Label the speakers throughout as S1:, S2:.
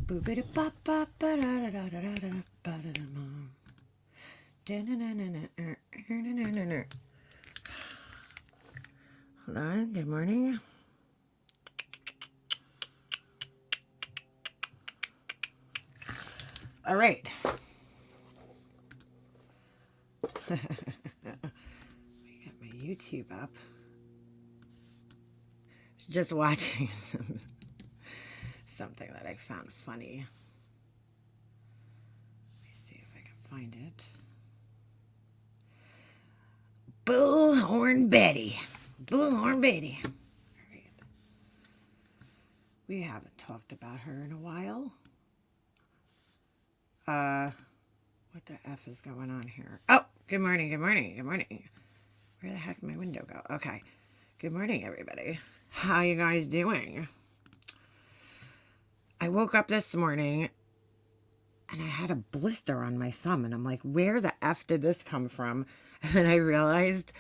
S1: Hold on, good morning. All right. We got my YouTube up. Just watching something that I found funny. Let me see if I can find it. Bullhorn Betty. Bullhorn Betty. All right. We haven't talked about her in a while. What the F is going on here? Oh, good morning, good morning, good morning. Where the heck did my window go? Okay. Good morning, everybody. How you guys doing? I woke up this morning and I had a blister on my thumb and I'm like, where the F did this come from? And then I realized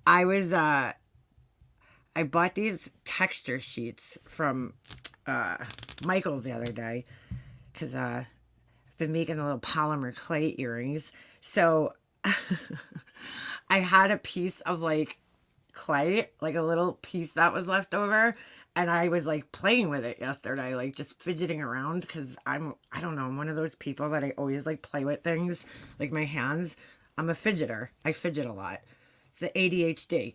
S1: I bought these texture sheets from Michael's the other day because I've been making the little polymer clay earrings. So I had a piece of like clay, like a little piece that was left over, and I was like playing with it yesterday, like just fidgeting around because I don't know, I'm one of those people that I always like play with things, like my hands. I'm a fidgeter. I fidget a lot. It's the ADHD.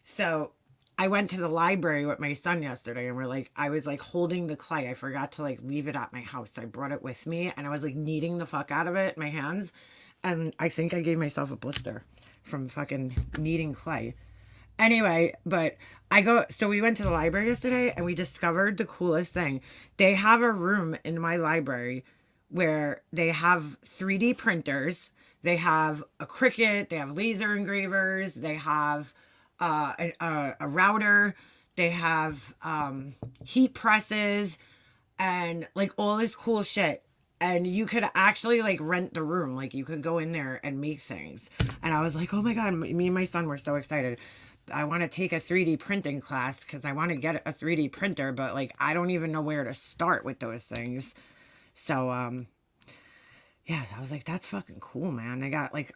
S1: So I went to the library with my son yesterday and I was like holding the clay. I forgot to like leave it at my house. So I brought it with me and I was like kneading the fuck out of it in my hands. And I think I gave myself a blister from fucking kneading clay. Anyway, so we went to the library yesterday and we discovered the coolest thing. They have a room in my library where they have 3D printers. They have a Cricut, they have laser engravers, they have a router, they have heat presses, and like all this cool shit. And you could actually like rent the room. Like you could go in there and make things. And I was like, oh my God, me and my son were so excited. I want to take a 3D printing class because I want to get a 3D printer, but like I don't even know where to start with those things. So yeah, I was like, that's fucking cool, man. They got like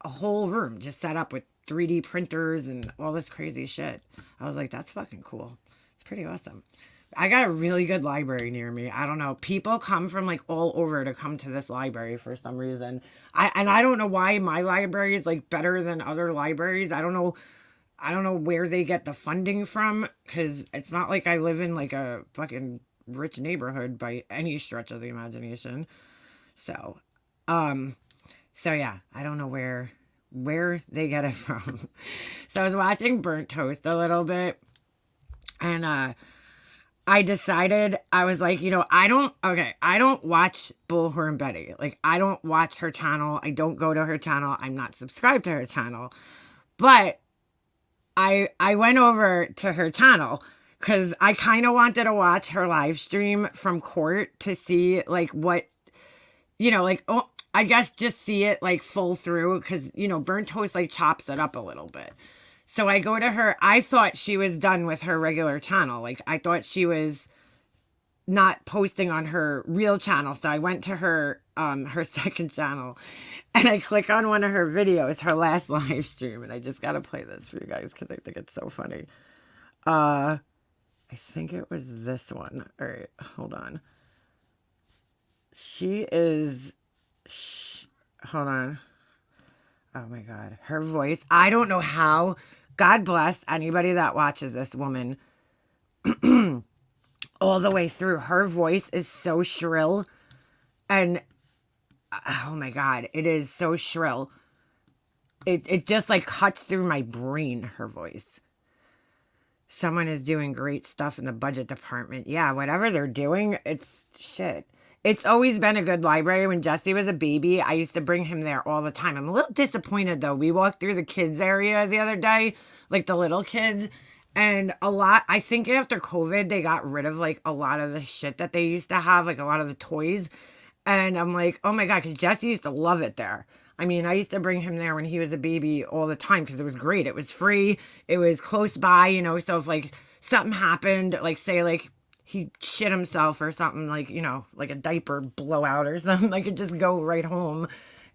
S1: a whole room just set up with 3D printers and all this crazy shit. I was like, that's fucking cool. It's pretty awesome. I got a really good library near me. I don't know. People come from like all over to come to this library for some reason. I don't know why my library is like better than other libraries. I don't know where they get the funding from because it's not like I live in like a fucking rich neighborhood by any stretch of the imagination. So yeah, I don't know where they get it from. So I was watching Burnt Toast a little bit and I decided, I was like, I don't watch Bullhorn Betty. Like, I don't watch her channel. I don't go to her channel. I'm not subscribed to her channel. But I went over to her channel because I kind of wanted to watch her live stream from court to see, like, what, I guess just see it, like, full through because, Burnt Toast, like, chops it up a little bit. So I go to her. I thought she was done with her regular channel. Like, I thought she was not posting on her real channel. So I went to her second channel and I click on one of her videos, her last live stream. And I just got to play this for you guys because I think it's so funny. I think it was this one. All right, hold on. Hold on. Oh my God. Her voice. I don't know how. God bless anybody that watches this woman all the way through. Her voice is so shrill. And oh my God, it is so shrill. It just like cuts through my brain, her voice. Someone is doing great stuff in the budget department. Yeah, whatever they're doing, it's shit. It's always been a good library. When Jesse was a baby, I used to bring him there all the time. I'm a little disappointed, though. We walked through the kids area the other day, like the little kids, and I think after COVID, they got rid of, like, a lot of the shit that they used to have, like, a lot of the toys, and I'm like, oh, my God, because Jesse used to love it there. I mean, I used to bring him there when he was a baby all the time because it was great. It was free. It was close by, so if, like, something happened, like, say, like, he shit himself or something, like, you know, like a diaper blowout or something. I could just go right home.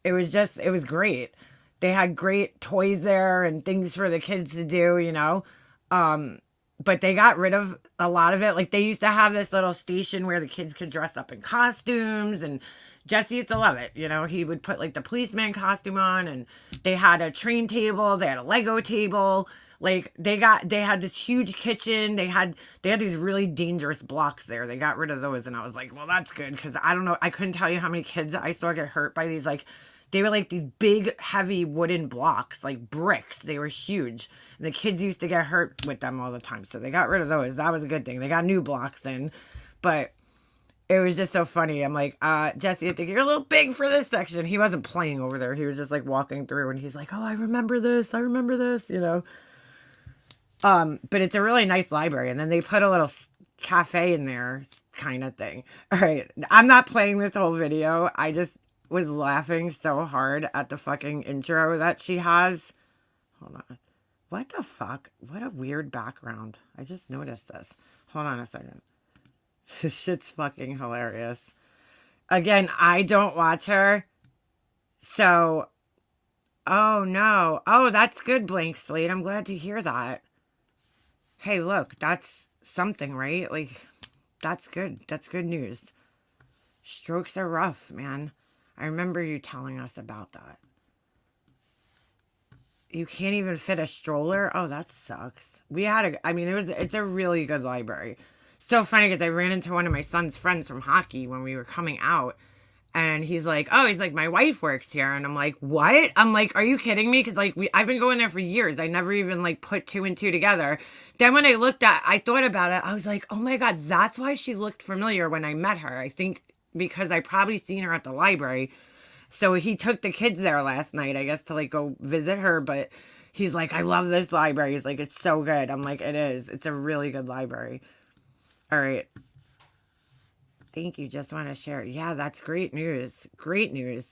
S1: It was great. They had great toys there and things for the kids to do, you know. But they got rid of a lot of it. Like, they used to have this little station where the kids could dress up in costumes, and Jesse used to love it. You know, he would put like the policeman costume on, and they had a train table, they had a Lego table. Like, they had this huge kitchen. They had these really dangerous blocks there. They got rid of those, and I was like, well, that's good, because I don't know, I couldn't tell you how many kids I saw get hurt by these, like, they were like these big, heavy wooden blocks, like bricks. They were huge. And the kids used to get hurt with them all the time. So they got rid of those. That was a good thing. They got new blocks in. But it was just so funny. I'm like, Jesse, I think you're a little big for this section. He wasn't playing over there. He was just like walking through, and he's like, oh, I remember this, you know. But it's a really nice library. And then they put a little cafe in there kind of thing. All right. I'm not playing this whole video. I just was laughing so hard at the fucking intro that she has. Hold on. What the fuck? What a weird background. I just noticed this. Hold on a second. This shit's fucking hilarious. Again, I don't watch her. So, oh no. Oh, that's good, Blank Slate. I'm glad to hear that. Hey, look, that's something, right? Like, that's good. That's good news. Strokes are rough, man. I remember you telling us about that. You can't even fit a stroller? Oh, that sucks. It's a really good library. So funny, because I ran into one of my son's friends from hockey when we were coming out. And he's like, my wife works here. And I'm like, what? I'm like, are you kidding me? Because, like, I've been going there for years. I never even, like, put two and two together. Then when I thought about it, I was like, oh my God, that's why she looked familiar when I met her. I think because I probably seen her at the library. So he took the kids there last night, I guess, to like go visit her. But he's like, I love this library. He's like, it's so good. I'm like, it is. It's a really good library. All right. Thank you. Just want to share. Yeah, that's great news. Great news.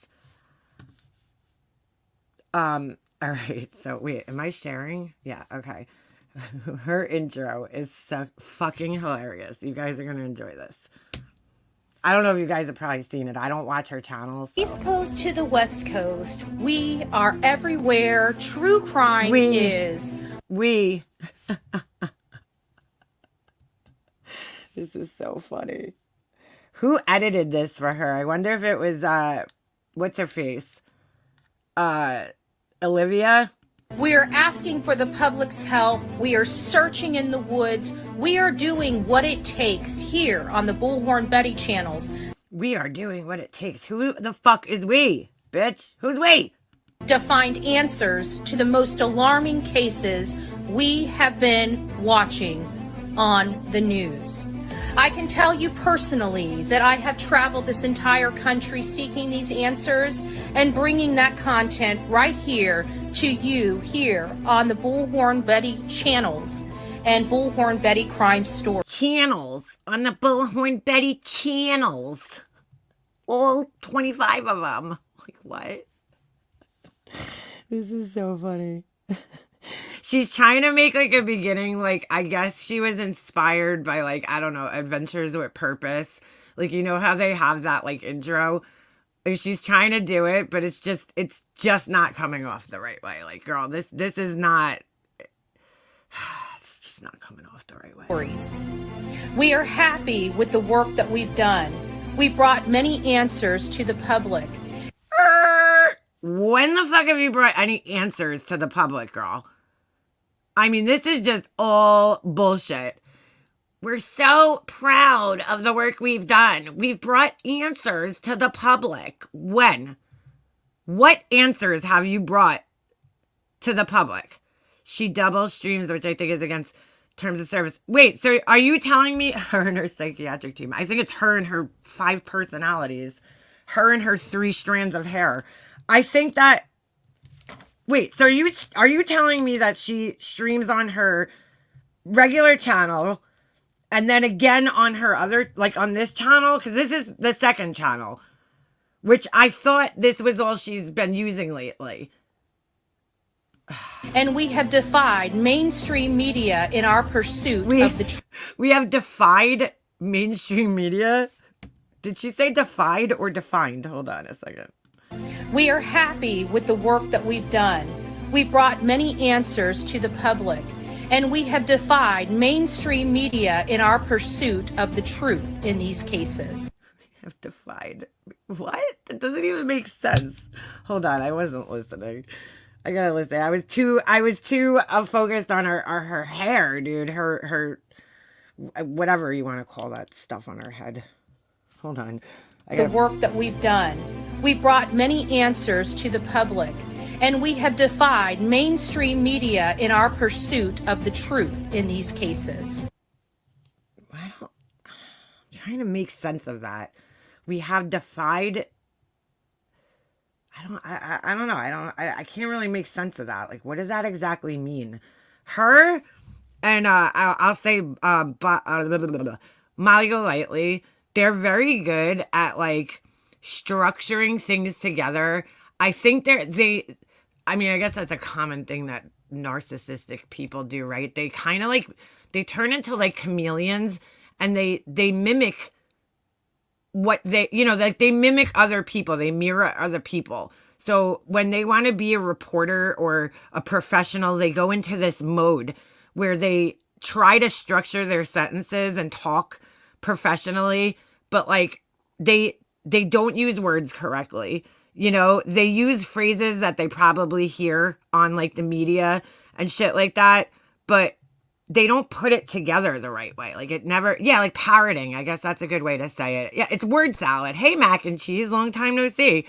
S1: All right. So wait, am I sharing? Yeah. Okay. Her intro is so fucking hilarious. You guys are going to enjoy this. I don't know if you guys have probably seen it. I don't watch her channel. So.
S2: East Coast to the West Coast. We are everywhere. True crime is.
S1: This is so funny. Who edited this for her? I wonder if it was, what's her face? Olivia?
S2: We are asking for the public's help. We are searching in the woods. We are doing what it takes here on the Bullhorn Betty channels.
S1: We are doing what it takes. Who the fuck is we, bitch? Who's we?
S2: To find answers to the most alarming cases we have been watching on the news. I can tell you personally that I have traveled this entire country seeking these answers and bringing that content right here to you here on the Bullhorn Betty channels and Bullhorn Betty Crime Story.
S1: Channels. On the Bullhorn Betty channels. All 25 of them. Like, what? This is so funny. She's trying to make, like, a beginning, like, I guess she was inspired by, like, I don't know, Adventures with Purpose. Like, you know how they have that, like, intro? Like, she's trying to do it, but it's just not coming off the right way. Like, girl, this is not, it's just not coming off the right way.
S2: We are happy with the work that we've done. We brought many answers to the public.
S1: When the fuck have you brought any answers to the public, girl? I mean, this is just all bullshit. We're so proud of the work we've done. We've brought answers to the public. When? What answers have you brought to the public? She double streams, which I think is against terms of service. Wait, so are you telling me her and her psychiatric team? I think it's her and her 5 personalities. Her and her 3 strands of hair. I think that... Wait, so are you telling me that she streams on her regular channel and then again on her other, like on this channel? Because this is the second channel, which I thought this was all she's been using lately.
S2: And we have defied mainstream media in our pursuit of the truth.
S1: We have defied mainstream media. Did she say defied or defined? Hold on a second.
S2: We are happy with the work that we've done. We've brought many answers to the public, and we have defied mainstream media in our pursuit of the truth in these cases.
S1: Have defied. What? That doesn't even make sense. Hold on, I wasn't listening. I gotta listen. I was too focused on her hair, dude. Her whatever you want to call that stuff on her head. Hold on.
S2: The work that we've done. We've brought many answers to the public, and we have defied mainstream media in our pursuit of the truth in these cases.
S1: I'm trying to make sense of that. We have defied. I don't know. I can't really make sense of that. Like, what does that exactly mean? Her and I'll say Molly Golightly. They're very good at like structuring things together. I think I guess that's a common thing that narcissistic people do, right? They kind of like, they turn into like chameleons, and they mimic what they, like they mimic other people. They mirror other people. So when they want to be a reporter or a professional, they go into this mode where they try to structure their sentences and talk professionally, but like they don't use words correctly. They use phrases that they probably hear on like the media and shit like that, but they don't put it together the right way. Like it never, like parroting. I guess that's a good way to say it. Yeah, it's word salad. Hey, mac and cheese, long time no see.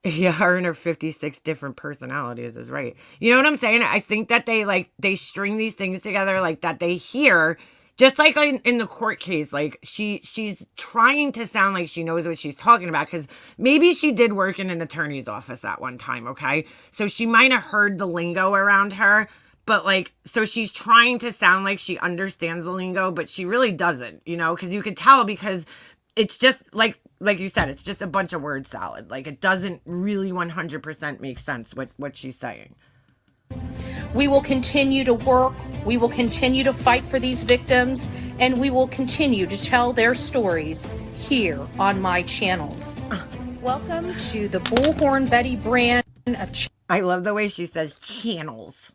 S1: Yeah, her and her 56 different personalities is right. You know what I'm saying? I think that they string these things together like that they hear, just like in the court case, like she's trying to sound like she knows what she's talking about, because maybe she did work in an attorney's office at one time, okay? So she might have heard the lingo around her, but like, so she's trying to sound like she understands the lingo, but she really doesn't, because you could tell, because it's just like you said, it's just a bunch of word salad. Like it doesn't really 100% make sense what she's saying.
S2: We will continue to work, we will continue to fight for these victims, and we will continue to tell their stories here on my channels. Welcome to the Bullhorn Betty brand of
S1: I love the way she says channels.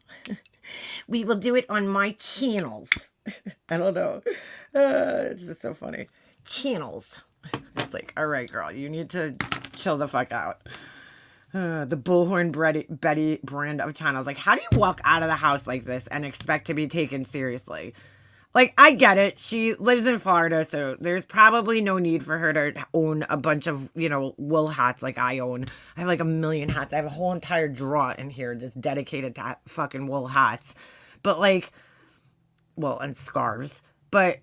S1: We will do it on my channels. I don't know. It's just so funny. Channels. It's like, all right, girl, you need to chill the fuck out. The Bullhorn Betty brand of channels. Like, how do you walk out of the house like this and expect to be taken seriously? Like, I get it. She lives in Florida, so there's probably no need for her to own a bunch of, wool hats like I own. I have like 1 million hats. I have a whole entire drawer in here just dedicated to fucking wool hats. But like, well, and scarves. But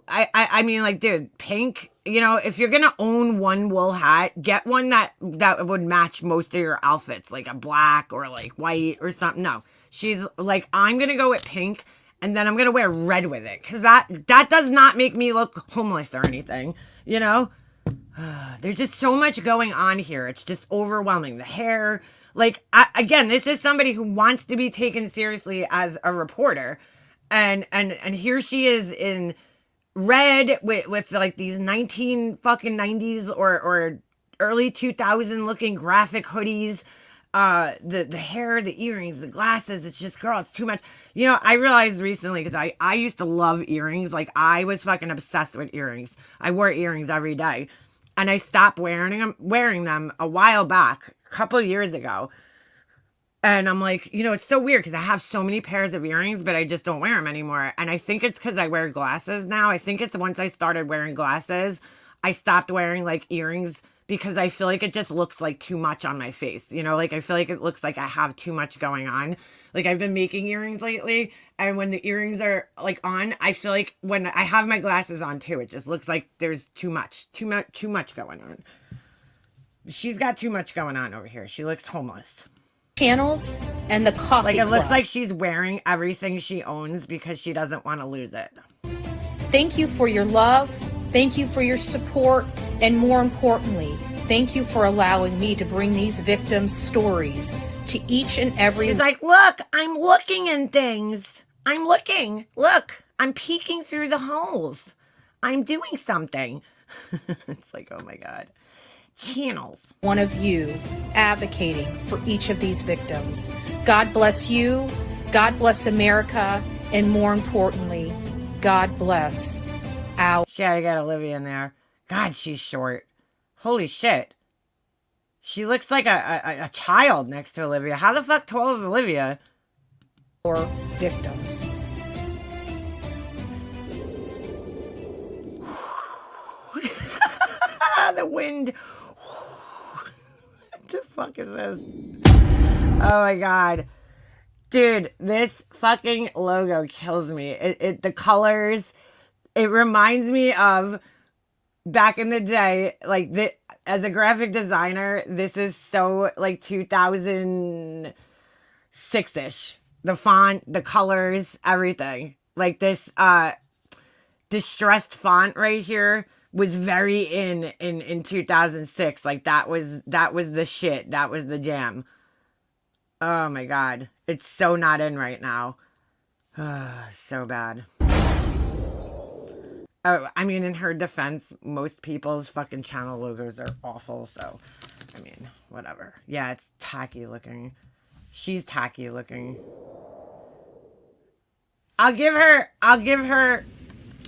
S1: I mean, like, dude, pink, if you're gonna own one wool hat, get one that would match most of your outfits, like a black or like white or something. No, she's like, I'm gonna go with pink, and then I'm gonna wear red with it, because that does not make me look homeless or anything, There's just so much going on here. It's just overwhelming. The hair, like, again, this is somebody who wants to be taken seriously as a reporter, and here she is in red with like these 1990s or early 2000 looking graphic hoodies, the hair, the earrings, the glasses. It's just, girl, it's too much. I realized recently, because I used to love earrings. Like, I was fucking obsessed with earrings. I wore earrings every day, and I stopped wearing them a while back, a couple of years ago. And I'm like, it's so weird, because I have so many pairs of earrings, but I just don't wear them anymore. And I think it's because I wear glasses now. I think it's once I started wearing glasses, I stopped wearing like earrings, because I feel like it just looks like too much on my face. Like I feel like it looks like I have too much going on. Like, I've been making earrings lately, and when the earrings are like on, I feel like when I have my glasses on too, it just looks like there's too much going on. She's got too much going on over here. She looks homeless.
S2: Channels and the coffee
S1: Like, it
S2: club.
S1: looks like she's wearing everything she owns because she doesn't want to lose it.
S2: Thank you for your love. Thank you for your support. And more importantly, thank you for allowing me to bring these victims' stories to each and every...
S1: She's like, look, I'm looking in things. I'm looking. Look, I'm peeking through the holes. I'm doing something. It's like, oh my God. Channels.
S2: One of you advocating for each of these victims. God bless you. God bless America. And more importantly, God bless our...
S1: Shit, I got Olivia in there. God, she's short. Holy shit. She looks like a child next to Olivia. How the fuck tall is Olivia?
S2: Or victims.
S1: The wind. What the fuck is this? Oh my God. Dude, this fucking logo kills me. The colors, it reminds me of back in the day, like as a graphic designer, this is so like 2006-ish. The font, the colors, everything. Like this distressed font right here was very in 2006. Like that was the shit. That was the jam. Oh my God. It's so not in right now. So bad. Oh, I mean, in her defense, most people's fucking channel logos are awful. So, I mean, whatever. Yeah, it's tacky looking. She's tacky looking. I'll give her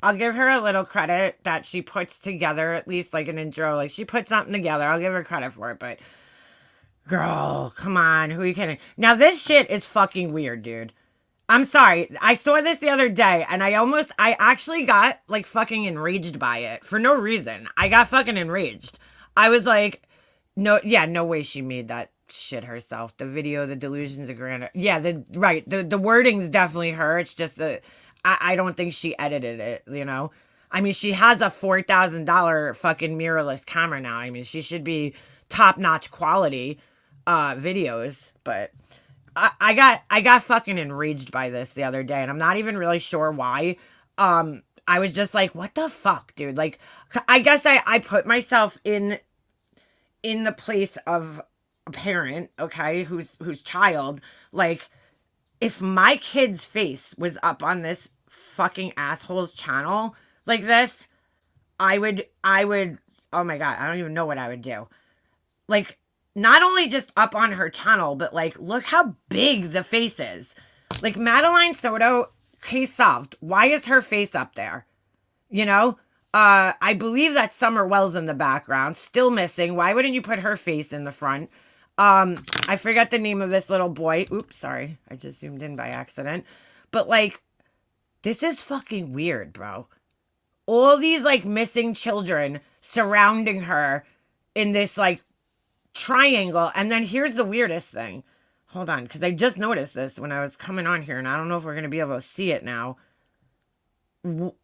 S1: a little credit that she puts together at least like an intro. Like she put something together. I'll give her credit for it, but girl, come on. Who are you kidding? Now this shit is fucking weird, dude. I'm sorry. I saw this the other day and I actually got like fucking enraged by it for no reason. I got fucking enraged. I was like, no way she made that shit herself. The video, the delusions of grandeur. Yeah, the wording's definitely her. It's just I don't think she edited it, you know? I mean, she has a $4,000 fucking mirrorless camera now. I mean, she should be top-notch quality videos, but I got fucking enraged by this the other day, and I'm not even really sure why. I was just like, what the fuck, dude? Like, I guess I put myself in the place of a parent, okay, whose child, like, if my kid's face was up on this fucking asshole's channel like this, I would, oh my God, I don't even know what I would do. Like, not only just up on her channel, but like, look how big the face is. Like, Madeline Soto, case solved. Why is her face up there? You know? I believe that Summer Wells in the background, still missing. Why wouldn't you put her face in the front? I forget the name of this little boy. Oops, sorry. I just zoomed in by accident. But like, this is fucking weird, bro. All these like missing children surrounding her in this like triangle. And then here's the weirdest thing. Hold on, because I just noticed this when I was coming on here, and I don't know if we're going to be able to see it now. All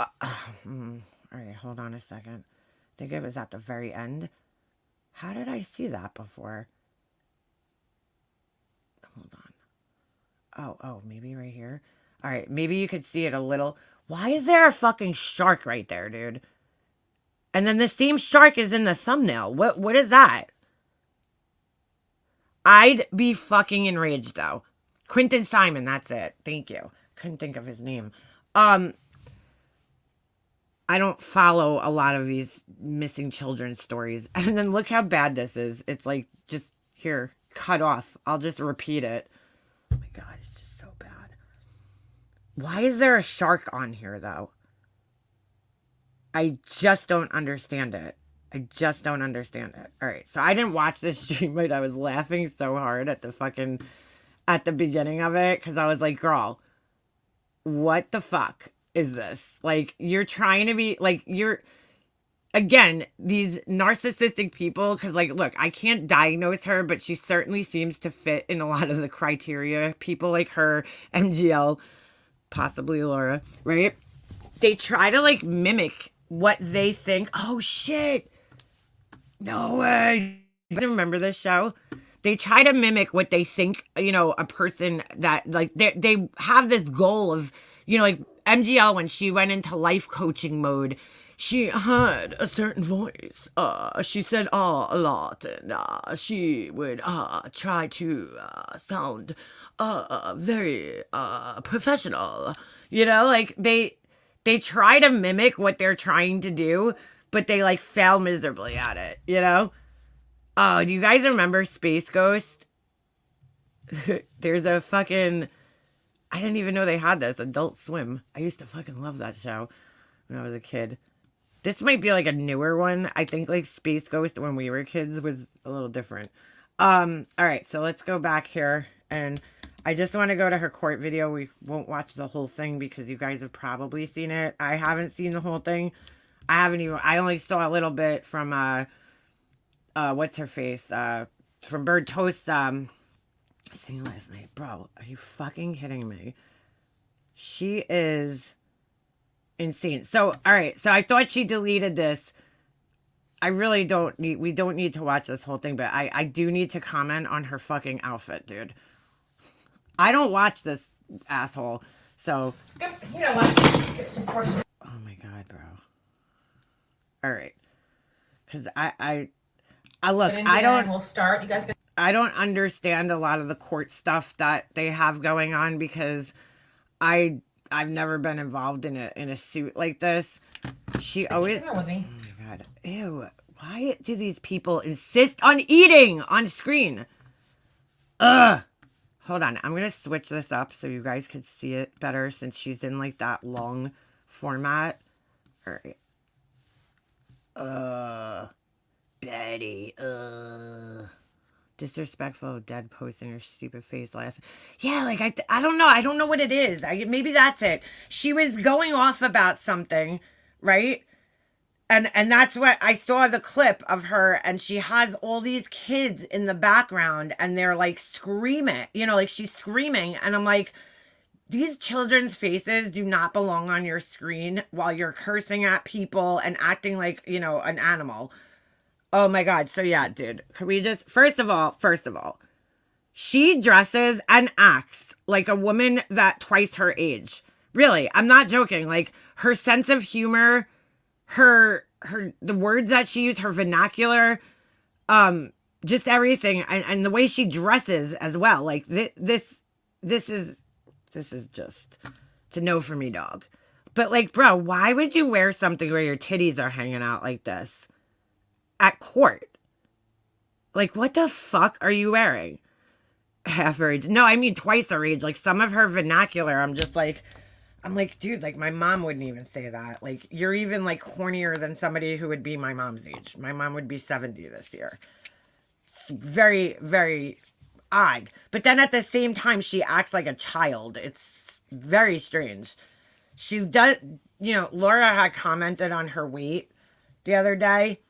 S1: right, hold on a second. I think it was at the very end. How did I see that before? Hold on. Oh, maybe right here. All right, maybe you could see it a little. Why is there a fucking shark right there, dude? And then the same shark is in the thumbnail. What is that? I'd be fucking enraged, though. Quentin Simon, that's it. Thank you. Couldn't think of his name. I don't follow a lot of these missing children stories. And then look how bad this is. It's like, just here, cut off. I'll just repeat it. Oh my God, it's just so bad. Why is there a shark on here, though? I just don't understand it. I just don't understand it. All right, so I didn't watch this stream, but I was laughing so hard at the beginning of it, because I was like, girl, what the fuck is this? Like, you're trying to be, like, again, these narcissistic people, because, like, look, I can't diagnose her, but she certainly seems to fit in a lot of the criteria. People like her, MGL, possibly Laura, right? They try to, like, mimic what they think. Oh, shit. No way. You remember this show? They try to mimic what they think, you know, a person that, like, they have this goal of, you know, like, MGL, when she went into life coaching mode, she had a certain voice. She said a lot, and she would try to sound very professional. You know, like they try to mimic what they're trying to do, but they like fail miserably at it, you know? Oh, do you guys remember Space Ghost? There's a fucking, I didn't even know they had this, Adult Swim. I used to fucking love that show when I was a kid. This might be like a newer one. I think like Space Ghost when we were kids was a little different. All right, so let's go back here, and I just want to go to her court video. We won't watch the whole thing because you guys have probably seen it. I haven't seen the whole thing. I only saw a little bit from what's her face? From Bird Toast thing last night. Bro, are you fucking kidding me? She is insane. So, all right. So I thought she deleted this. I really don't need, we don't need to watch this whole thing, but I do need to comment on her fucking outfit, dude. I don't watch this asshole. So.
S2: You know what?
S1: Oh my God, bro. All right. Because I look, I don't.
S2: We'll start. You guys.
S1: I don't understand a lot of the court stuff that they have going on because I've never been involved in a suit like this. She always. Oh my God. Ew. Why do these people insist on eating on screen? Ugh. Hold on. I'm going to switch this up so you guys could see it better since she's in like that long format. All right. Betty. Disrespectful, dead posting her stupid face last. Yeah, like I don't know. I don't know what it is. Maybe that's it. She was going off about something, right? And that's what I saw the clip of her, and she has all these kids in the background and they're like screaming, you know, like she's screaming. And I'm like, these children's faces do not belong on your screen while you're cursing at people and acting like, you know, an animal. Oh my God. So yeah, dude, can we just, first of all, she dresses and acts like a woman that twice her age. Really, I'm not joking. Like her sense of humor, the words that she used, her vernacular, just everything, and the way she dresses as well. Like this is just, it's a no for me, dog. But like, bro, why would you wear something where your titties are hanging out like this at court? Like, what the fuck are you wearing? Half her age. No, I mean twice her age. Like some of her vernacular, I'm like, dude, like my mom wouldn't even say that. Like you're even like hornier than somebody who would be my mom's age. My mom would be 70 this year. It's very, very odd. But then at the same time, she acts like a child. It's very strange. She does, you know, Laura had commented on her weight the other day.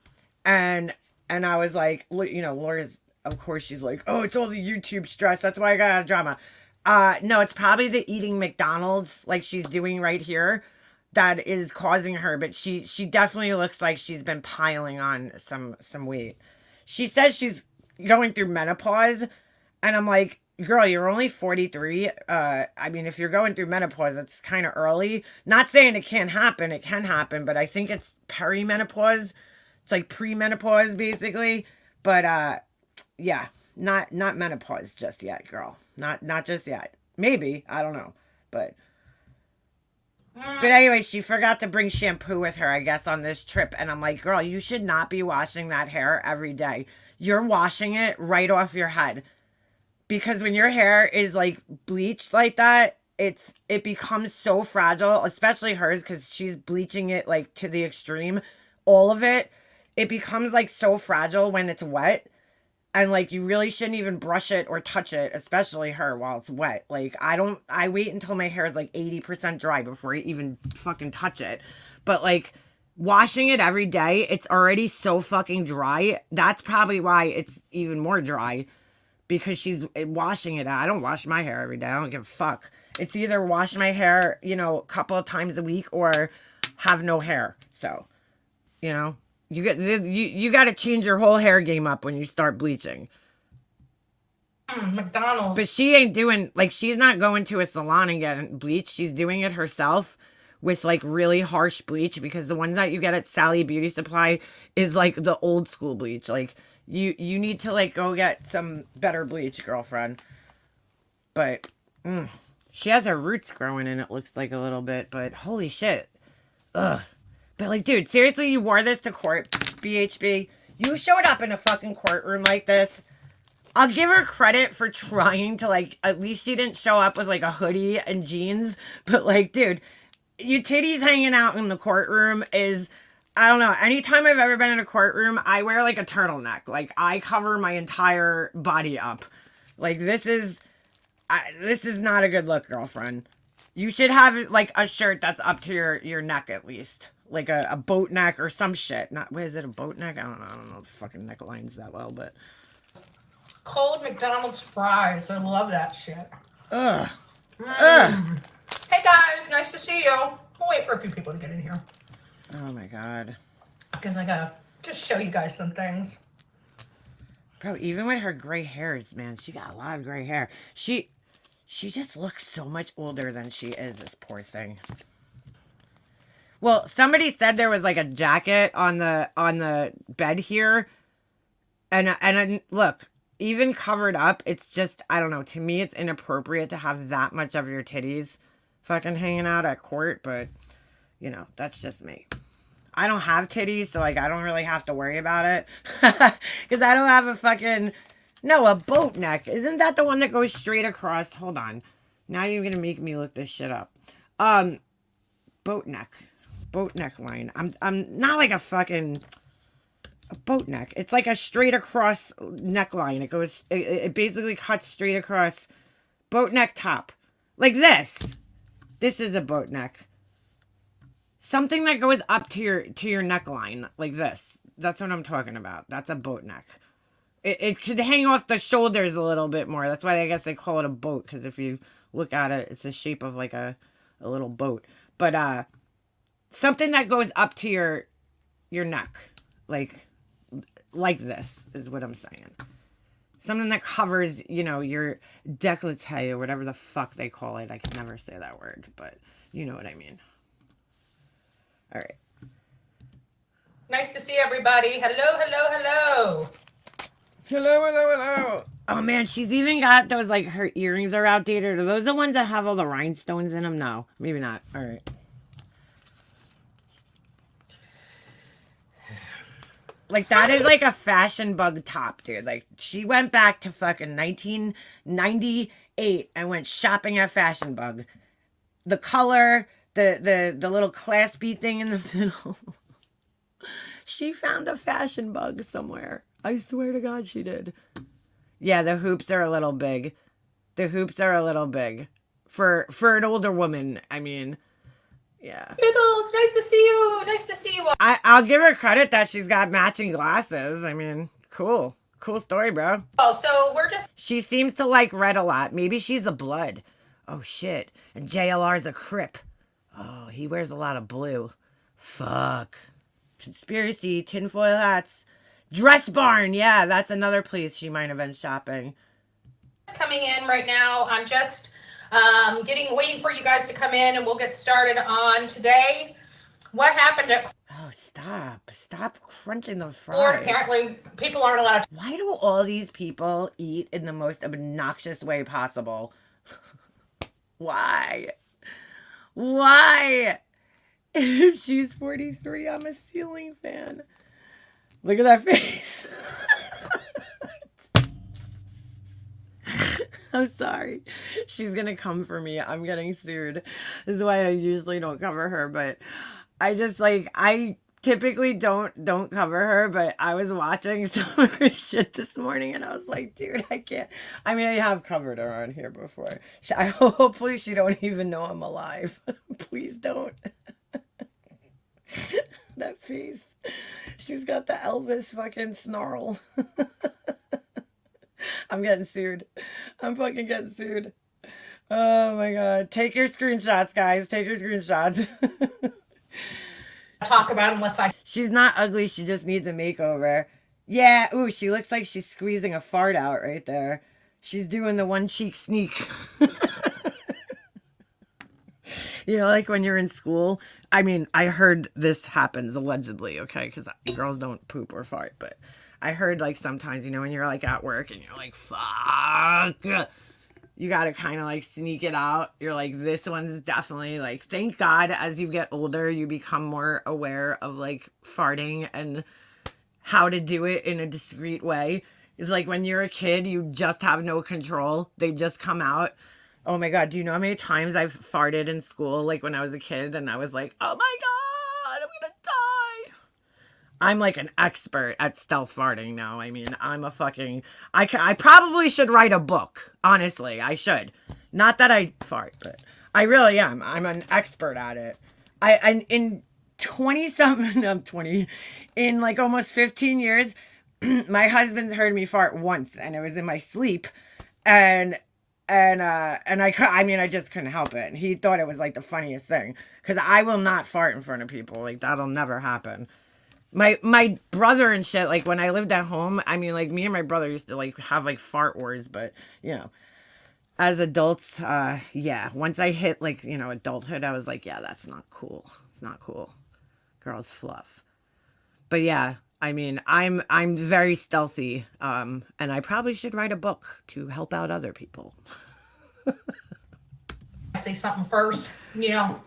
S1: And I was like, you know, Laura's, of course, she's like, oh, it's all the YouTube stress. That's why I got out of drama. No, it's probably the eating McDonald's like she's doing right here that is causing her. But she definitely looks like she's been piling on some weight. She says she's going through menopause. And I'm like, girl, you're only 43. I mean, if you're going through menopause, that's kind of early. Not saying it can't happen. It can happen. But I think it's perimenopause. It's like premenopause, basically. But yeah, not menopause just yet, girl. Not just yet. Maybe, I don't know. But anyway, she forgot to bring shampoo with her, I guess, on this trip. And I'm like, girl, you should not be washing that hair every day. You're washing it right off your head. Because when your hair is like bleached like that, it becomes so fragile, especially hers, because she's bleaching it like to the extreme. All of it. It becomes like so fragile when it's wet. And like you really shouldn't even brush it or touch it, especially her, while it's wet. Like I wait until my hair is like 80% dry before I even fucking touch it. But like washing it every day, it's already so fucking dry. That's probably why it's even more dry, because she's washing it. I don't wash my hair every day. I don't give a fuck. It's either wash my hair, you know, a couple of times a week or have no hair. So, you know. You got to change your whole hair game up when you start bleaching.
S2: McDonald's.
S1: But she ain't doing, like, she's not going to a salon and getting bleached. She's doing it herself with, like, really harsh bleach, because the ones that you get at Sally Beauty Supply is, like, the old school bleach. Like, you need to, like, go get some better bleach, girlfriend. But she has her roots growing in, it looks like a little bit. But holy shit. Ugh. But like, dude, seriously, you wore this to court, BHB? You showed up in a fucking courtroom like this. I'll give her credit for trying to, like, at least she didn't show up with, like, a hoodie and jeans. But, like, dude, your titties hanging out in the courtroom is, I don't know. Anytime I've ever been in a courtroom, I wear, like, a turtleneck. Like, I cover my entire body up. Like, this is not a good look, girlfriend. You should have, like, a shirt that's up to your neck, at least. Like, a boat neck or some shit. What is it, a boat neck? I don't know the fucking necklines that well, but...
S2: Cold McDonald's fries. I love that shit.
S1: Ugh.
S2: Hey guys, nice to see you. I'll wait for a few people to get in here.
S1: Oh my god.
S2: Because I gotta just show you guys some things.
S1: Bro, even with her gray hairs, man, she got a lot of gray hair. She just looks so much older than she is, this poor thing. Well, somebody said there was like a jacket on the bed here. And look, even covered up, it's just, I don't know, to me it's inappropriate to have that much of your titties fucking hanging out at court, but, you know, that's just me. I don't have titties, so, like, I don't really have to worry about it. Because I don't have a fucking, no, a boat neck. Isn't that the one that goes straight across? Hold on. Now you're going to make me look this shit up. Boat neck. Boat neckline. I'm not like a fucking... A boat neck. It's like a straight across neckline. It goes, it basically cuts straight across. Boat neck top. Like this. This is a boat neck. Something that goes up to your neckline. Like this. That's what I'm talking about. That's a boat neck. It could hang off the shoulders a little bit more. That's why I guess they call it a boat. Because if you look at it, it's the shape of like a little boat. But, something that goes up to your neck. Like this is what I'm saying. Something that covers, you know, your décolleté or whatever the fuck they call it. I can never say that word, but you know what I mean. All right.
S2: Nice to see everybody. Hello, hello, hello.
S1: Hello, hello, hello. Oh man, she's even got those, like, her earrings are outdated. Are those the ones that have all the rhinestones in them? No, maybe not. All right. Like, that is like a fashion bug top, dude. Like, she went back to fucking 1998 and went shopping at Fashion Bug. The color, the little claspy thing in the middle. She found a Fashion Bug somewhere. I swear to God she did. Yeah, the hoops are a little big. The hoops are a little big. For an older woman, I mean... Yeah.
S2: Biggles, nice to see you. Nice to see you.
S1: I'll give her credit that she's got matching glasses. I mean, cool. Cool story, bro.
S2: Oh, so we're just...
S1: She seems to like red a lot. Maybe she's a blood. Oh, shit. And JLR's a Crip. Oh, he wears a lot of blue. Fuck. Conspiracy, tinfoil hats. Dress Barn. Yeah, that's another place she might have been shopping.
S2: Coming in right now. I'm just... waiting for you guys to come in and we'll get started on today. What happened at...
S1: Oh, stop crunching the fries.
S2: Florida? Apparently people aren't allowed to...
S1: Why do all these people eat in the most obnoxious way possible? Why? If she's 43, I'm a ceiling fan. Look at that face. I'm sorry. She's gonna come for me. I'm getting sued. This is why I usually don't cover her, but I just, like, I typically don't cover her, but I was watching some of her shit this morning and I was like, dude, I can't. I mean, I have covered her on here before. Hopefully she don't even know I'm alive. Please don't. That face. She's got the Elvis fucking snarl. I'm getting sued. I'm fucking getting sued. Oh my God. Take your screenshots, guys. Take your screenshots.
S2: Talk about unless I...
S1: She's not ugly. She just needs a makeover. Yeah. Ooh, she looks like she's squeezing a fart out right there. She's doing the one cheek sneak. You know, like when you're in school. I mean, I heard this happens allegedly, okay? Because girls don't poop or fart, but... I heard, like, sometimes, you know, when you're, like, at work and you're like, fuck. You got to kind of like sneak it out. You're like, this one's definitely like, thank God as you get older, you become more aware of like farting and how to do it in a discreet way. It's like when you're a kid, you just have no control. They just come out. Oh my God, do you know how many times I've farted in school, like when I was a kid, and I was like, oh my God, I'm gonna die. I'm like an expert at stealth farting now. I mean, I'm a fucking, I probably should write a book. Honestly, I should. Not that I fart, but I really am. I'm an expert at it. In 20 something, I'm 20, in like almost 15 years, my husband's heard me fart once, and it was in my sleep, and I just couldn't help it. And he thought it was like the funniest thing, because I will not fart in front of people. Like, that'll never happen. My brother and shit, like when I lived at home, I mean, like me and my brother used to like have like fart wars, but you know, as adults, yeah, once I hit like, you know, adulthood, I was like, yeah, that's not cool. It's not cool. Girls fluff. But yeah, I mean, I'm very stealthy, and I probably should write a book to help out other people.
S2: Say something first, you know,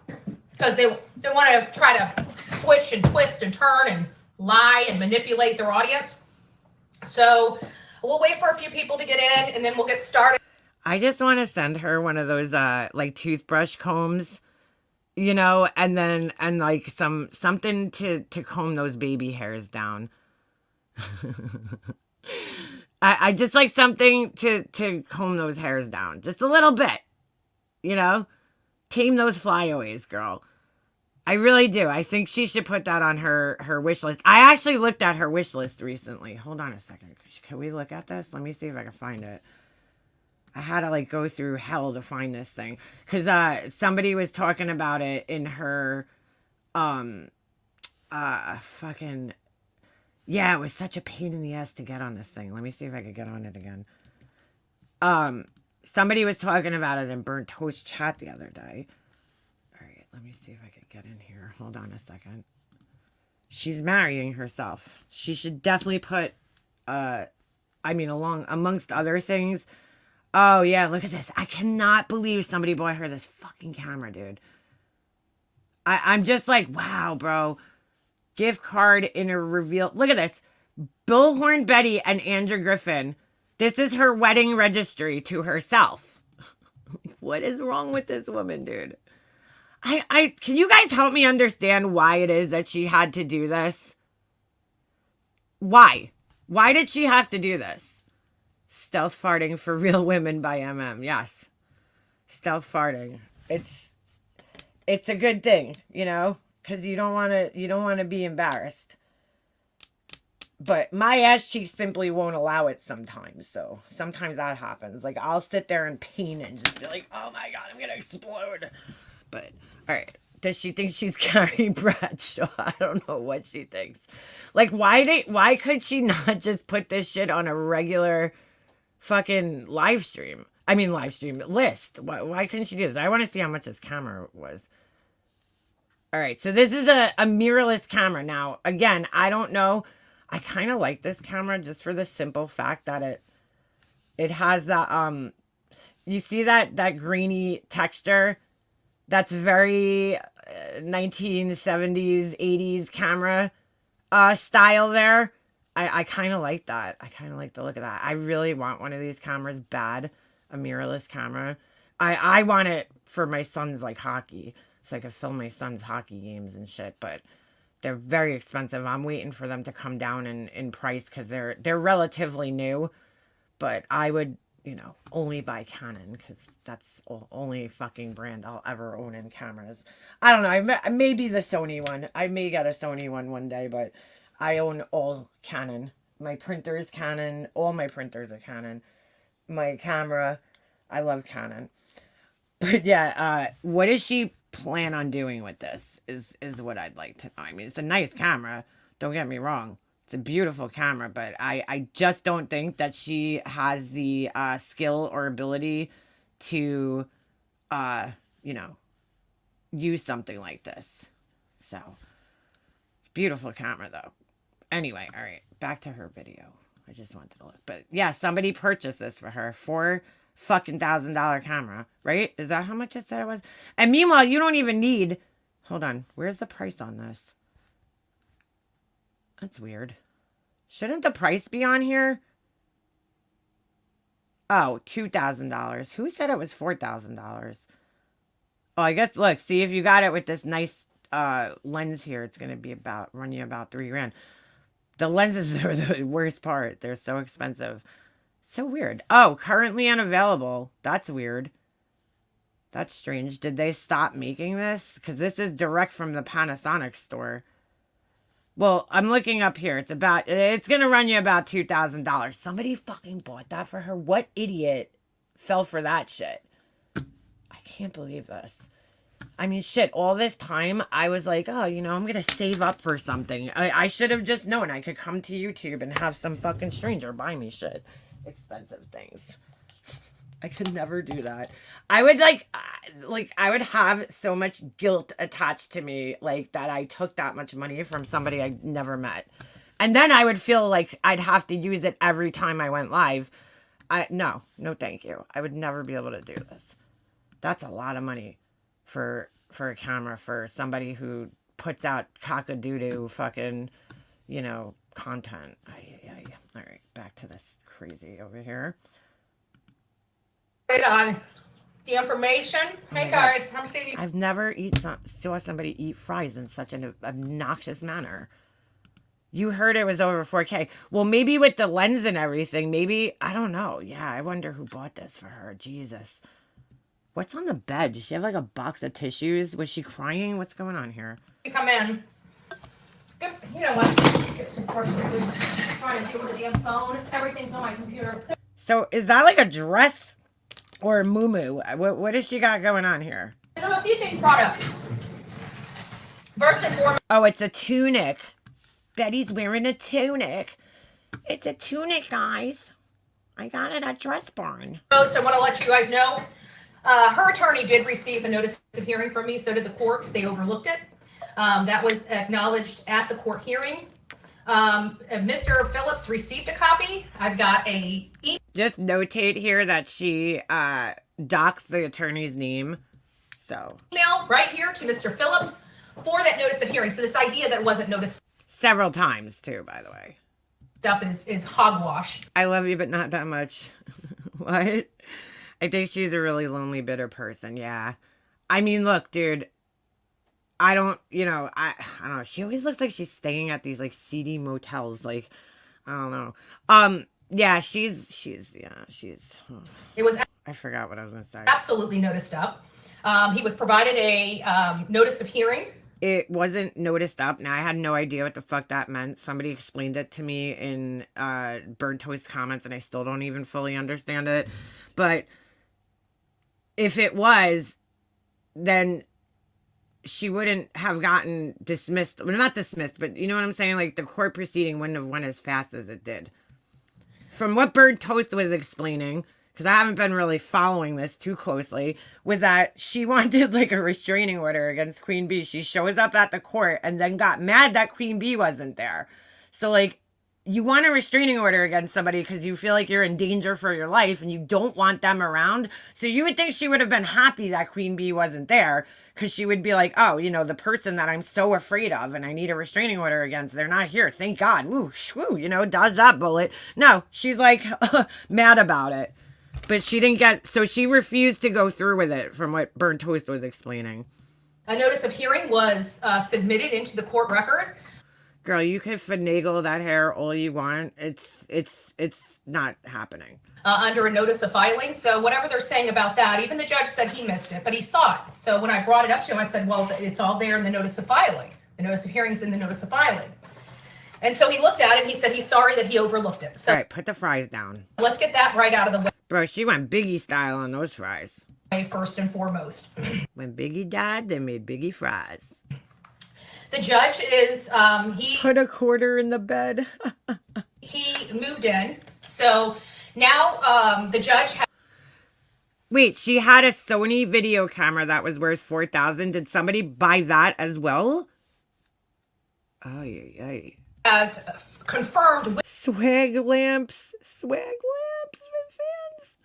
S2: because they want to try to switch and twist and turn and lie and manipulate their audience. So we'll wait for a few people to get in, and then we'll get started.
S1: I just want to send her one of those like toothbrush combs, you know, and like something to comb those baby hairs down. I just like something to comb those hairs down just a little bit, you know, tame those flyaways, girl. I really do. I think she should put that on her wish list. I actually looked at her wish list recently. Hold on a second. Can we look at this? Let me see if I can find it. I had to like go through hell to find this thing, because somebody was talking about it in her fucking, yeah, it was such a pain in the ass to get on this thing. Let me see if I could get on it again. Somebody was talking about it in Burnt Toast chat the other day. All right, let me see if I could get in here. Hold on a second. She's marrying herself. She should definitely put I mean, amongst other things. Oh yeah, look at this. I cannot believe somebody bought her this fucking camera, dude. I'm just like, wow, bro. Gift card in a reveal. Look at this. Bullhorn Betty and Andrew Griffin. This is her wedding registry to herself. What is wrong with this woman, dude? Can you guys help me understand why it is that she had to do this? Why? Why did she have to do this? Stealth farting for real women by MM. Yes. Stealth farting. It's a good thing, you know, because you don't want to be embarrassed. But my ass cheeks simply won't allow it sometimes. So sometimes that happens. Like, I'll sit there in pain and just be like, oh my God, I'm going to explode. But, all right. Does she think she's Carrie Bradshaw? I don't know what she thinks. Like, why could she not just put this shit on a regular fucking live stream list? Why couldn't she do this? I want to see how much this camera was. All right. So this is a mirrorless camera. Now, again, I don't know. I kind of like this camera just for the simple fact that it has that, you see that grainy texture? That's very 1970s, 80s camera style there. I kind of like that. I kind of like the look of that. I really want one of these cameras bad, a mirrorless camera. I want it for my son's like hockey, so I could film my son's hockey games and shit, but they're very expensive. I'm waiting for them to come down in price because they're relatively new, but I would, you know, only buy Canon because that's the only fucking brand I'll ever own in cameras. I don't know. Maybe the Sony one. I may get a Sony one day, but I own all Canon. My printer is Canon. All my printers are Canon. My camera, I love Canon. But yeah, what does she plan on doing with this is what I'd like to know. I mean, it's a nice camera. Don't get me wrong. It's a beautiful camera, but I just don't think that she has the skill or ability to, you know, use something like this. So, beautiful camera though. Anyway, all right, back to her video. I just wanted to look. But yeah, somebody purchased this for her. fucking $1,000 camera, right? Is that how much it said it was? And meanwhile, you don't even need, hold on, where's the price on this? That's weird. Shouldn't the price be on here? Oh, $2,000. Who said it was $4,000? Oh, I guess, look, see, if you got it with this nice lens here, it's going to be run you about $3,000. The lenses are the worst part. They're so expensive. So weird. Oh, currently unavailable. That's weird. That's strange. Did they stop making this? Because this is direct from the Panasonic store. Well, I'm looking up here. It's going to run you about $2,000. Somebody fucking bought that for her. What idiot fell for that shit? I can't believe this. I mean, shit, all this time, I was like, oh, you know, I'm going to save up for something. I should have just known I could come to YouTube and have some fucking stranger buy me shit. Expensive things. I could never do that. I would I would have so much guilt attached to me, like, that I took that much money from somebody I never met. And then I would feel like I'd have to use it every time I went live. No, thank you. I would never be able to do this. That's a lot of money for a camera for somebody who puts out cock-a-doo-doo fucking, you know, content. All right, back to this crazy over here.
S2: Right on. The information. Hey guys, I'm Sadie.
S1: I've never saw somebody eat fries in such an obnoxious manner. You heard it was over 4K. Well, maybe with the lens and everything, maybe, I don't know. Yeah, I wonder who bought this for her. Jesus. What's on the bed? Does she have like a box of tissues? Was she crying? What's going on here?
S2: You come in. You know what? Get some frustrated. Trying to deal with the damn phone. Everything's on my computer.
S1: So is that like a dress or a muumuu? What does she got going on here?
S2: I have a few things brought up. First and foremost.
S1: Oh, it's a tunic. Betty's wearing a tunic. It's a tunic, guys. I got it at Dress Barn.
S2: So I want to let you guys know. Her attorney did receive a notice of hearing from me. So did the courts. They overlooked it. That was acknowledged at the court hearing. Mr. Phillips received a copy. I've got a
S1: just notate here that she doxed the attorney's name. So
S2: email right here to Mr. Phillips for that notice of hearing. So this idea that it wasn't noticed
S1: several times too, by the way.
S2: Up is hogwash.
S1: I love you, but not that much. What? I think she's a really lonely, bitter person. Yeah. I mean, look, dude. I don't know. She always looks like she's staying at these like seedy motels. Like, I don't know. Yeah, she's.
S2: It was.
S1: I forgot what I was gonna say.
S2: Absolutely noticed up. He was provided a notice of hearing.
S1: It wasn't noticed up. Now, I had no idea what the fuck that meant. Somebody explained it to me in Burnt Toast comments, and I still don't even fully understand it. But if it was, then she wouldn't have gotten dismissed. Well, not dismissed, but you know what I'm saying? Like, the court proceeding wouldn't have went as fast as it did. From what Burnt Toast was explaining, because I haven't been really following this too closely, was that she wanted like a restraining order against Queen Bee. She shows up at the court and then got mad that Queen Bee wasn't there. So like, you want a restraining order against somebody because you feel like you're in danger for your life and you don't want them around. So you would think she would have been happy that Queen Bee wasn't there, because she would be like, oh, you know, the person that I'm so afraid of and I need a restraining order against, they're not here. Thank God. Woo, shwoo, you know, dodge that bullet. No, she's like mad about it. But she didn't get, so she refused to go through with it, from what Burnt Toast was explaining.
S2: A notice of hearing was submitted into the court record.
S1: Girl, you can finagle that hair all you want. It's not happening.
S2: Under a notice of filing. So whatever they're saying about that, even the judge said he missed it, but he saw it. So when I brought it up to him, I said, well, it's all there in the notice of filing. The notice of hearing's in the notice of filing. And so he looked at it and he said he's sorry that he overlooked it. So
S1: all right, put the fries down.
S2: Let's get that right out of the way.
S1: Bro, she went Biggie style on those fries.
S2: First and foremost.
S1: When Biggie died, they made Biggie fries.
S2: The judge is, he
S1: put a quarter in the bed.
S2: He moved in. So now the judge has.
S1: Wait, she had a Sony video camera that was worth $4,000. Did somebody buy that as well? Ay.
S2: As confirmed with
S1: swag lamps with fans.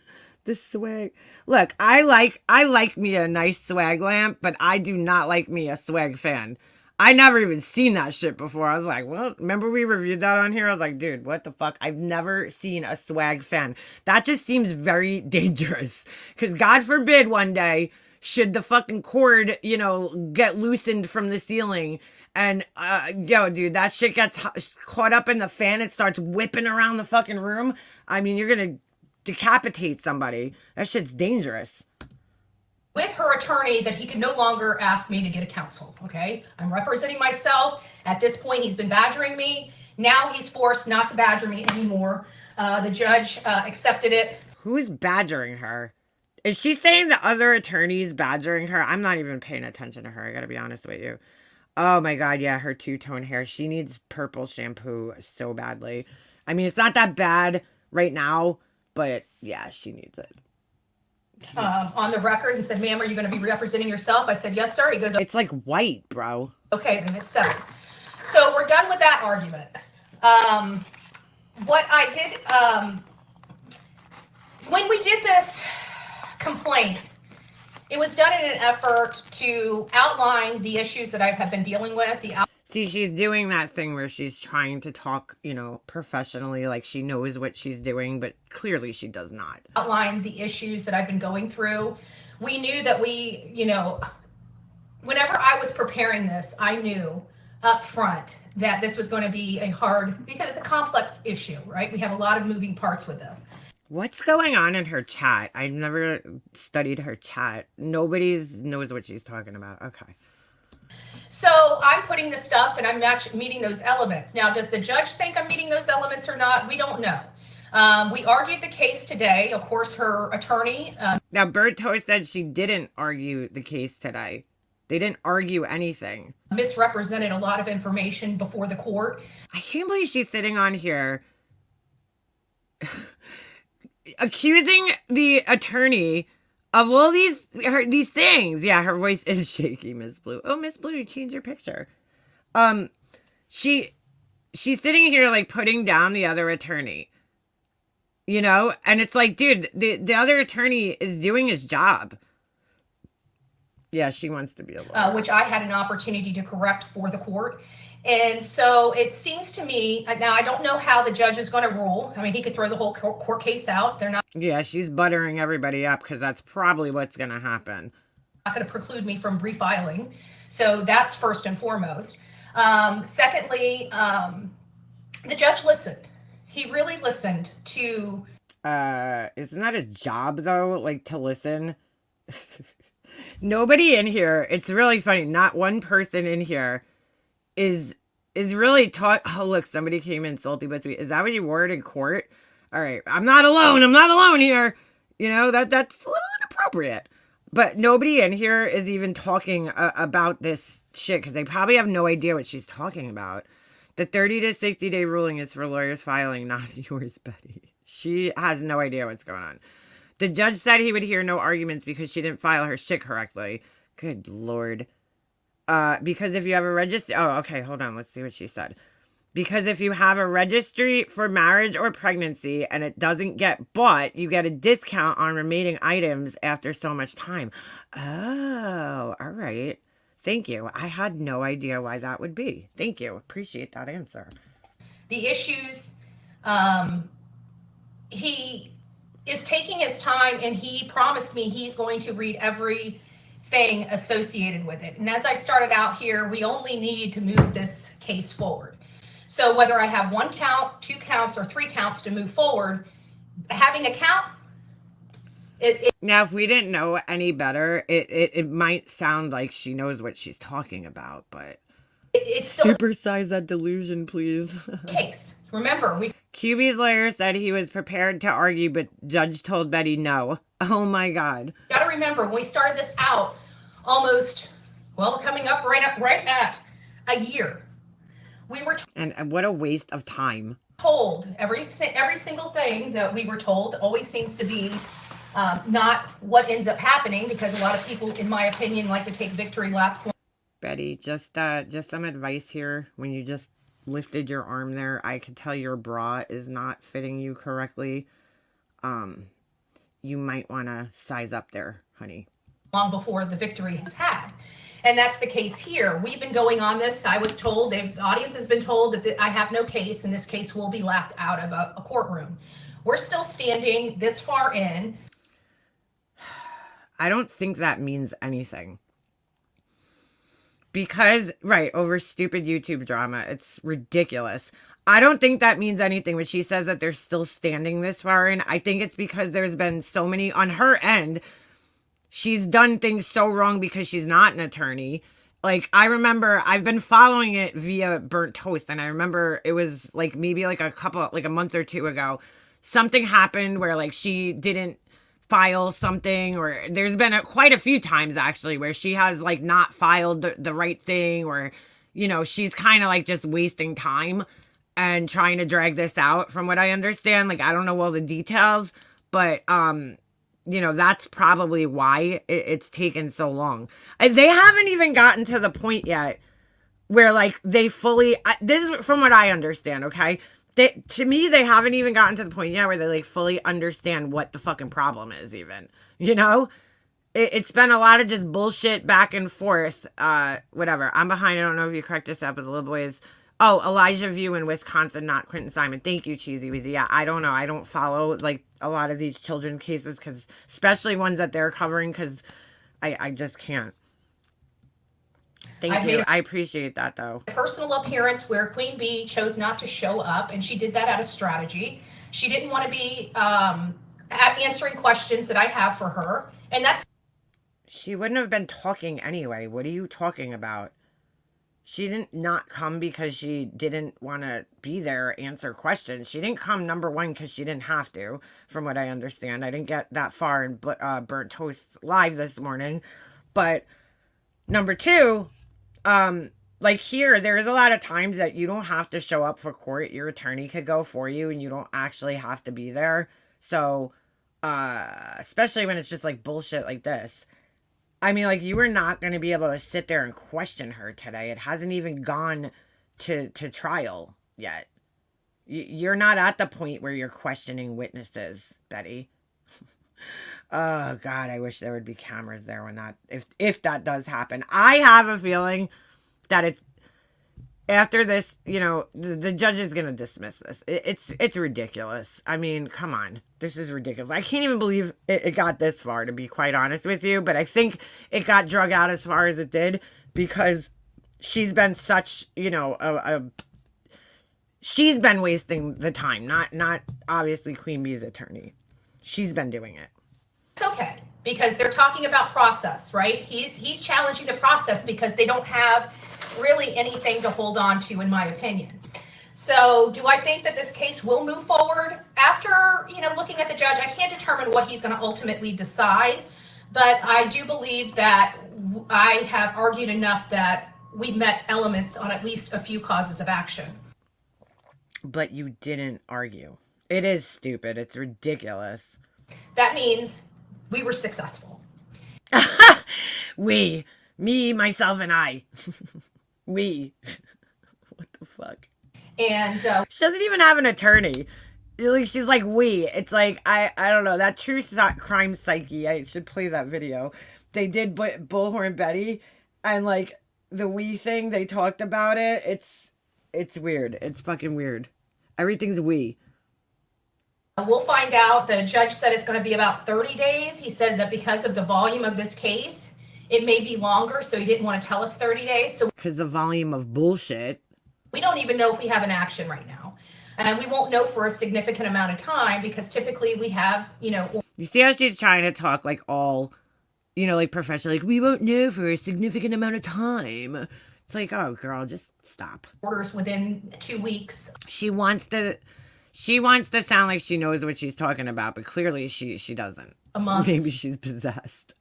S1: The swag. Look, I like me a nice swag lamp, but I do not like me a swag fan. I never even seen that shit before. I was like, well, remember we reviewed that on here? I was like, dude, what the fuck? I've never seen a swag fan. That just seems very dangerous. Because God forbid one day, should the fucking cord, get loosened from the ceiling and, yo, dude, that shit gets caught up in the fan. It starts whipping around the fucking room. I mean, you're going to decapitate somebody. That shit's dangerous.
S2: With her attorney that he can no longer ask me to get a counsel, okay? I'm representing myself. At this point, he's been badgering me. Now he's forced not to badger me anymore. The judge accepted it.
S1: Who's badgering her? Is she saying the other attorney's badgering her? I'm not even paying attention to her. I gotta be honest with you. Oh my God, yeah, her two-tone hair. She needs purple shampoo so badly. I mean, it's not that bad right now, but yeah, she needs it.
S2: On the record and said, ma'am, are you going to be representing yourself? I said, yes, sir. He goes,
S1: it's like white, bro.
S2: Okay, then it's settled. So we're done with that argument. What I did, when we did this complaint, it was done in an effort to outline the issues that I have been dealing with.
S1: See, she's doing that thing where she's trying to talk, professionally, like she knows what she's doing, but clearly she does not.
S2: Outline the issues that I've been going through. We knew that whenever I was preparing this, I knew up front that this was going to be because it's a complex issue, right? We have a lot of moving parts with this.
S1: What's going on in her chat? I've never studied her chat. Nobody knows what she's talking about. Okay.
S2: So I'm putting the stuff and I'm meeting those elements. Now, does the judge think I'm meeting those elements or not? We don't know. We argued the case today. Of course, her attorney.
S1: Now, Berto said she didn't argue the case today. They didn't argue anything.
S2: Misrepresented a lot of information before the court.
S1: I can't believe she's sitting on here accusing the attorney of all these things. Yeah, her voice is shaky, Miss Blue. Oh, Miss Blue, change your picture. She's sitting here like putting down the other attorney. And it's like, dude, the other attorney is doing his job. Yeah, she wants to be alone.
S2: Which I had an opportunity to correct for the court. And so it seems to me, now I don't know how the judge is going to rule. I mean, he could throw the whole court case out. They're not.
S1: Yeah, she's buttering everybody up because that's probably what's going to happen.
S2: Not going to preclude me from refiling. So that's first and foremost. Secondly, the judge listened. He really listened to.
S1: Isn't that his job though? Like to listen? Nobody in here. It's really funny. Not one person in here is really taught. Oh, look, somebody came in salty but sweet. Is that what you wore it in court? All right. I'm not alone. I'm not alone here. That's a little inappropriate. But nobody in here is even talking about this shit because they probably have no idea what she's talking about. The 30 to 60 day ruling is for lawyers filing, not yours, Betty. She has no idea what's going on. The judge said he would hear no arguments because she didn't file her shit correctly. Good Lord. Because if you have a registry... Oh, okay, hold on. Let's see what she said. Because if you have a registry for marriage or pregnancy and it doesn't get bought, you get a discount on remaining items after so much time. Oh, all right. Thank you. I had no idea why that would be. Thank you. Appreciate that answer.
S2: The issues, he is taking his time and he promised me he's going to read everything associated with it. And as I started out here, we only need to move this case forward. So whether I have 1 count, 2 counts, or 3 counts to move forward, having a count.
S1: Now, if we didn't know any better, it might sound like she knows what she's talking about, but
S2: it's still
S1: supersize that delusion, please.
S2: Case. Remember,
S1: QB's lawyer said he was prepared to argue, but judge told Betty no. Oh my God.
S2: Got to remember, when we started this out, coming up right at a year, we were
S1: and what a waste of time.
S2: Told every single thing that we were told always seems to be not what ends up happening, because a lot of people, in my opinion, like to take victory laps.
S1: Betty, just some advice here. When you just lifted your arm there, I could tell your bra is not fitting you correctly. you might want to size up there, honey.
S2: Long before the victory has had. And that's the case here. We've been going on this. I was told, the audience has been told that I have no case, and this case will be laughed out of a courtroom. We're still standing this far in.
S1: I don't think that means anything. Because, right, over stupid YouTube drama, it's ridiculous. I don't think that means anything when she says that they're still standing this far in. I think it's because there's been so many, on her end, she's done things so wrong because she's not an attorney. Like, I remember, I've been following it via Burnt Toast, and I remember it was, like, maybe, like, a month or two ago, something happened where, like, she didn't file something, or there's been quite a few times, actually, where she has, like, not filed the right thing, or, you know, she's kind of, like, just wasting time and trying to drag this out, from what I understand. Like, I don't know all the details, but, you know, that's probably why it's taken so long. They haven't even gotten to the point yet where, like, they fully, this is from what I understand, okay? To me, they haven't even gotten to the point yet where they, like, fully understand what the fucking problem is, even. You know? It's been a lot of just bullshit back and forth. Whatever. I'm behind. I don't know if you correct this up, but the little boy is... Oh, Elijah View in Wisconsin, not Quentin Simon. Thank you, Cheesy Weezy. Yeah, I don't know. I don't follow, like, a lot of these children cases, because, especially ones that they're covering, because I just can't. Thank you. I appreciate that, though.
S2: Personal appearance where Queen Bee chose not to show up, and she did that out of strategy. She didn't want to be answering questions that I have for her, and that's...
S1: She wouldn't have been talking anyway. What are you talking about? She didn't not come because she didn't want to be there, answer questions. She didn't come, number one, because she didn't have to, from what I understand. I didn't get that far in Burnt Toast Live this morning. But number two, like here, there's a lot of times that you don't have to show up for court. Your attorney could go for you, and you don't actually have to be there. So, especially when it's just like bullshit like this. I mean, like, you were not going to be able to sit there and question her today. It hasn't even gone to trial yet. You're not at the point where you're questioning witnesses, Betty. Oh, God, I wish there would be cameras there when that, if that does happen. I have a feeling that it's, after this, you know, the judge is going to dismiss this. It's ridiculous. I mean, come on. This is ridiculous. I can't even believe it got this far, to be quite honest with you. But I think it got drug out as far as it did because she's been such, you know, she's been wasting the time. Not obviously Queen Bee's attorney. She's been doing it.
S2: It's okay, because they're talking about process, right? He's challenging the process because they don't have really anything to hold on to, in my opinion. So do I think that this case will move forward? After, you know, looking at the judge, I can't determine what he's going to ultimately decide, but I do believe that I have argued enough that we've met elements on at least a few causes of action.
S1: But you didn't argue. It is stupid. It's ridiculous.
S2: That means we were successful.
S1: We. Me, myself, and I. We. What the fuck?
S2: And
S1: she doesn't even have an attorney. Like, she's like, we. It's like, I don't know. That true crime psyche. I should play that video. They did Bullhorn Betty, and like the we thing, they talked about it. It's weird. It's fucking weird. Everything's we.
S2: We'll find out. The judge said it's going to be about 30 days. He said that because of the volume of this case, it may be longer, so he didn't want to tell us 30 days. So
S1: because the volume of bullshit.
S2: We don't even know if we have an action right now. And we won't know for a significant amount of time because typically we have, you know.
S1: You see how she's trying to talk like all, you know, like professional, like we won't know for a significant amount of time. It's like, oh, girl, just stop.
S2: Orders within 2 weeks.
S1: She wants to sound like she knows what she's talking about, but clearly she doesn't.
S2: A month.
S1: Maybe she's possessed.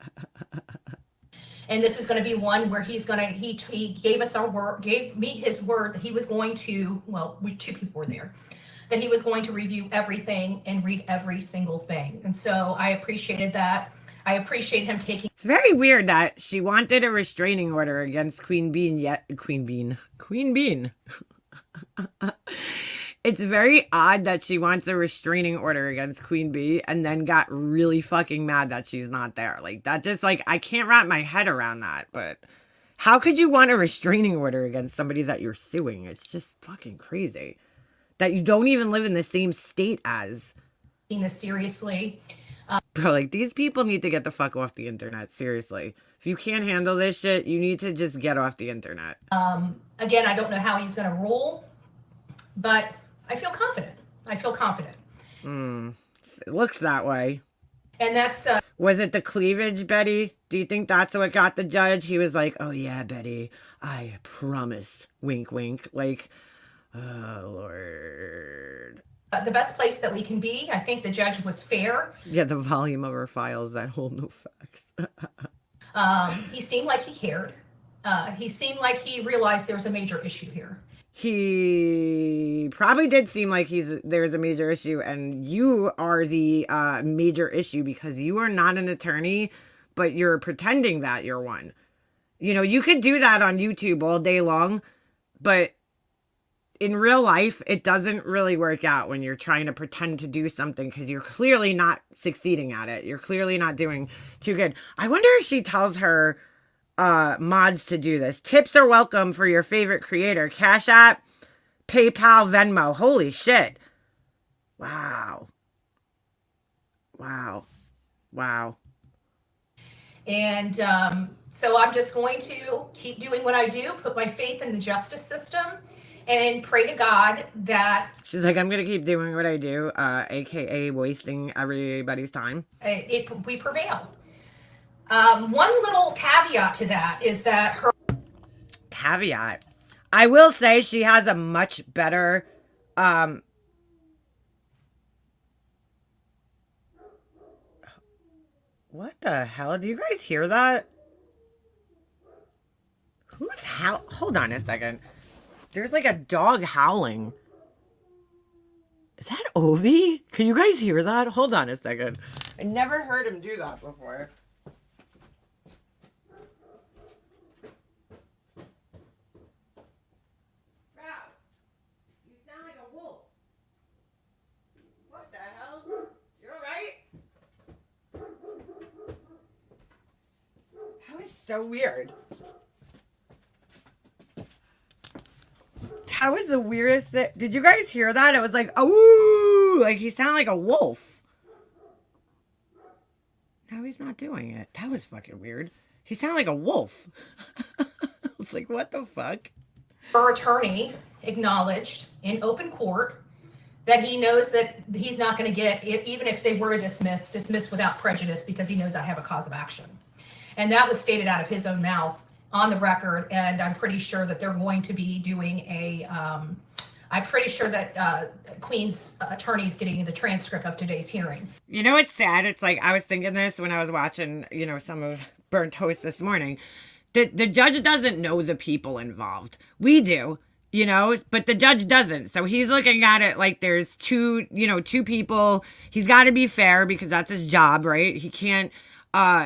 S2: And this is going to be one where he gave us our word, gave me his word that he was going to, well, two people were there, that he was going to review everything and read every single thing. And so I appreciated that. I appreciate him taking.
S1: It's very weird that she wanted a restraining order against Queen Bean, It's very odd that she wants a restraining order against Queen Bee and then got really fucking mad that she's not there. Like, that just, like, I can't wrap my head around that. But how could you want a restraining order against somebody that you're suing? It's just fucking crazy. That you don't even live in the same state as.
S2: This seriously.
S1: Bro, like, these people need to get the fuck off the internet. Seriously. If you can't handle this shit, you need to just get off the internet.
S2: Again, I don't know how he's going to rule, but I feel confident.
S1: It looks that way.
S2: And that's...
S1: Was it the cleavage, Betty? Do you think that's what got the judge? He was like, oh yeah, Betty, I promise. Wink, wink. Like, oh, Lord.
S2: The best place that we can be. I think the judge was fair.
S1: Yeah, the volume of her files that hold no facts.
S2: He seemed like he cared. He seemed like he realized there was a major issue here.
S1: He probably did seem like there's a major issue, and you are the major issue because you are not an attorney, but you're pretending that you're one. You know, you could do that on YouTube all day long, but in real life, it doesn't really work out when you're trying to pretend to do something because you're clearly not succeeding at it. You're clearly not doing too good. I wonder if she tells her mods to do this. Tips are welcome for your favorite creator. Cash App, PayPal, Venmo. Holy shit. Wow.
S2: And so I'm just going to keep doing what I do, put my faith in the justice system, and pray to God that...
S1: She's like, I'm going to keep doing what I do, aka wasting everybody's time.
S2: We prevail. One little caveat to that is that her...
S1: Caveat. I will say she has a much better... What the hell? Do you guys hear that? Who's Hold on a second. There's like a dog howling. Is that Ovi? Can you guys hear that? Hold on a second. I never heard him do that before. Wow. You sound like a wolf. What the hell? You alright? That was so weird. That was the weirdest thing. Did you guys hear that? It was like, oh, like he sounded like a wolf. No, he's not doing it. That was fucking weird. He sounded like a wolf. I was like, what the fuck?
S2: Her attorney acknowledged in open court that he knows that he's not going to get, even if they were dismissed without prejudice, because he knows I have a cause of action. And that was stated out of his own mouth on the record, and I'm pretty sure that they're going to be doing I'm pretty sure that Queen's attorney's getting the transcript of today's hearing.
S1: You know what's sad? It's like, I was thinking this when I was watching, some of Burnt Toast this morning. The judge doesn't know the people involved. We do, but the judge doesn't. So he's looking at it like there's two people. He's got to be fair because that's his job, right? He can't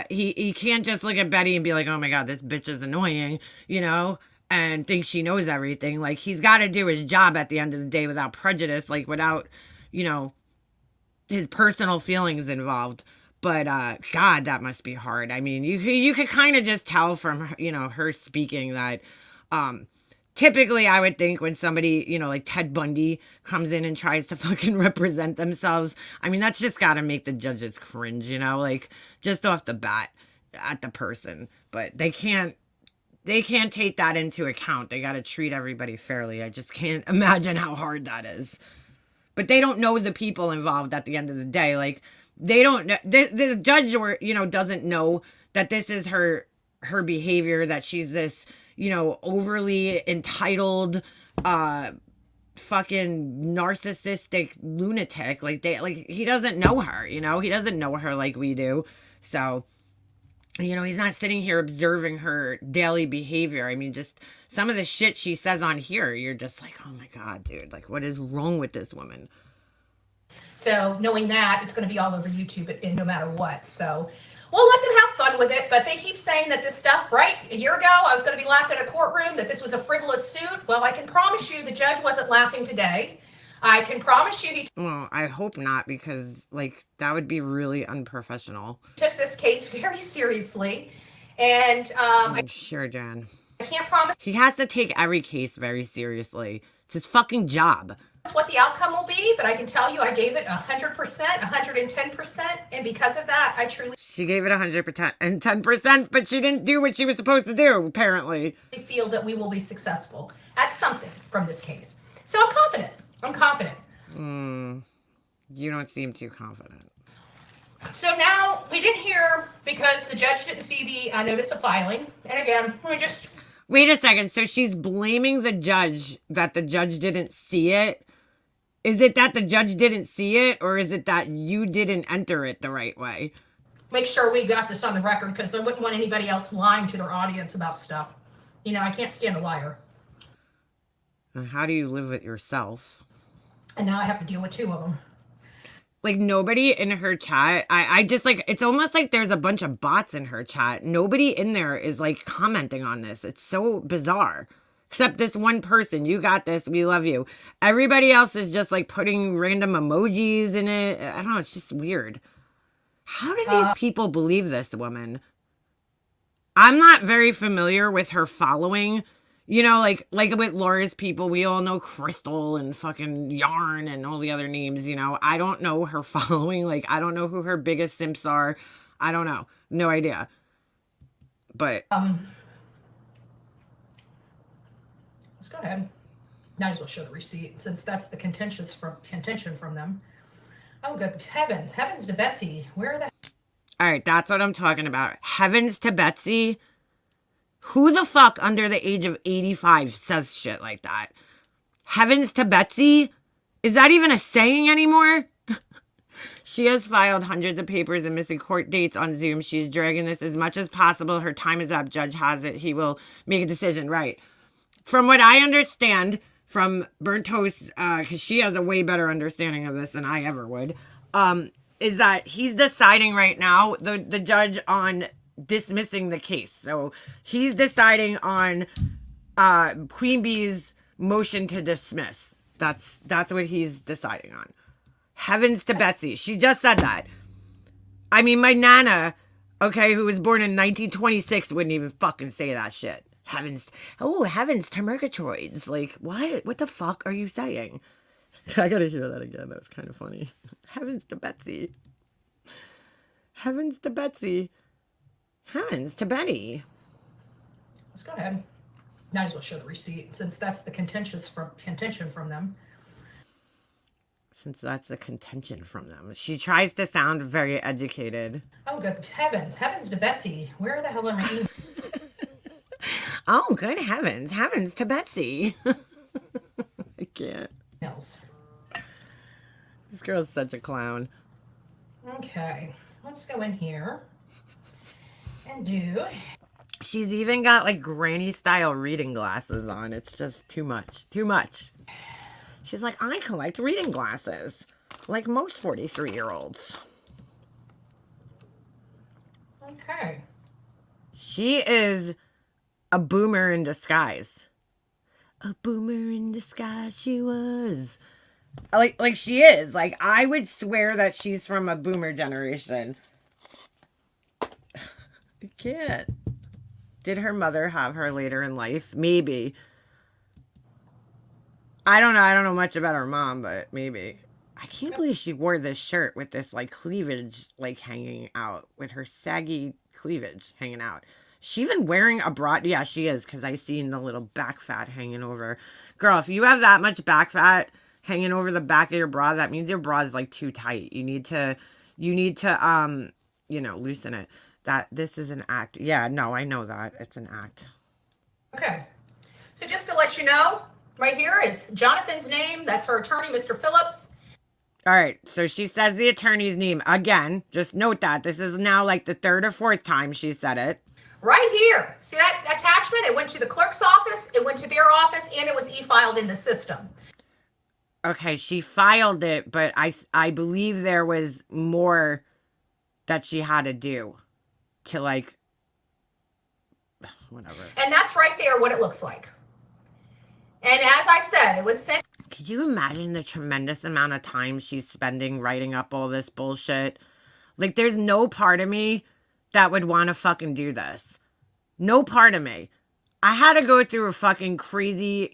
S1: he can't just look at Betty and be like, oh my God, this bitch is annoying, and think she knows everything. Like, he's got to do his job at the end of the day without prejudice, like without, his personal feelings involved. But God, that must be hard. I mean, you could kind of just tell from, her speaking that typically I would think when somebody, like Ted Bundy comes in and tries to fucking represent themselves, I mean, that's just got to make the judges cringe, like just off the bat at the person. But they can't take that into account. They got to treat everybody fairly. I just can't imagine how hard that is. But they don't know the people involved at the end of the day. Like, they don't know, the judge or, doesn't know that this is her behavior, that she's this, overly entitled, fucking narcissistic lunatic. Like, he doesn't know her, he doesn't know her like we do. So, he's not sitting here observing her daily behavior. I mean, just some of the shit she says on here, you're just like, oh my God, dude, like, what is wrong with this woman?
S2: So knowing that, it's going to be all over YouTube no matter what. So we'll let them have fun with it. But they keep saying that this stuff, right? A year ago, I was going to be laughed at a courtroom, that this was a frivolous suit. Well, I can promise you the judge wasn't laughing today. I can promise you he
S1: Well, I hope not, because, like, that would be really unprofessional.
S2: took this case very seriously. And
S1: Sure, Jan.
S2: I can't promise
S1: He has to take every case very seriously. It's his fucking job.
S2: what the outcome will be, but I can tell you I gave it 100%, 110%, and because of that, I truly
S1: She gave it 100% and 10%, but she didn't do what she was supposed to do, apparently.
S2: feel that we will be successful at something from this case. So I'm confident. I'm confident.
S1: You don't seem too confident.
S2: So now we didn't hear because the judge didn't see the notice of filing. And again, let me just...
S1: Wait a second. So she's blaming the judge that the judge didn't see it? Is it that the judge didn't see it, or is it that you didn't enter it the right way?
S2: Make sure we got this on the record, because I wouldn't want anybody else lying to their audience about stuff. You know, I can't stand a liar.
S1: And how do you live with yourself?
S2: And now I have to deal with two of them.
S1: Like, nobody in her chat, I just, like, it's almost like there's a bunch of bots in her chat. Nobody in there is, like, commenting on this. It's so bizarre. Except this one person. You got this. We love you. Everybody else is just, like, putting random emojis in it. I don't know. It's just weird. How do these people believe this woman? I'm not very familiar with her following. You know, like with Laura's people, we all know Crystal and fucking Yarn and all the other names, you know. I don't know her following. Like, I don't know who her biggest simps are. I don't know. No idea. But...
S2: let's go ahead. Might as well show the receipt, since that's the contention from them. Oh, good heavens. Heavens to Betsy. Where the...
S1: All right, that's what I'm talking about. Heavens to Betsy. Who the fuck under the age of 85 says shit like that? Heavens to Betsy? Is that even a saying anymore? She has filed hundreds of papers and missing court dates on Zoom. She's dragging this as much as possible. Her time is up. Judge has it. He will make a decision. Right. From what I understand from Burnt Toast, because she has a way better understanding of this than I ever would, is that he's deciding right now, the judge, on dismissing the case. So he's deciding on Queen Bee's motion to dismiss. That's what he's deciding on. Heavens to Betsy. She just said that. I mean, my Nana, okay, who was born in 1926, wouldn't even fucking say that shit. Heavens to Murgatroyds. Like, what? What the fuck are you saying? I gotta hear that again. That was kind of funny. Heavens to Betsy. Heavens to Betsy. Heavens to Betty.
S2: Let's go ahead. Might as well show the receipt, since that's the contention from them.
S1: Since that's the contention from them. She tries to sound very educated.
S2: Oh, good heavens. Heavens to Betsy. Where the hell am I?
S1: Oh, good heavens. Heavens to Betsy. I can't.
S2: Else.
S1: This girl's such a clown.
S2: Okay. Let's go in here and do...
S1: She's even got, like, granny style reading glasses on. It's just too much. Too much. She's like, I collect reading glasses. Like most 43-year-olds.
S2: Okay.
S1: She is a boomer in disguise. A boomer in disguise she was. Like she is. Like, I would swear that she's from a boomer generation. I can't. Did her mother have her later in life? Maybe. I don't know. I don't know much about her mom, but maybe. I can't believe she wore this shirt with this, like, cleavage, like, hanging out. With her saggy cleavage hanging out. She even wearing a bra? Yeah, she is, because I seen the little back fat hanging over. Girl, if you have that much back fat hanging over the back of your bra, that means your bra is, like, too tight. You need to, you know, loosen it. This is an act. Yeah, no, I know that. It's an act.
S2: Okay. So just to let you know, right here is Jonathan's name. That's her attorney, Mr. Phillips.
S1: All right. So she says the attorney's name again. Just note that. This is now like the third or fourth time she said it.
S2: Right here. See that attachment? It went to the clerk's office, it went to their office, and it was e-filed in the system.
S1: Okay, she filed it, but I believe there was more that she had to do to, like, whatever.
S2: And that's right there what it looks like. And as I said, it was sent.
S1: Could you imagine the tremendous amount of time she's spending writing up all this bullshit? Like, there's no part of me that would want to fucking do this. No part of me. I had to go through a fucking crazy,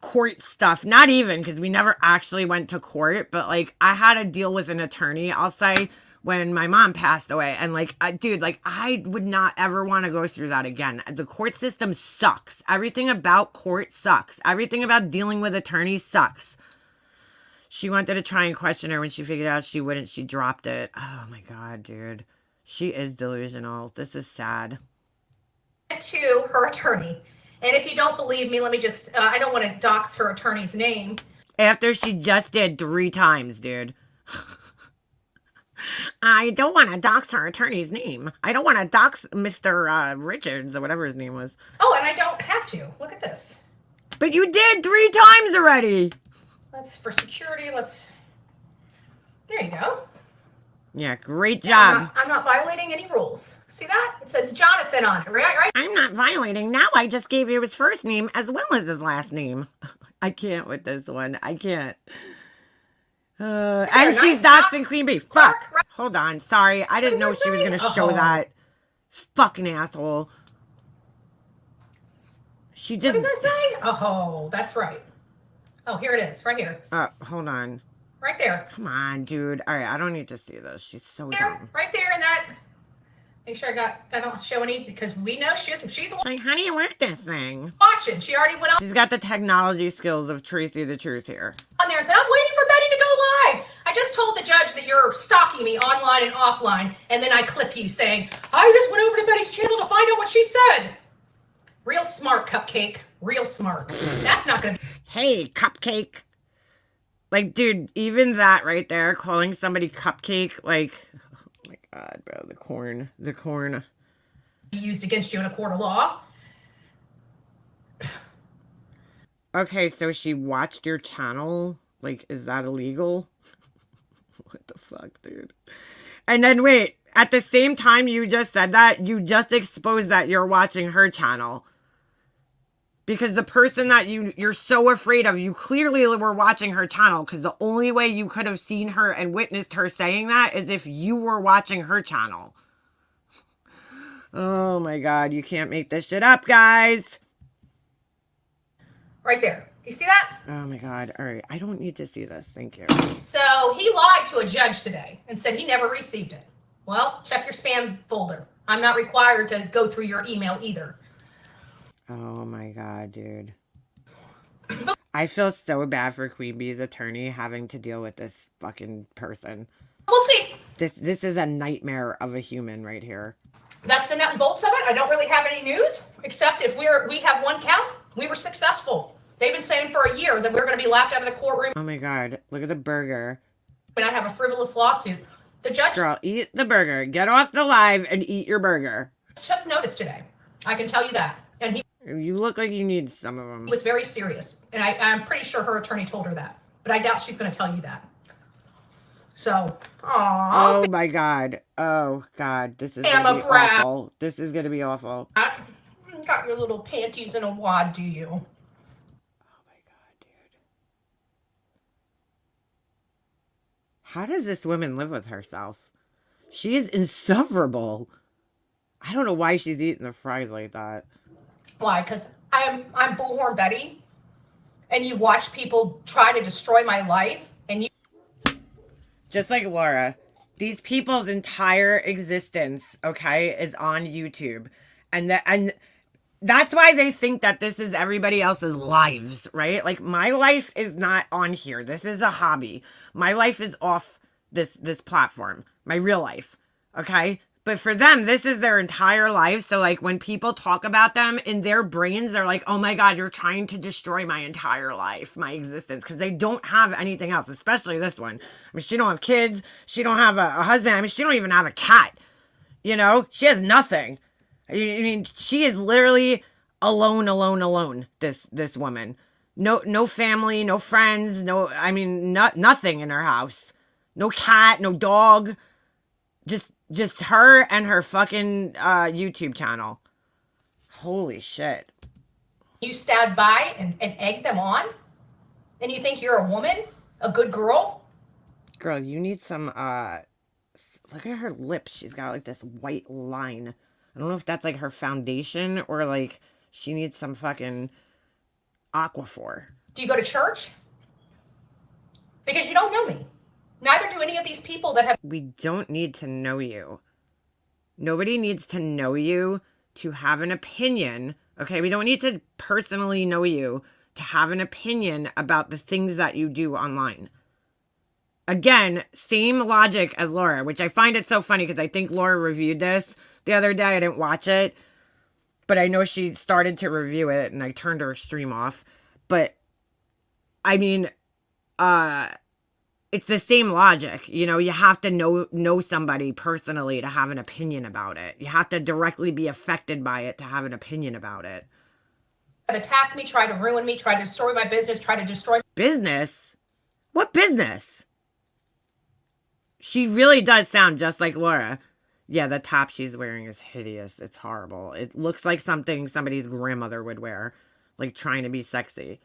S1: court stuff. Not even, because we never actually went to court, but, like, I had to deal with an attorney, I'll say, when my mom passed away. And, like, dude, like, I would not ever want to go through that again. The court system sucks. Everything about court sucks. Everything about dealing with attorneys sucks. She wanted to try and question her. When she figured out she wouldn't, she dropped it. Oh, my God, dude. She is delusional. This is sad.
S3: To her attorney. And if you don't believe me, let me just, I don't want to dox her attorney's name.
S1: After she just did 3 times, dude. I don't want to dox her attorney's name. I don't want to dox Mr. Richards or whatever his name was.
S3: Oh, and I don't have to. Look at this.
S1: But you did 3 times already.
S3: That's for security. There you go.
S1: Yeah, great job.
S3: I'm not violating any rules. See that? It says Jonathan on it, right?
S1: I'm not violating. Now I just gave you his first name as well as his last name. I can't with this one. I can't. And she's doxing Queen Bee. Fuck.
S3: Right.
S1: Hold on. Sorry. I didn't know she was going to show that. Fucking asshole. She just...
S3: What does that say? Oh, that's right. Oh, here it is. Right here.
S1: Hold on.
S3: Right there.
S1: Come on, dude. All right, I don't need to see this. She's so dumb.
S3: Right there in that. Make sure I don't show any, because we know she's
S1: like, how do you work this thing?
S3: watching. She already went on.
S1: She's got the technology skills of Tracy the Truth here.
S3: On there and said, I'm waiting for Betty to go live. I just told the judge that you're stalking me online and offline, and then I clip you saying, I just went over to Betty's channel to find out what she said. Real smart, Cupcake. Real smart. That's not going to be.
S1: Hey, Cupcake. Like, dude, even that right there, calling somebody Cupcake, like, oh my God, bro, the corn.
S3: Used against you in a court of law.
S1: Okay, so she watched your channel? Like, is that illegal? What the fuck, dude? And then, wait, at the same time you just said that, you just exposed that you're watching her channel. Because the person that you're so afraid of, you clearly were watching her channel, because the only way you could have seen her and witnessed her saying that is if you were watching her channel. Oh my God, you can't make this shit up, guys.
S3: Right there. You see that?
S1: Oh my God. All right. I don't need to see this. Thank you.
S3: So he lied to a judge today and said he never received it. Well, check your spam folder. I'm not required to go through your email either.
S1: Oh my God, dude. I feel so bad for Queen Bee's attorney having to deal with this fucking person.
S3: We'll see.
S1: This is a nightmare of a human right here.
S3: That's the nut and bolts of it. I don't really have any news, except if we have one count, we were successful. They've been saying for a year that we're going to be laughed out of the courtroom.
S1: Oh my God. Look at the burger.
S3: And I have a frivolous lawsuit. The judge...
S1: Girl, eat the burger. Get off the live and eat your burger.
S3: Took notice today. I can tell you that. And he
S1: You look like you need some of them.
S3: was very serious. And I'm pretty sure her attorney told her that. But I doubt she's going to tell you that. So, aww.
S1: Oh my God. Oh God. This is going to be awful. This is going to be awful.
S3: Got your little panties in a wad, do you?
S1: Oh my God, dude. How does this woman live with herself? She is insufferable. I don't know why she's eating the fries like that.
S3: Why? Because I'm Bullhorn Betty, and you watch people try to destroy my life, and you...
S1: Just like Laura, these people's entire existence, okay, is on YouTube. And that's why they think that this is everybody else's lives, right? Like, my life is not on here. This is a hobby. My life is off this platform. My real life, okay? But for them, this is their entire life. So, like, when people talk about them in their brains, they're like, oh my God, you're trying to destroy my entire life, my existence. Because they don't have anything else, especially this one. I mean, she don't have kids. She don't have a husband. I mean, she don't even have a cat. You know? She has nothing. I mean, she is literally alone, this woman. No family, no friends, nothing in her house. No cat, no dog. Just her and her fucking YouTube channel. Holy shit.
S3: You stand by and egg them on? And you think you're a woman? A good girl?
S1: Girl, you need some, look at her lips. She's got like this white line. I don't know if that's like her foundation or like she needs some fucking Aquaphor.
S3: Do you go to church? Because you don't know me. Neither do any of these people that have.
S1: We don't need to know you. Nobody needs to know you to have an opinion. Okay, we don't need to personally know you to have an opinion about the things that you do online. Again, same logic as Laura, which I find it so funny because I think Laura reviewed this the other day. I didn't watch it, but I know she started to review it and I turned her stream off. But I mean, it's the same logic. You know, you have to know somebody personally to have an opinion about it. You have to directly be affected by it to have an opinion about it.
S3: Have attacked me, tried to ruin me, tried to destroy my business, tried to destroy.
S1: Business? What business? She really does sound just like Laura. Yeah, the top she's wearing is hideous. It's horrible. It looks like something somebody's grandmother would wear, like trying to be sexy.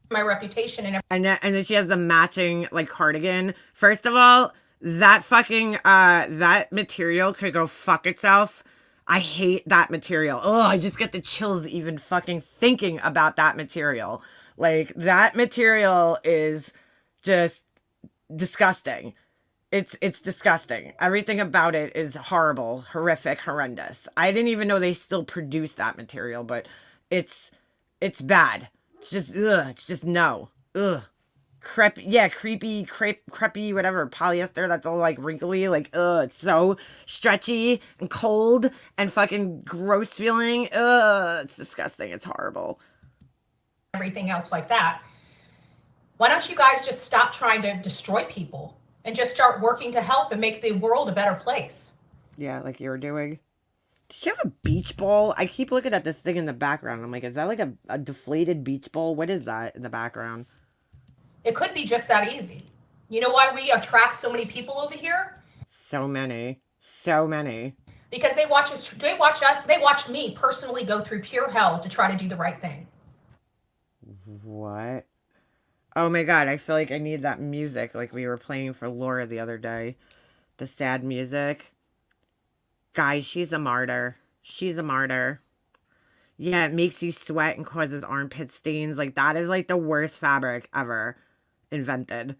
S3: My reputation
S1: and then she has the matching like cardigan. First of all, that fucking that material could go fuck itself. I hate that material. Oh, I just get the chills even fucking thinking about that material. Like that material is just disgusting. It's disgusting. Everything about it is horrible, horrific, horrendous. I didn't even know they still produce that material, but it's bad. It's just ugh. It's just no. Ugh. Crepey, whatever, polyester that's all like wrinkly, like ugh, it's so stretchy and cold and fucking gross feeling. Ugh, it's disgusting. It's horrible.
S3: Everything else like that. Why don't you guys just stop trying to destroy people and just start working to help and make the world a better place?
S1: Yeah, like you were doing. Does she have a beach ball? I keep looking at this thing in the background. I'm like, is that like a deflated beach ball? What is that in the background?
S3: It could be just that easy. You know why we attract so many people over here?
S1: So many. So many.
S3: Because they watch us, they watch me personally go through pure hell to try to do the right thing.
S1: What? Oh my god, I feel like I need that music like we were playing for Laura the other day. The sad music. Guys, she's a martyr. She's a martyr. Yeah, it makes you sweat and causes armpit stains. Like, that is like the worst fabric ever invented.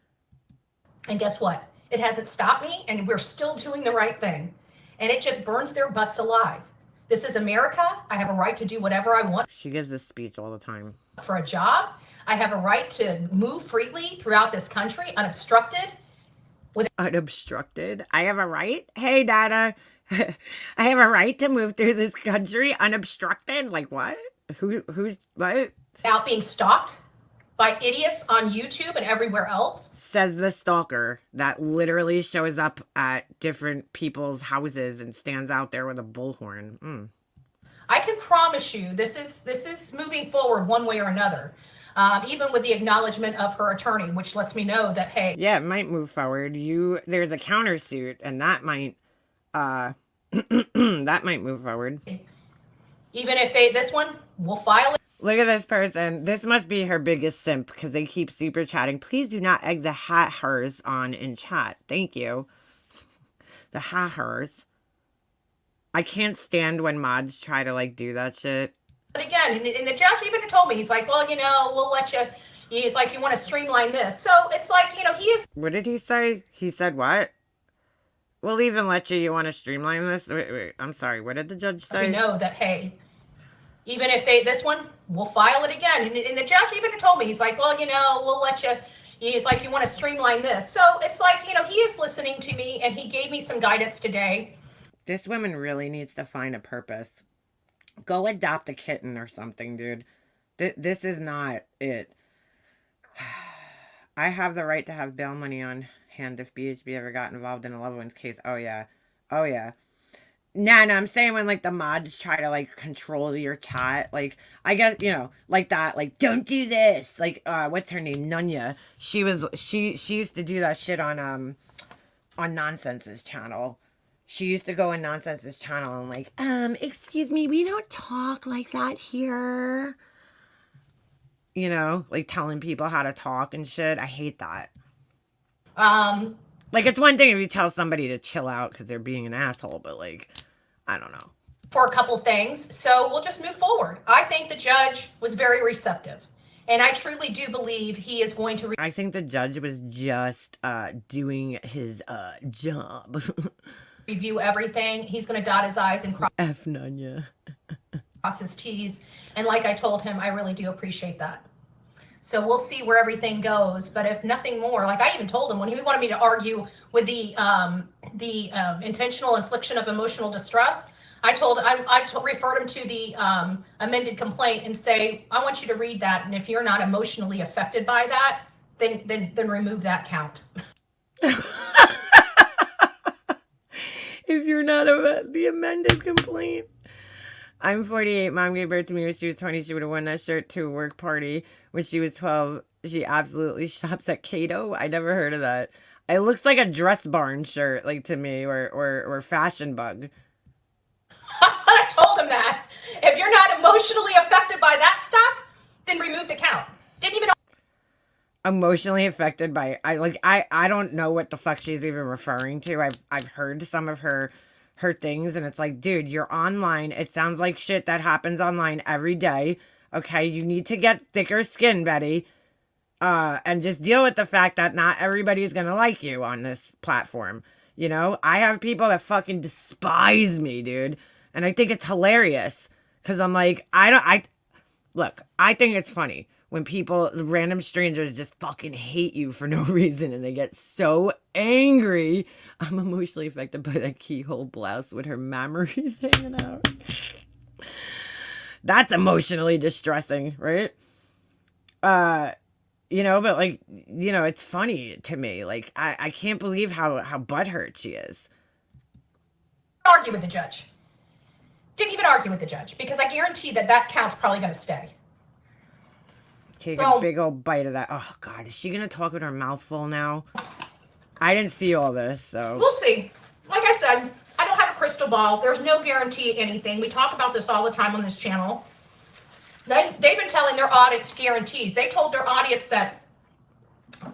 S3: And guess what? It hasn't stopped me, and we're still doing the right thing. And it just burns their butts alive. This is America. I have a right to do whatever I want.
S1: She gives this speech all the time.
S3: For a job, I have a right to move freely throughout this country, unobstructed.
S1: Unobstructed? I have a right? Hey, Dada. I have a right to move through this country unobstructed? Like, what? Who's, what?
S3: Without being stalked by idiots on YouTube and everywhere else.
S1: Says the stalker that literally shows up at different people's houses and stands out there with a bullhorn.
S3: I can promise you this is moving forward one way or another. Even with the acknowledgement of her attorney, which lets me know that, hey.
S1: Yeah, it might move forward. There's a countersuit, and that might, that might move forward.
S3: Even if this one, we'll file it.
S1: Look at this person. This must be her biggest simp because they keep super chatting. Please do not egg the hatters on in chat. Thank you. The hatters. I can't stand when mods try to like do that shit.
S3: But again, and the judge even told me, he's like, well, you know, we'll let you, he's like, you want to streamline this. So it's like, you know, he is.
S1: What did he say? He said what? We'll even let you want to streamline this? Wait, I'm sorry. What did the judge say?
S3: We know that, hey, even if this one, we'll file it again. And the judge even told me, he's like, well, you know, we'll let you, he's like, you want to streamline this. So it's like, you know, he is listening to me and he gave me some guidance today.
S1: This woman really needs to find a purpose. Go adopt a kitten or something, dude. This is not it. I have the right to have bail money on hand if BHB ever got involved in a loved one's case. Oh, yeah. Oh, yeah. No, I'm saying when, like, the mods try to, like, control your chat. Like, I guess, you know, like that. Like, don't do this. Like, what's her name? Nunya. She used to do that shit on Nonsense's channel. She used to go in Nonsense's channel and like, excuse me, we don't talk like that here. you know, like telling people how to talk and shit. I hate that. Like, it's one thing if you tell somebody to chill out because they're being an asshole, but like, I don't know.
S3: For a couple things, so we'll just move forward. I think the judge was very receptive, and I truly do believe he is going to.
S1: I think the judge was just doing his job.
S3: Review everything. He's going to dot his I's and
S1: F Nunya.
S3: cross his T's. And like I told him, I really do appreciate that. So we'll see where everything goes. But if nothing more, like I even told him when he wanted me to argue with the intentional infliction of emotional distress, I referred him to the amended complaint and say, I want you to read that. And if you're not emotionally affected by that, then remove that count.
S1: If you're not the amended complaint. I'm 48. Mom gave birth to me when she was 20. She would have worn that shirt to a work party when she was 12. She absolutely shops at Cato. I never heard of that. It looks like a Dress Barn shirt, like to me, or Fashion Bug.
S3: I told him that. If you're not emotionally affected by that stuff, then remove the count. Didn't even
S1: Emotionally affected by I don't know what the fuck she's even referring to. I've heard some of her things, and it's like, dude, you're online. It sounds like shit that happens online every day. Okay, you need to get thicker skin, Betty. And just deal with the fact that not everybody's gonna like you on this platform. You know, I have people that fucking despise me, dude. And I think it's hilarious. Cause I'm like, I think it's funny when people, random strangers just fucking hate you for no reason and they get so angry. I'm emotionally affected by that keyhole blouse with her memories hanging out. That's emotionally distressing, right? You know, but like, you know, it's funny to me. Like, I can't believe how butthurt she is.
S3: argue with the judge. Didn't even argue with the judge because I guarantee that count's probably going to stay.
S1: Take a big old bite of that. Oh, God. Is she going to talk with her mouth full now? I didn't see all this, so.
S3: We'll see. Like I said, I don't have a crystal ball. There's no guarantee anything. We talk about this all the time on this channel. They've been telling their audience guarantees. They told their audience that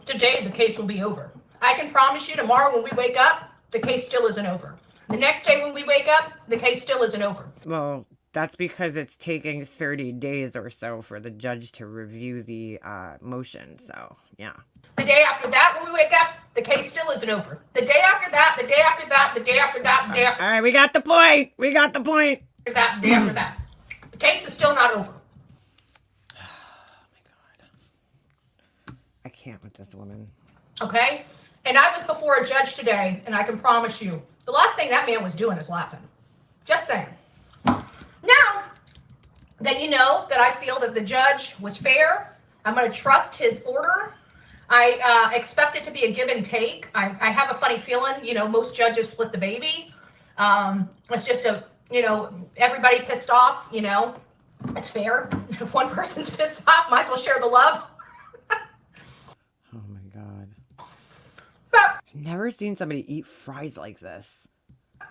S3: today the case will be over. I can promise you tomorrow when we wake up, the case still isn't over. The next day when we wake up, the case still isn't over.
S1: Well, that's because it's taking 30 days or so for the judge to review the motion. So, yeah.
S3: The day after that, when we wake up, the case still isn't over. The day after that, the day after that, the day after that, the day after that.
S1: All right, we got the point. We got the point.
S3: The day after that. The case is still not over.
S1: Oh, my God. I can't with this woman.
S3: Okay? And I was before a judge today, and I can promise you, the last thing that man was doing is laughing. Just saying. Now that you know that I feel that the judge was fair, I'm going to trust his order. I expect it to be a give and take. I have a funny feeling, you know, most judges split the baby. It's just everybody pissed off, you know. It's fair. If one person's pissed off, might as well share the love.
S1: Oh, my God.
S3: But
S1: I've never seen somebody eat fries like this.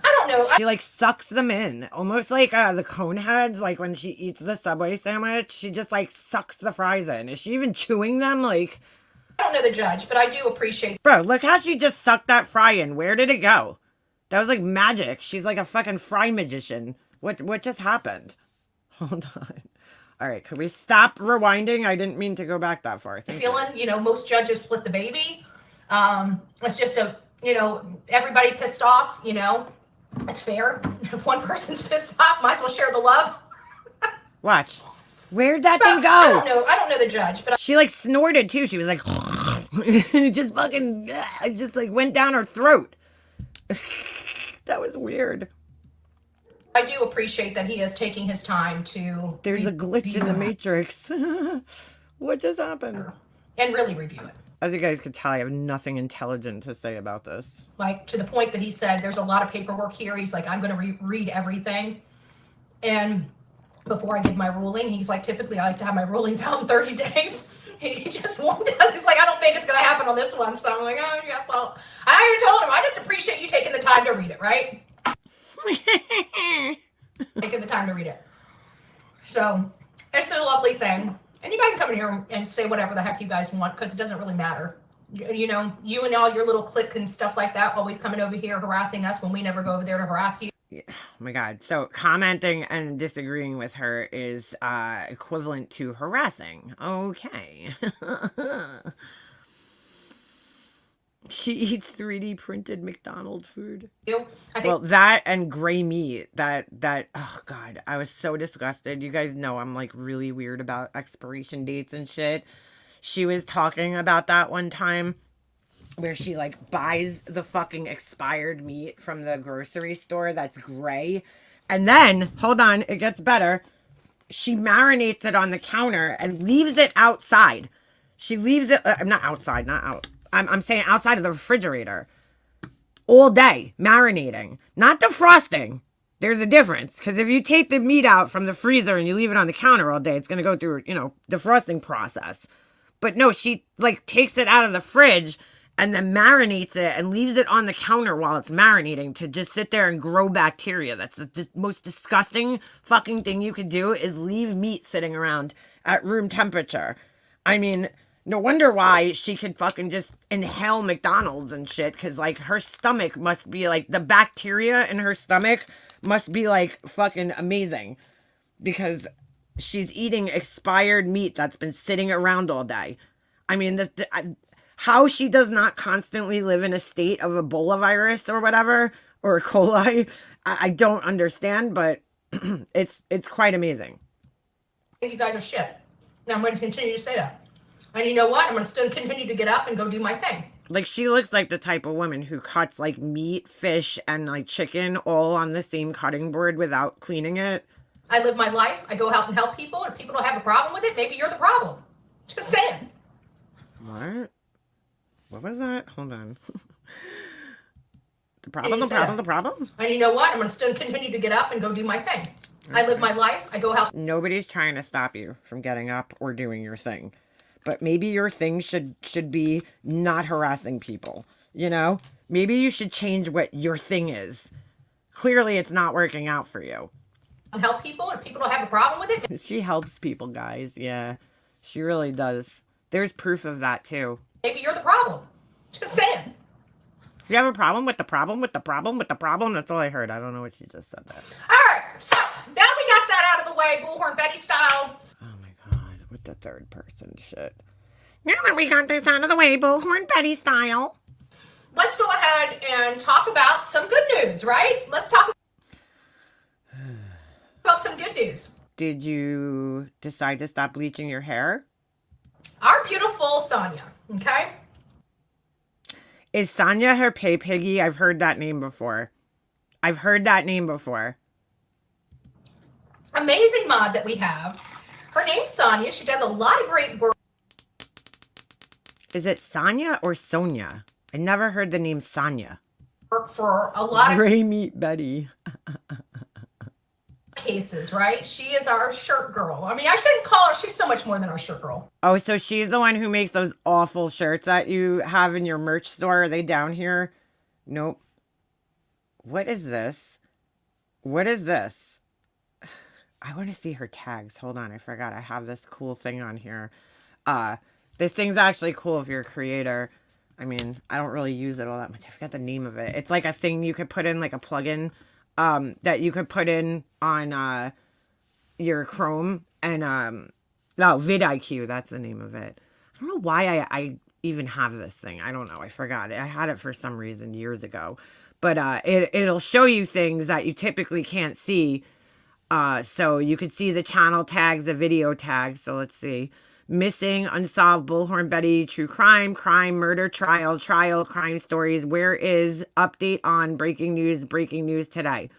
S3: I don't know.
S1: She like sucks them in, almost like the cone heads. Like when she eats the Subway sandwich, she just like sucks the fries in. Is she even chewing them? Like,
S3: I don't know the judge, but I do appreciate.
S1: bro, look how she just sucked that fry in. Where did it go? That was like magic. She's like a fucking fry magician. What just happened? Hold on. All right, could we stop rewinding? I didn't mean to go back that far.
S3: Feeling, you know, most judges split the baby. It's just everybody pissed off, you know. It's fair. If one person's pissed off, might as well share the love.
S1: Watch. Where'd that thing go?
S3: I don't know the judge, but
S1: she like snorted too. She was like, it just fucking, it just like went down her throat. That was weird.
S3: I do appreciate that he is taking his time to.
S1: There's a glitch in the matrix. What just happened?
S3: And really review it.
S1: As you guys could tell, I have nothing intelligent to say about this.
S3: Like, to the point that he said, there's a lot of paperwork here. He's like, I'm going to read everything. And before I give my ruling, he's like, typically I like to have my rulings out in 30 days. He just warned us. He's like, I don't think it's going to happen on this one. So I'm like, oh, yeah, well, I already told him. I just appreciate you taking the time to read it, right? Taking the time to read it. So it's a lovely thing. And you guys can come in here and say whatever the heck you guys want, because it doesn't really matter. You know, you and all your little clique and stuff like that, always coming over here harassing us when we never go over there to harass you.
S1: Yeah. Oh my God. So commenting and disagreeing with her is equivalent to harassing. Okay. She eats 3D printed McDonald's food. Well, that and gray meat. That, oh God, I was so disgusted. You guys know I'm like really weird about expiration dates and shit. She was talking about that one time where she like buys the fucking expired meat from the grocery store that's gray. And then, hold on, it gets better. She marinates it on the counter and leaves it outside. She leaves it, not outside, not out. I'm saying outside of the refrigerator all day, marinating, not defrosting. There's a difference, because if you take the meat out from the freezer and you leave it on the counter all day, it's going to go through, you know, defrosting process. But no, she like takes it out of the fridge and then marinates it and leaves it on the counter while it's marinating to just sit there and grow bacteria. That's the most disgusting fucking thing you could do, is leave meat sitting around at room temperature. I mean, no wonder why she could fucking just inhale McDonald's and shit, because like her stomach must be like, the bacteria in her stomach must be like fucking amazing, because she's eating expired meat that's been sitting around all day. I mean, how she does not constantly live in a state of Ebola virus or whatever, or E. coli, I don't understand, but it's quite amazing.
S3: You guys are shit. Now I'm going to continue to say that. And you know what? I'm going to still continue to get up and go do my thing.
S1: Like, she looks like the type of woman who cuts like meat, fish, and like chicken all on the same cutting board without cleaning it.
S3: I live my life. I go out and help people, and people don't have a problem with it. Maybe you're the problem. Just saying.
S1: What? What was that? Hold on. The problem?
S3: And you know what? I'm going to still continue to get up and go do my thing. Okay. I live my life. I go help.
S1: Nobody's trying to stop you from getting up or doing your thing. But maybe your thing should be not harassing people, you know? Maybe you should change what your thing is. Clearly, it's not working out for you.
S3: Help people, and people don't have a problem with it.
S1: She helps people, guys. Yeah, she really does. There's proof of that, too.
S3: Maybe you're the problem. Just saying.
S1: You have a problem with the problem with the problem with the problem? That's all I heard. I don't know what she just said that.
S3: All right, so now we got that out of the way, Bullhorn Betty style.
S1: With the third person shit. Now that we got this out of the way, Bullhorn Betty style,
S3: let's go ahead and talk about some good news, right? Let's talk about some good news.
S1: Did you decide to stop bleaching your hair?
S3: Our beautiful Sonia, okay?
S1: Is Sonia her pay piggy? I've heard that name before.
S3: Amazing mod that we have. Her name's Sonia. She does a lot of great work.
S1: Is it Sonia or Sonia? I never heard the name Sonia.
S3: Work for a lot of
S1: Gray Meat Betty.
S3: cases, right? She is our shirt girl. I mean, I shouldn't call her. She's so much more than our shirt girl.
S1: Oh, so she's the one who makes those awful shirts that you have in your merch store. Are they down here? Nope. What is this? What is this? I want to see her tags. Hold on. I forgot. I have this cool thing on here. This thing's actually cool if you're a creator. I mean, I don't really use it all that much. I forgot the name of it. It's like a thing you could put in, like a plugin, that you could put in on, your Chrome and, no, vidIQ. That's the name of it. I don't know why I even have this thing. I don't know. I forgot it. I had it for some reason years ago, but, it'll show you things that you typically can't see. So you could see the channel tags, the video tags. So let's see. Missing, unsolved, Bullhorn Betty, true crime, murder, trial, crime stories. Where is update on breaking news today?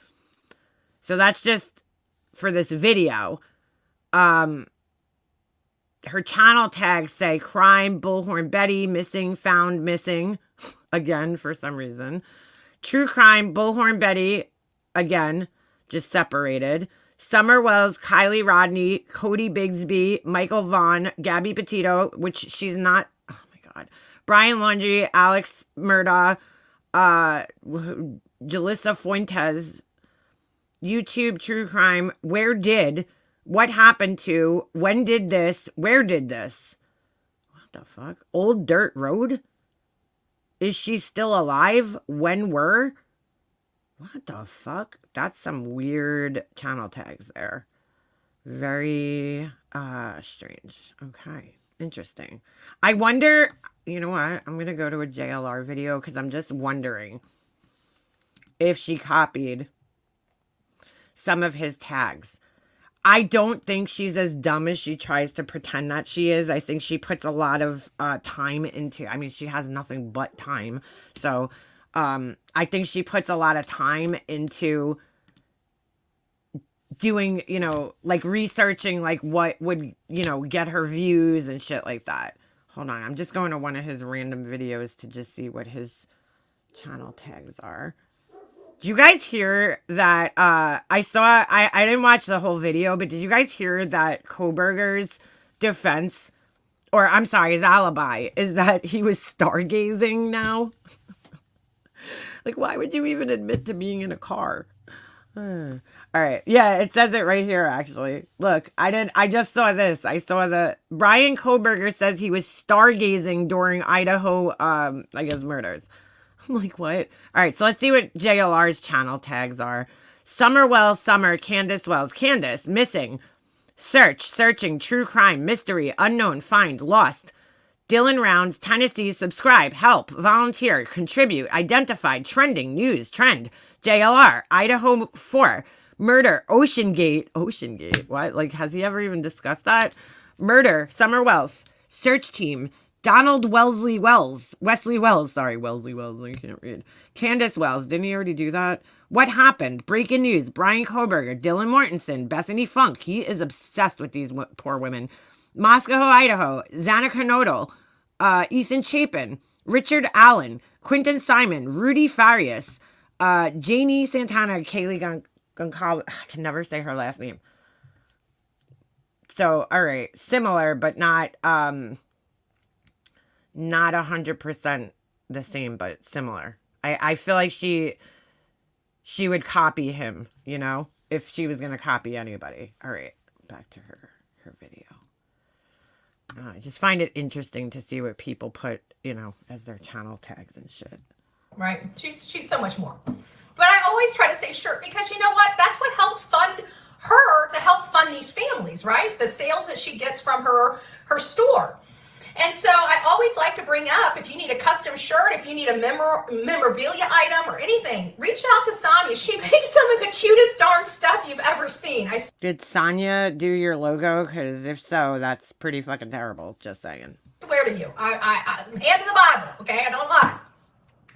S1: So that's just for this video. Her channel tags say crime, Bullhorn Betty, missing, found, missing. Again, for some reason. True crime, Bullhorn Betty. Again, just separated. Summer Wells, Kylie Rodney, Cody Bigsby, Michael Vaughn, Gabby Petito, which she's not. Oh my God. Brian Laundrie, Alex Murdaugh, Jalissa Fuentes, YouTube True Crime, Where Did, What happened to? When did this? Where did this? What the fuck? Old Dirt Road? Is she still alive? When were? What the fuck? That's some weird channel tags there. Very strange. Okay. Interesting. I wonder, you know what? I'm going to go to a JLR video because I'm just wondering if she copied some of his tags. I don't think she's as dumb as she tries to pretend that she is. I think she puts a lot of time into, I mean, she has nothing but time. So I think she puts a lot of time into doing, you know, like researching like what would, you know, get her views and shit like that. Hold on. I'm just going to one of his random videos to just see what his channel tags are. Did you guys hear that? I didn't watch the whole video, but did you guys hear that Kohberger's defense, or I'm sorry, his alibi, is that he was stargazing now? Like, why would you even admit to being in a car? All right. Yeah, it says it right here, actually. Look, I just saw this. I saw the Brian Kohberger says he was stargazing during Idaho, I guess, murders. I'm like, what? All right, so let's see what JLR's channel tags are. Summer Wells, Summer, Candace Wells. Candace, missing. Search, searching, true crime, mystery, unknown, find, lost. Dylan Rounds, Tennessee, subscribe, help, volunteer, contribute, identified, trending, news, trend. JLR, Idaho 4. Murder, Ocean Gate. Ocean Gate? What? Like, has he ever even discussed that? Murder, Summer Wells. Search team. Donald Wesley Wells. Sorry, Wellesley Wells. I can't read. Candace Wells. Didn't he already do that? What happened? Breaking news. Brian Kohberger. Dylan Mortensen. Bethany Funk. He is obsessed with these poor women. Moscow, Idaho. Zanika Nodal. Ethan Chapin. Richard Allen. Quinton Simon. Rudy Farias. Janie Santana. Kaylee Goncalves. I can never say her last name. So, all right. Similar, but not 100% the same, but similar. I feel like she would copy him, you know, if she was going to copy anybody. All right, back to her video. I just find it interesting to see what people put, you know, as their channel tags and shit.
S3: Right. She's so much more. But I always try to say sure, because you know what? That's what helps fund her to help fund these families, right? The sales that she gets from her store. And so I always like to bring up, if you need a custom shirt, if you need a memorabilia item or anything, reach out to Sonia. She makes some of the cutest darn stuff you've ever seen.
S1: Did Sonia do your logo? Because if so, that's pretty fucking terrible. Just saying.
S3: Swear to you. I hand to the Bible, okay? I don't lie.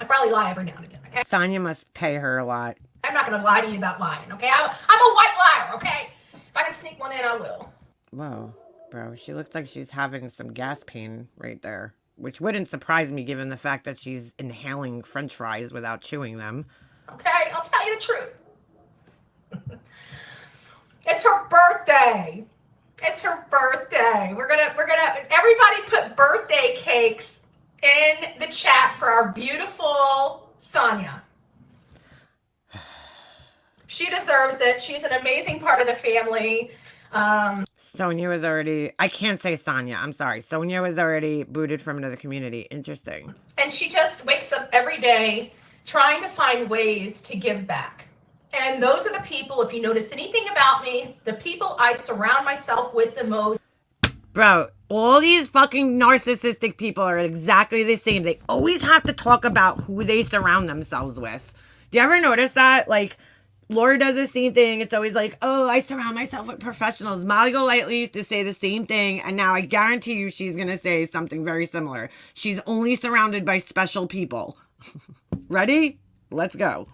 S3: I probably lie every now and again, okay?
S1: Sonia must pay her a lot.
S3: I'm not going to lie to you about lying, okay? I'm a white liar, okay? If I can sneak one in, I will.
S1: Whoa. Bro, she looks like she's having some gas pain right there, which wouldn't surprise me given the fact that she's inhaling French fries without chewing them.
S3: Okay, I'll tell you the truth. It's her birthday. It's her birthday. We're gonna everybody put birthday cakes in the chat for our beautiful Sonia. She deserves it. She's an amazing part of the family.
S1: Sonia was already, I can't say Sonia, I'm sorry. Sonia was already booted from another community. Interesting.
S3: And she just wakes up every day trying to find ways to give back. And those are the people, if you notice anything about me, the people I surround myself with the most.
S1: Bro, all these fucking narcissistic people are exactly the same. They always have to talk about who they surround themselves with. Do you ever notice that? Like, Laura does the same thing. It's always like, oh, I surround myself with professionals. Molly Golightly used to say the same thing, and now I guarantee you she's going to say something very similar. She's only surrounded by special people. Ready? Let's go.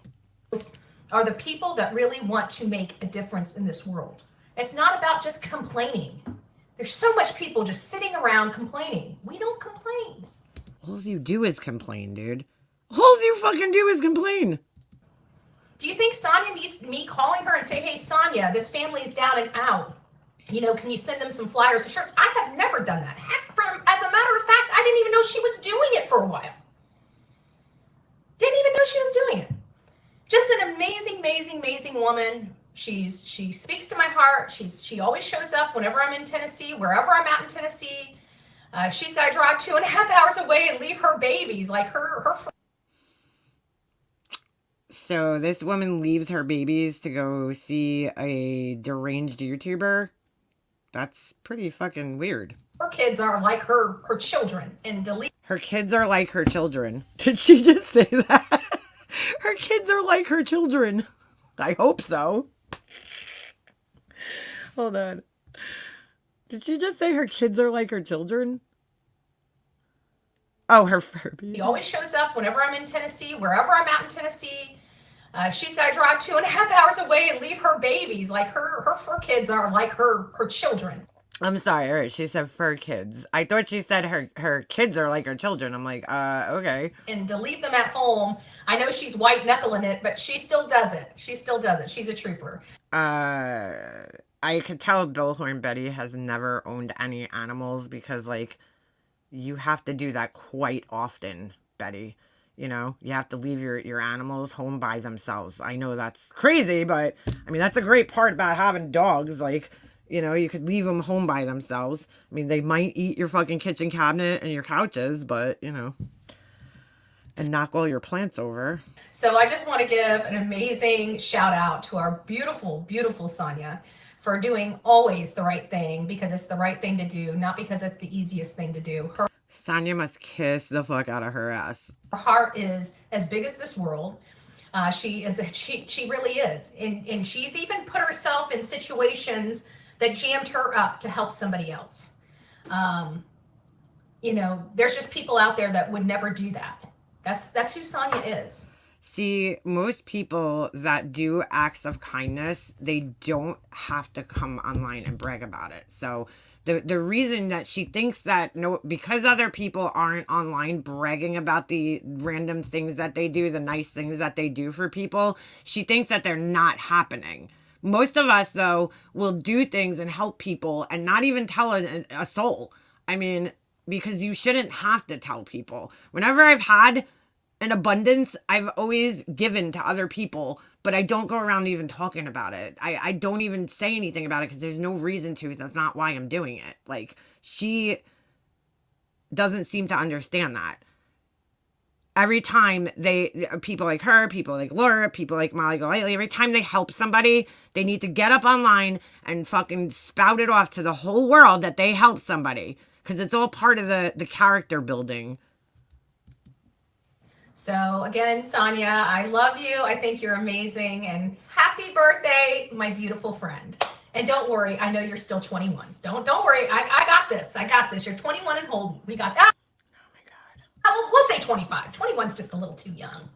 S3: Are the people that really want to make a difference in this world. It's not about just complaining. There's so much people just sitting around complaining. We don't complain.
S1: All you do is complain, dude. All you fucking do is complain.
S3: Do you think Sonia needs me calling her and say, hey, Sonia, this family is down and out. You know, can you send them some flyers or shirts? I have never done that. Heck, as a matter of fact, I didn't even know she was doing it for a while. Didn't even know she was doing it. Just an amazing, amazing, amazing woman. She speaks to my heart. She always shows up whenever I'm in Tennessee, wherever I'm at in Tennessee. She's got to drive 2.5 hours away and leave her babies, like her.
S1: So this woman leaves her babies to go see a deranged YouTuber. That's pretty fucking weird.
S3: Her kids are like her children, and to leave.
S1: Her kids are like her children. Did she just say that? Her kids are like her children. I hope so. Hold on. Did she just say her kids are like her children? Oh, her Furby.
S3: She always shows up whenever I'm in Tennessee, wherever I'm at in Tennessee. She's got to drive 2.5 hours away and leave her babies, like her kids are like her children.
S1: I'm sorry. All right, she said fur kids. I thought she said her kids are like her children. I'm like, okay.
S3: And to leave them at home, I know she's white knuckling it, but she still does it. She still does it. She's a trooper.
S1: I could tell Billhorn Betty has never owned any animals because, like, you have to do that quite often, Betty. You know, you have to leave your animals home by themselves. I know that's crazy, but I mean, that's a great part about having dogs. Like, you know, you could leave them home by themselves. I mean, they might eat your fucking kitchen cabinet and your couches, but, you know, and knock all your plants over.
S3: So I just want to give an amazing shout out to our beautiful, beautiful Sonia for doing always the right thing, because it's the right thing to do, not because it's the easiest thing to do.
S1: Sonia must kiss the fuck out of her ass.
S3: Her heart is as big as this world. She really is. And she's even put herself in situations that jammed her up to help somebody else. You know, there's just people out there that would never do that. That's who Sonia is.
S1: See, most people that do acts of kindness, they don't have to come online and brag about it. So the reason that she thinks that, no, because other people aren't online bragging about the random things that they do, the nice things that they do for people, she thinks that they're not happening. Most of us, though, will do things and help people and not even tell a soul. I mean, because you shouldn't have to tell people. Whenever I've had an abundance, I've always given to other people, but I don't go around even talking about it. I don't even say anything about it because there's no reason to. That's not why I'm doing it. Like, she doesn't seem to understand that. Every time people like her, people like Laura, people like Molly Golightly, every time they help somebody, they need to get up online and fucking spout it off to the whole world that they helped somebody, because it's all part of the character building.
S3: So again, Sonia, I love you. I think you're amazing, and happy birthday, my beautiful friend. And don't worry, I know you're still 21. Don't worry. I got this. I got this. You're 21 and holding. We got that.
S1: Oh my God.
S3: We'll say 25. 21's just a little too young,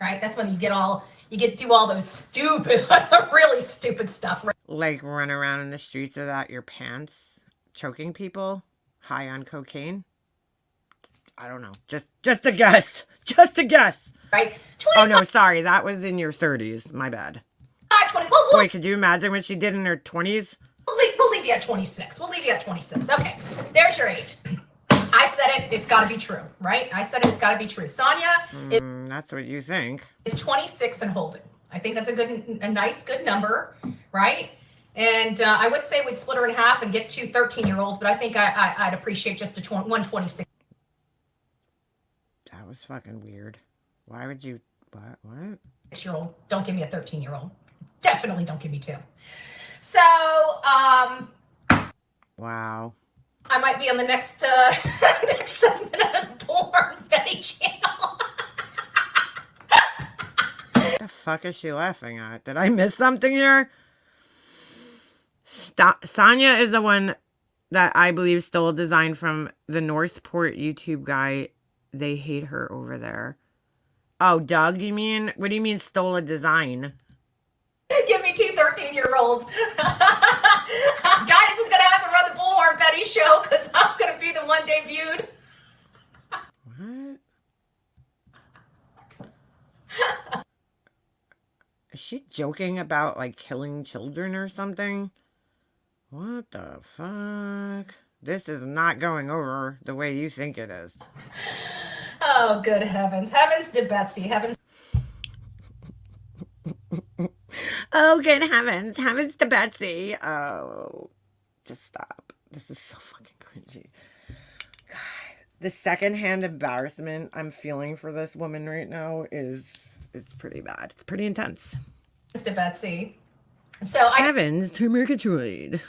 S3: right? That's when you do all those stupid, really stupid stuff.
S1: Like run around in the streets without your pants, choking people, high on cocaine. I don't know. Just a guess. Just a guess.
S3: Right?
S1: Oh, no, sorry. That was in your 30s. My bad.
S3: 20.
S1: Boy, could you imagine what she did in her 20s?
S3: We'll leave you at 26. We'll leave you at 26. Okay. There's your age. I said it. It's got to be true, right? I said it. It's got to be true. Sonia
S1: that's what you think.
S3: is 26 and holding. I think that's a nice, good number, right? And I would say we'd split her in half and get 2 13-year-olds, but I think I'd appreciate just one 26.
S1: That was fucking weird. Why would you... What?
S3: 6-year-old. Don't give me a 13-year-old. Definitely don't give me 2. So,
S1: Wow.
S3: I might be on the next segment of the Born Betty channel.
S1: What the fuck is she laughing at? Did I miss something here? Sonia is the one that I believe stole a design from the Northport YouTube guy. They hate her over there. Oh, Doug, you mean? What do you mean stole a design?
S3: Give me 2 13-year-olds. Guidance is going to have to run the Bullhorn Betty show because I'm going to be the one debuted.
S1: What? Is she joking about, like, killing children or something? What the fuck? This is not going over the way you think it is.
S3: Oh, good heavens. Heavens to Betsy. Heavens.
S1: Oh, good heavens. Heavens to Betsy. Oh, just stop. This is so fucking cringy. God. The secondhand embarrassment I'm feeling for this woman right now it's pretty bad. It's pretty intense.
S3: To Betsy. So I
S1: Heavens to Murgatroyd.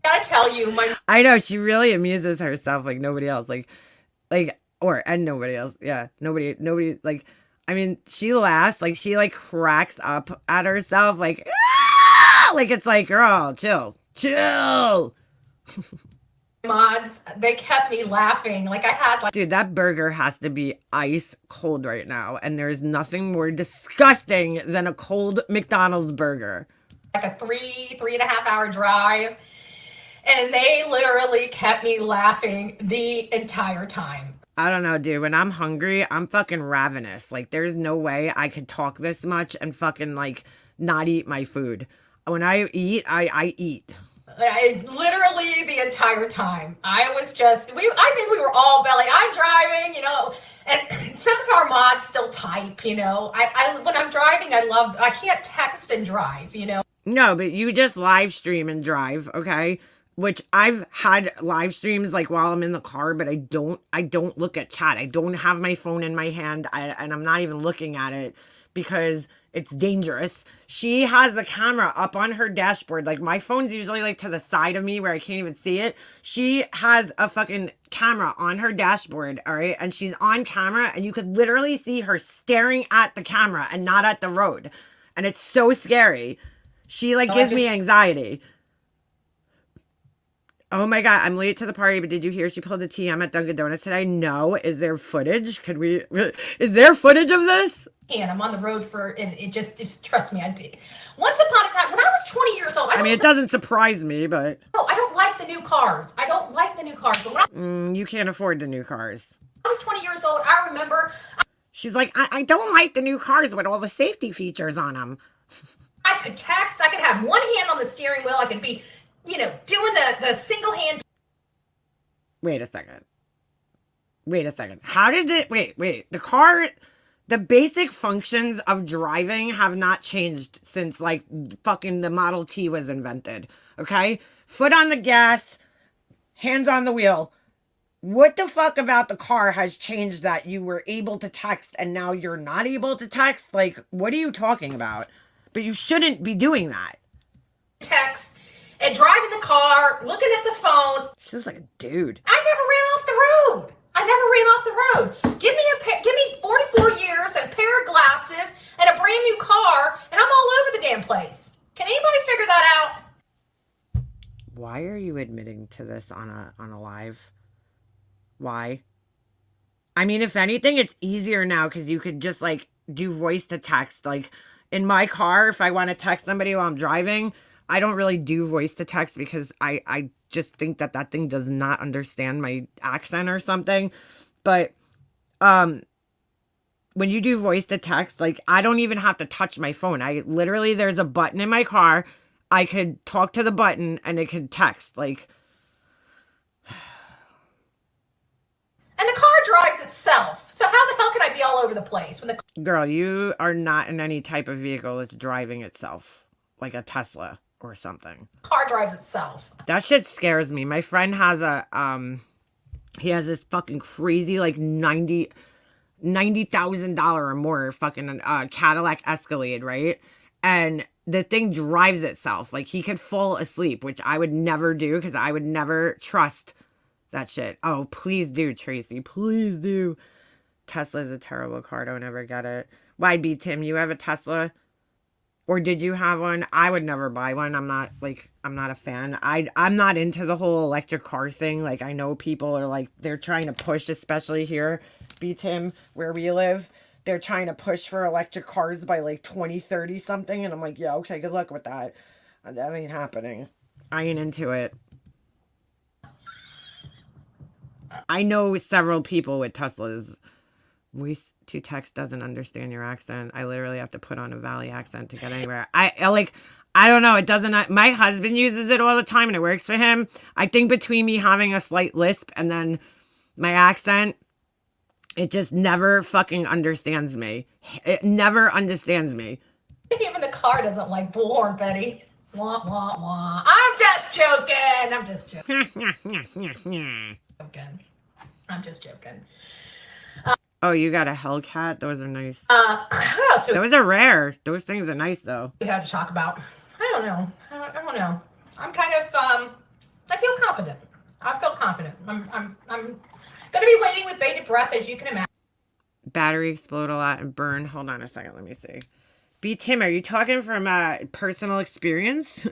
S3: gotta tell you, my
S1: I know, she really amuses herself like nobody else. And nobody else. Yeah. Nobody, like, I mean, she laughs, like, she, like, cracks up at herself, like, ah! Like, it's like, girl, chill.
S3: mods, they kept me laughing. Like I had like
S1: Dude, that burger has to be ice cold right now, and there's nothing more disgusting than a cold McDonald's burger.
S3: a 3.5 hour drive. And they literally kept me laughing the entire time.
S1: I don't know, dude. When I'm hungry, I'm fucking ravenous. Like, there's no way I could talk this much and fucking, like, not eat my food. When I eat, I eat.
S3: Literally the entire time. I think we were all belly. I'm driving, and some of our mods still type, I when I'm driving, I can't text and drive,
S1: No, but you just live stream and drive, okay? Which I've had live streams like while I'm in the car, but I don't look at chat. I don't have my phone in my hand, and I'm not even looking at it because it's dangerous. She has the camera up on her dashboard. Like, my phone's usually like to the side of me where I can't even see it. She has a fucking camera on her dashboard, all right? And she's on camera, and you could literally see her staring at the camera and not at the road. And it's so scary. She like gives me anxiety. Oh my God, I'm late to the party, but did you hear she pulled a TM at Dunkin' Donuts today? No. Is there footage? Is there footage of this?
S3: And I'm on the road and it's trust me, once upon a time, when I was 20 years old,
S1: I mean, it doesn't surprise me, but.
S3: No, I don't like the new cars. But when
S1: you can't afford the new cars.
S3: I was 20 years old, I remember.
S1: She's like, I don't like the new cars with all the safety features on them.
S3: I could text, I could have one hand on the steering wheel, I could be doing the single hand.
S1: Wait a second. How did it, wait, the basic functions of driving have not changed since like fucking the Model T was invented. Okay? Foot on the gas, hands on the wheel. What the fuck about the car has changed that you were able to text and now you're not able to text? Like, what are you talking about? But you shouldn't be doing that.
S3: Text and driving the car, looking at the phone.
S1: She looks like a dude.
S3: I never ran off the road. Give me 44 years, a pair of glasses, and a brand new car, and I'm all over the damn place. Can anybody figure that out?
S1: Why are you admitting to this on a live? Why? I mean, if anything, it's easier now because you could just like do voice to text. Like in my car, if I want to text somebody while I'm driving, I don't really do voice to text because I just think that thing does not understand my accent or something. But when you do voice to text, like I don't even have to touch my phone. There's a button in my car. I could talk to the button and it could text. Like,
S3: and the car drives itself. So how the hell can I be all over the place when the
S1: girl, you are not in any type of vehicle that's driving itself, like a Tesla or something.
S3: Car drives itself?
S1: That shit scares me. My friend has he has this fucking crazy like $90,000 or more fucking Cadillac Escalade, right? And the thing drives itself. Like he could fall asleep, which I would never do because I would never trust that shit. Oh, please do, Tracy. Please do. Tesla's a terrible car. Don't ever get it. Why, B Tim? You have a Tesla? Or did you have one? I would never buy one. I'm not a fan. I'm not into the whole electric car thing. Like I know people are like, they're trying to push, especially here, B Tim, where we live. They're trying to push for electric cars by like 2030 something. And I'm like, yeah, okay, good luck with that. That ain't happening. I ain't into it. I know several people with Teslas. Voice to text doesn't understand your accent. I literally have to put on a Valley accent to get anywhere. I don't know. It doesn't. My husband uses it all the time and it works for him. I think between me having a slight lisp and then my accent, it just never fucking understands me. It never understands me.
S3: Even the car doesn't like bullhorn, Betty. Wah, wah, wah. I'm just joking. I'm just joking. I'm just joking.
S1: Oh, you got a Hellcat? Those are nice.
S3: So
S1: Those are rare. Those things are nice, though.
S3: we have to talk about. I don't know. I don't know. I'm kind of. I feel confident. I feel confident. I'm going to be waiting with bated breath, as you can imagine.
S1: Battery explode a lot and burn. Hold on a second. Let me see. B. Tim, are you talking from personal experience?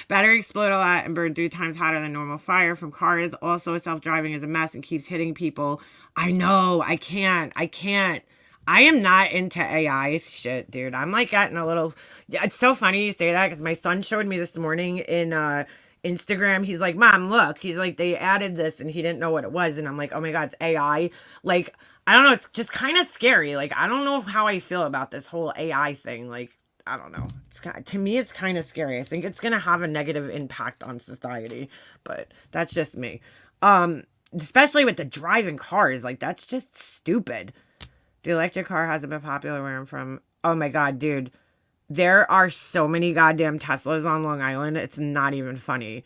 S1: Battery explode a lot and burn 3 times hotter than normal. Fire from cars. Also, self-driving is a mess and keeps hitting people. I know. I can't. I am not into AI shit, dude. I'm like getting a little... It's so funny you say that because my son showed me this morning in Instagram. He's like, Mom, look. He's like, they added this and he didn't know what it was. And I'm like, oh my God, it's AI. Like... I don't know. It's just kind of scary. Like, I don't know how I feel about this whole AI thing. Like, I don't know. To me, it's kind of scary. I think it's going to have a negative impact on society, but that's just me. Especially with the driving cars. Like, that's just stupid. The electric car hasn't been popular where I'm from. Oh my God, dude. There are so many goddamn Teslas on Long Island. It's not even funny.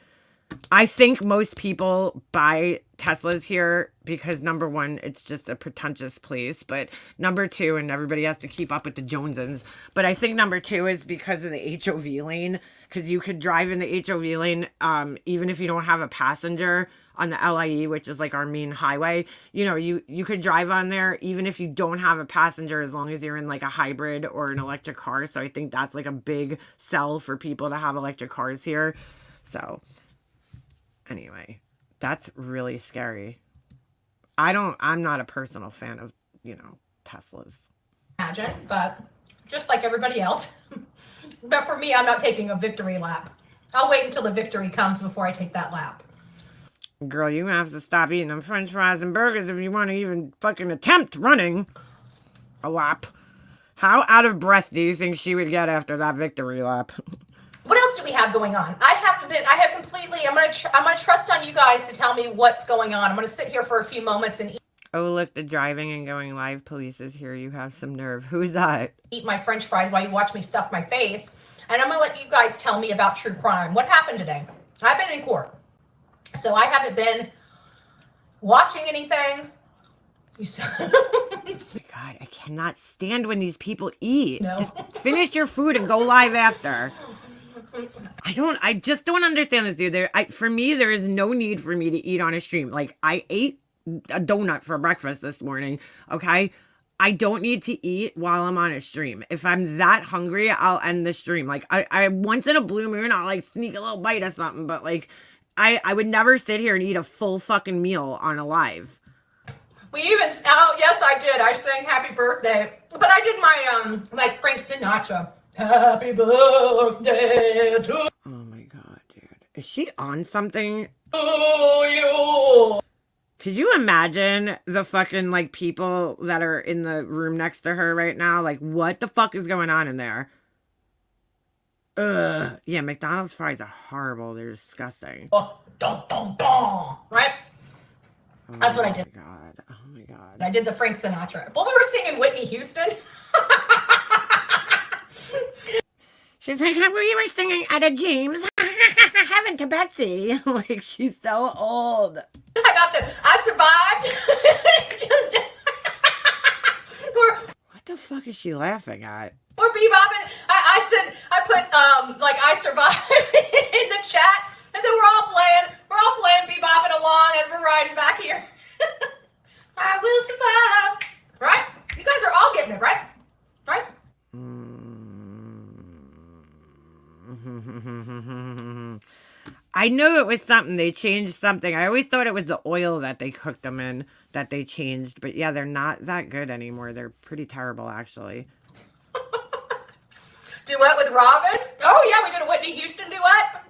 S1: I think most people buy Teslas here because number one, it's just a pretentious place, but number two, and everybody has to keep up with the Joneses. But I think number two is because of the HOV lane, because you could drive in the HOV lane, even if you don't have a passenger on the LIE, which is like our main highway. You know, you could drive on there even if you don't have a passenger, as long as you're in like a hybrid or an electric car. So I think that's like a big sell for people to have electric cars here. So anyway, that's really scary. I'm not a personal fan of, Teslas.
S3: Imagine, but just like everybody else. But for me, I'm not taking a victory lap. I'll wait until the victory comes before I take that lap.
S1: Girl, you have to stop eating them french fries and burgers if you want to even fucking attempt running a lap. How out of breath do you think she would get after that victory lap?
S3: What else do we have going on? I'm gonna trust on you guys to tell me what's going on. I'm gonna sit here for a few moments and
S1: Oh, look, the driving and going live police is here. You have some nerve. Who's that?
S3: eat my french fries while you watch me stuff my face. And I'm gonna let you guys tell me about true crime. What happened today? I've been in court. So I haven't been watching anything.
S1: Oh my God, I cannot stand when these people eat.
S3: No.
S1: Just finish your food and go live after. I just don't understand this, dude. For me, there is no need for me to eat on a stream. Like, I ate a donut for breakfast this morning, okay? I don't need to eat while I'm on a stream. If I'm that hungry, I'll end the stream. Like, I once in a blue moon, I'll, like, sneak a little bite of something, but, like, I would never sit here and eat a full fucking meal on a live.
S3: Yes, I did. I sang happy birthday. But I did my, like Frank Sinatra. Happy birthday to
S1: Oh my God, dude. Is she on something?
S3: you.
S1: Could you imagine the fucking, like, people that are in the room next to her right now? Like, what the fuck is going on in there? Ugh. Yeah, McDonald's fries are horrible. They're disgusting.
S3: Oh, dun, dun, dun. Right? That's what I did.
S1: Oh my God. Oh my God.
S3: I did the Frank Sinatra. Well, we were singing Whitney Houston.
S1: She's like, we were singing Etta James. Heaven to Betsy. Like, she's so old.
S3: I survived.
S1: What the fuck is she laughing at?
S3: Or bebopping. I put I survived in the chat. I said we're all playing bebopping along as we're riding back here. I will survive. Right? You guys are all getting it, right? Right?
S1: I knew it was something. They changed something. I always thought it was the oil that they cooked them in that they changed. But yeah, they're not that good anymore. They're pretty terrible, actually.
S3: Duet with Robin? Oh, yeah, we did a Whitney Houston duet.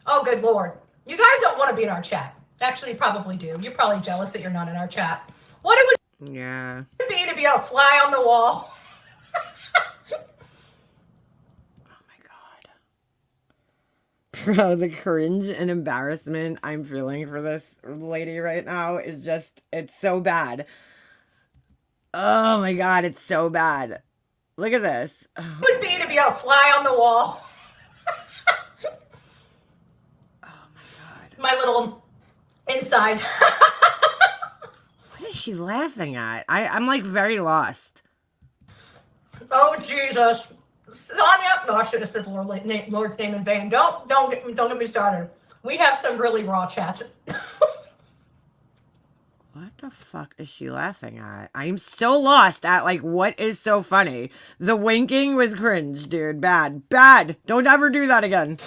S3: Oh, good Lord. You guys don't want to be in our chat. Actually, you probably do. You're probably jealous that you're not in our chat. What it would be to be a fly on the wall.
S1: Bro, the cringe and embarrassment I'm feeling for this lady right now is just, it's so bad. Oh my God, it's so bad. Look at this.
S3: Would be to be got a fly on the wall.
S1: Oh my God.
S3: My little inside.
S1: What is she laughing at? I'm like very lost.
S3: Oh Jesus, Sonia! No, I should have said the Lord's name in vain. Don't get me started. We have some really raw chats.
S1: What the fuck is she laughing at? I'm so lost at like what is so funny. The winking was cringe, dude. Bad. Bad. Don't ever do that again.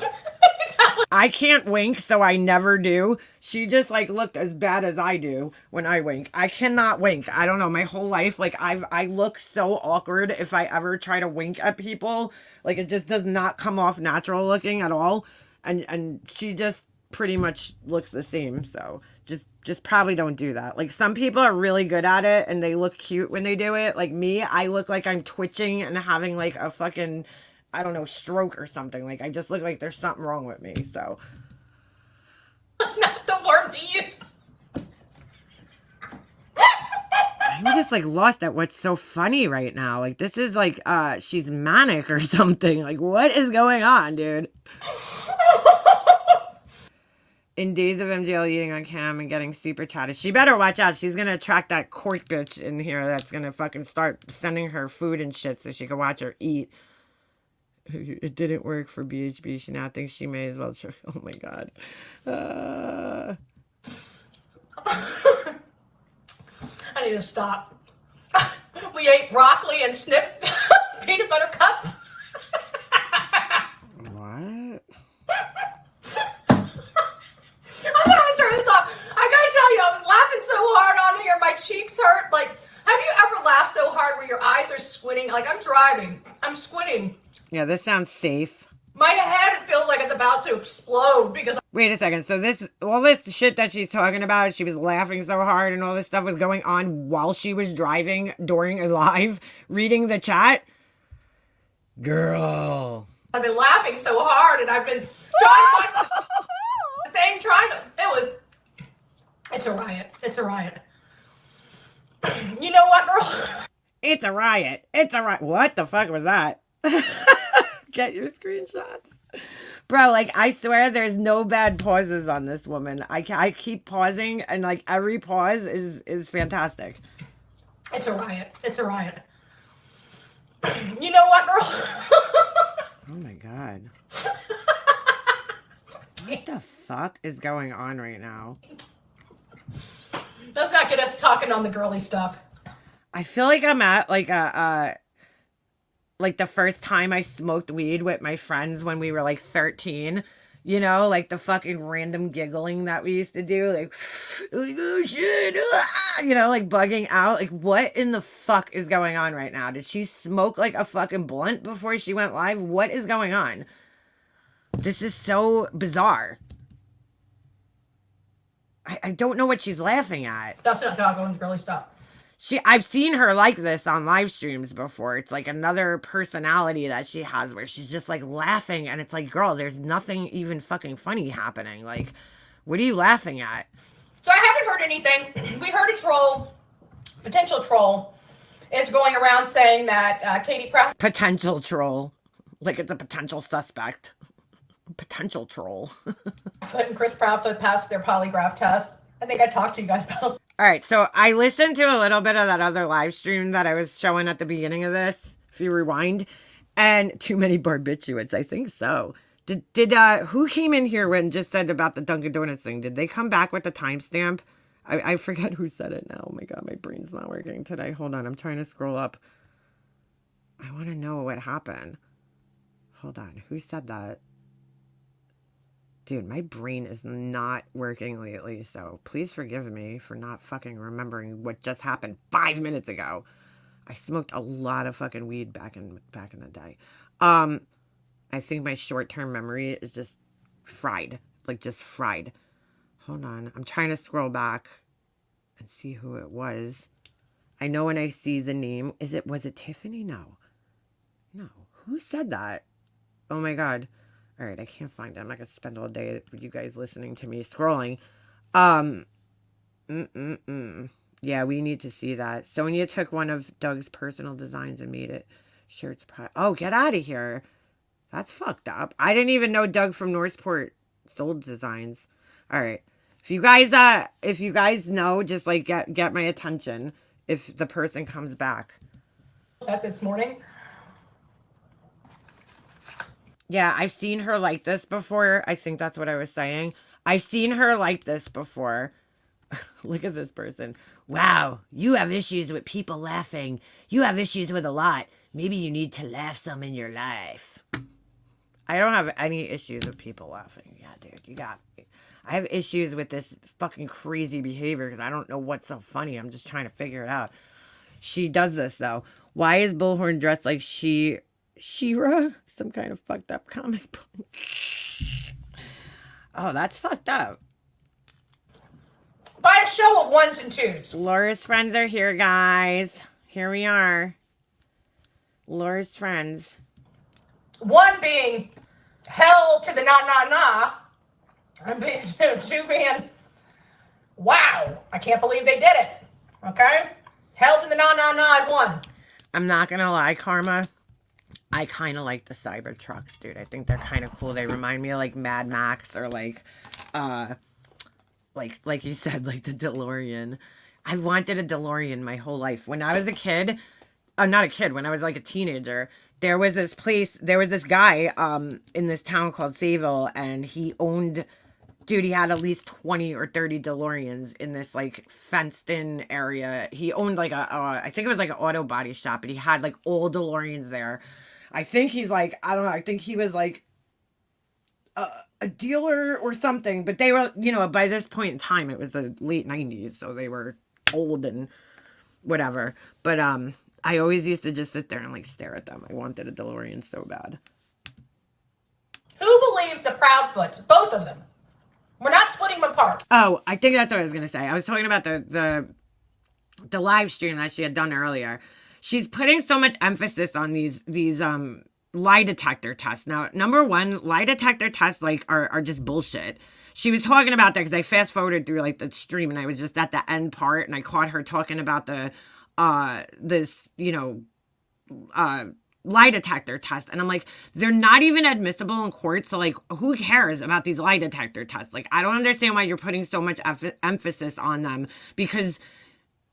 S1: I can't wink, so I never do. She just like looked as bad as I do when I wink. I cannot wink. I don't know. My whole life, like I look so awkward if I ever try to wink at people. Like it just does not come off natural looking at all. And she just pretty much looks the same. So just probably don't do that. Like some people are really good at it and they look cute when they do it. Like me, I look like I'm twitching and having like a fucking, I don't know, stroke or something. Like I just look like there's something wrong with me. So
S3: Not the word to use.
S1: I'm just like lost at what's so funny right now. Like this is like she's manic or something. Like what is going on, dude? In days of MJL eating on cam and getting super chatted. She better watch out. She's gonna attract that cork bitch in here that's gonna fucking start sending her food and shit so she can watch her eat. It didn't work for BHB. She now thinks she may as well try. Oh my God.
S3: I need to stop. We ate broccoli and sniffed peanut butter cups.
S1: What?
S3: I'm gonna turn this off. I gotta tell you, I was laughing so hard on here, my cheeks hurt. Like, have you ever laughed so hard where your eyes are squinting? Like, I'm driving, I'm squinting.
S1: Yeah, this sounds safe.
S3: My head feels like it's about to explode because.
S1: Wait a second. So all this shit that she's talking about, she was laughing so hard and all this stuff was going on while she was driving during a live, reading the chat? Girl.
S3: I've been laughing so hard and I've been trying to watch the thing, it's a riot. It's a riot. You know what, girl?
S1: It's a riot. It's a riot. What the fuck was that? Get your screenshots. Bro, like, I swear there's no bad pauses on this woman. I keep pausing, and, like, every pause is fantastic.
S3: It's a riot. It's a riot. You know what, girl?
S1: Oh, my God. What the fuck is going on right now?
S3: Let's not get us talking on the girly stuff.
S1: I feel like I'm at, like, like the first time I smoked weed with my friends when we were like 13, you know, like the fucking random giggling that we used to do, like oh shit, you know, like bugging out. Like what in the fuck is going on right now? Did she smoke like a fucking blunt before she went live? What is going on? This is so bizarre. I don't know what she's laughing at.
S3: That's not doggone girly stuff.
S1: I've seen her like this on live streams before. It's like another personality that she has where she's just like laughing and it's like, girl, there's nothing even fucking funny happening. Like, what are you laughing at?
S3: So I haven't heard anything. We heard a troll, potential troll, is going around saying that Katie Pratt.
S1: Potential troll. Like it's a potential suspect. Potential troll.
S3: And Chris Proudfoot passed their polygraph test. I think I talked to you guys about.
S1: All right, so I listened to a little bit of that other live stream that I was showing at the beginning of this, if you rewind, and too many barbiturates, I think so. Did who came in here and just said about the Dunkin' Donuts thing? Did they come back with the timestamp? I forget who said it now. Oh my God, my brain's not working today. Hold on, I'm trying to scroll up. I want to know what happened. Hold on, who said that? Dude, my brain is not working lately, so please forgive me for not fucking remembering what just happened 5 minutes ago. I smoked a lot of fucking weed back in the day. I think my short-term memory is just fried. Like, just fried. Hold on. I'm trying to scroll back and see who it was. I know when I see the name. Was it Tiffany? No. No. Who said that? Oh my God. All right, I can't find it. I'm not going to spend all day with you guys listening to me scrolling. Yeah, we need to see that. Sonia took one of Doug's personal designs and made it Shirts. Oh, get out of here. That's fucked up. I didn't even know Doug from Northport sold designs. All right. If you guys know, just like get my attention if the person comes back.
S3: That this morning.
S1: Yeah, I've seen her like this before. I think that's what I was saying. I've seen her like this before. Look at this person. Wow, you have issues with people laughing. You have issues with a lot. Maybe you need to laugh some in your life. I don't have any issues with people laughing. Yeah, dude, you got me. I have issues with this fucking crazy behavior because I don't know what's so funny. I'm just trying to figure it out. She does this, though. Why is Bullhorn dressed like She-Ra? Some kind of fucked up comic book. Oh, that's fucked up.
S3: By a show of ones and twos.
S1: Laura's friends are here, guys. Here we are. Laura's friends.
S3: One being hell to the nah. And two being, wow, I can't believe they did it. Okay? Hell to the nah, one.
S1: I'm not gonna lie, Karma. I kind of like the Cybertrucks, dude. I think they're kind of cool. They remind me of like Mad Max or like you said, like the DeLorean. I wanted a DeLorean my whole life. When I was a kid, not a kid, when I was like a teenager, there was this guy in this town called Sayville, and he had at least 20 or 30 DeLoreans in this like fenced in area. He owned like I think it was like an auto body shop, and he had like all DeLoreans there. I think he's like, I don't know, I think he was like a dealer or something, but they were, by this point in time, it was the late 90s, so they were old and whatever. But I always used to just sit there and like stare at them. I wanted a DeLorean so bad.
S3: Who believes the Proudfoots? Both of them. We're not splitting them apart.
S1: Oh, I think that's what I was gonna say. I was talking about the live stream that she had done earlier. She's putting so much emphasis on these lie detector tests. Now, number one, lie detector tests like are just bullshit. She was talking about that because I fast forwarded through like the stream and I was just at the end part and I caught her talking about the lie detector test, and I'm like, they're not even admissible in court, so like who cares about these lie detector tests? Like, I don't understand why you're putting so much emphasis on them, because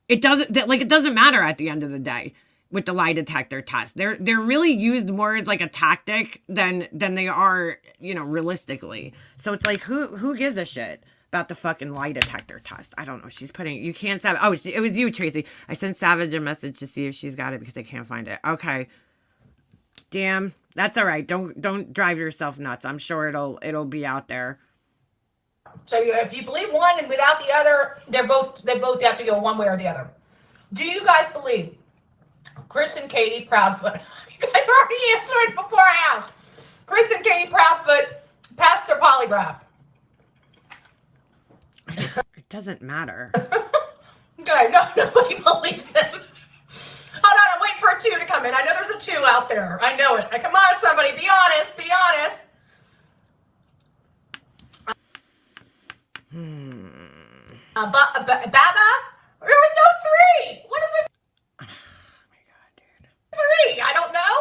S1: it doesn't matter at the end of the day with the lie detector test. They're really used more as like a tactic than they are, realistically. So it's like, who gives a shit about the fucking lie detector test? I don't know. She's putting, you can't Savage. Oh, it was you, Tracy. I sent Savage a message to see if she's got it because I can't find it. Okay. Damn. That's all right. Don't drive yourself nuts. I'm sure it'll be out there.
S3: So if you believe one and without the other, they both have to go one way or the other. Do you guys believe Chris and Katie Proudfoot? You guys already answered before I asked. Chris and Katie Proudfoot passed their polygraph.
S1: It doesn't matter.
S3: Okay, no, nobody believes them. Hold on, I'm waiting for a 2 to come in. I know there's a 2 out there. I know it. Come on, somebody, be honest. Be honest. Baba? There was no 3. What is it?
S1: Oh my god, dude.
S3: 3. I don't know.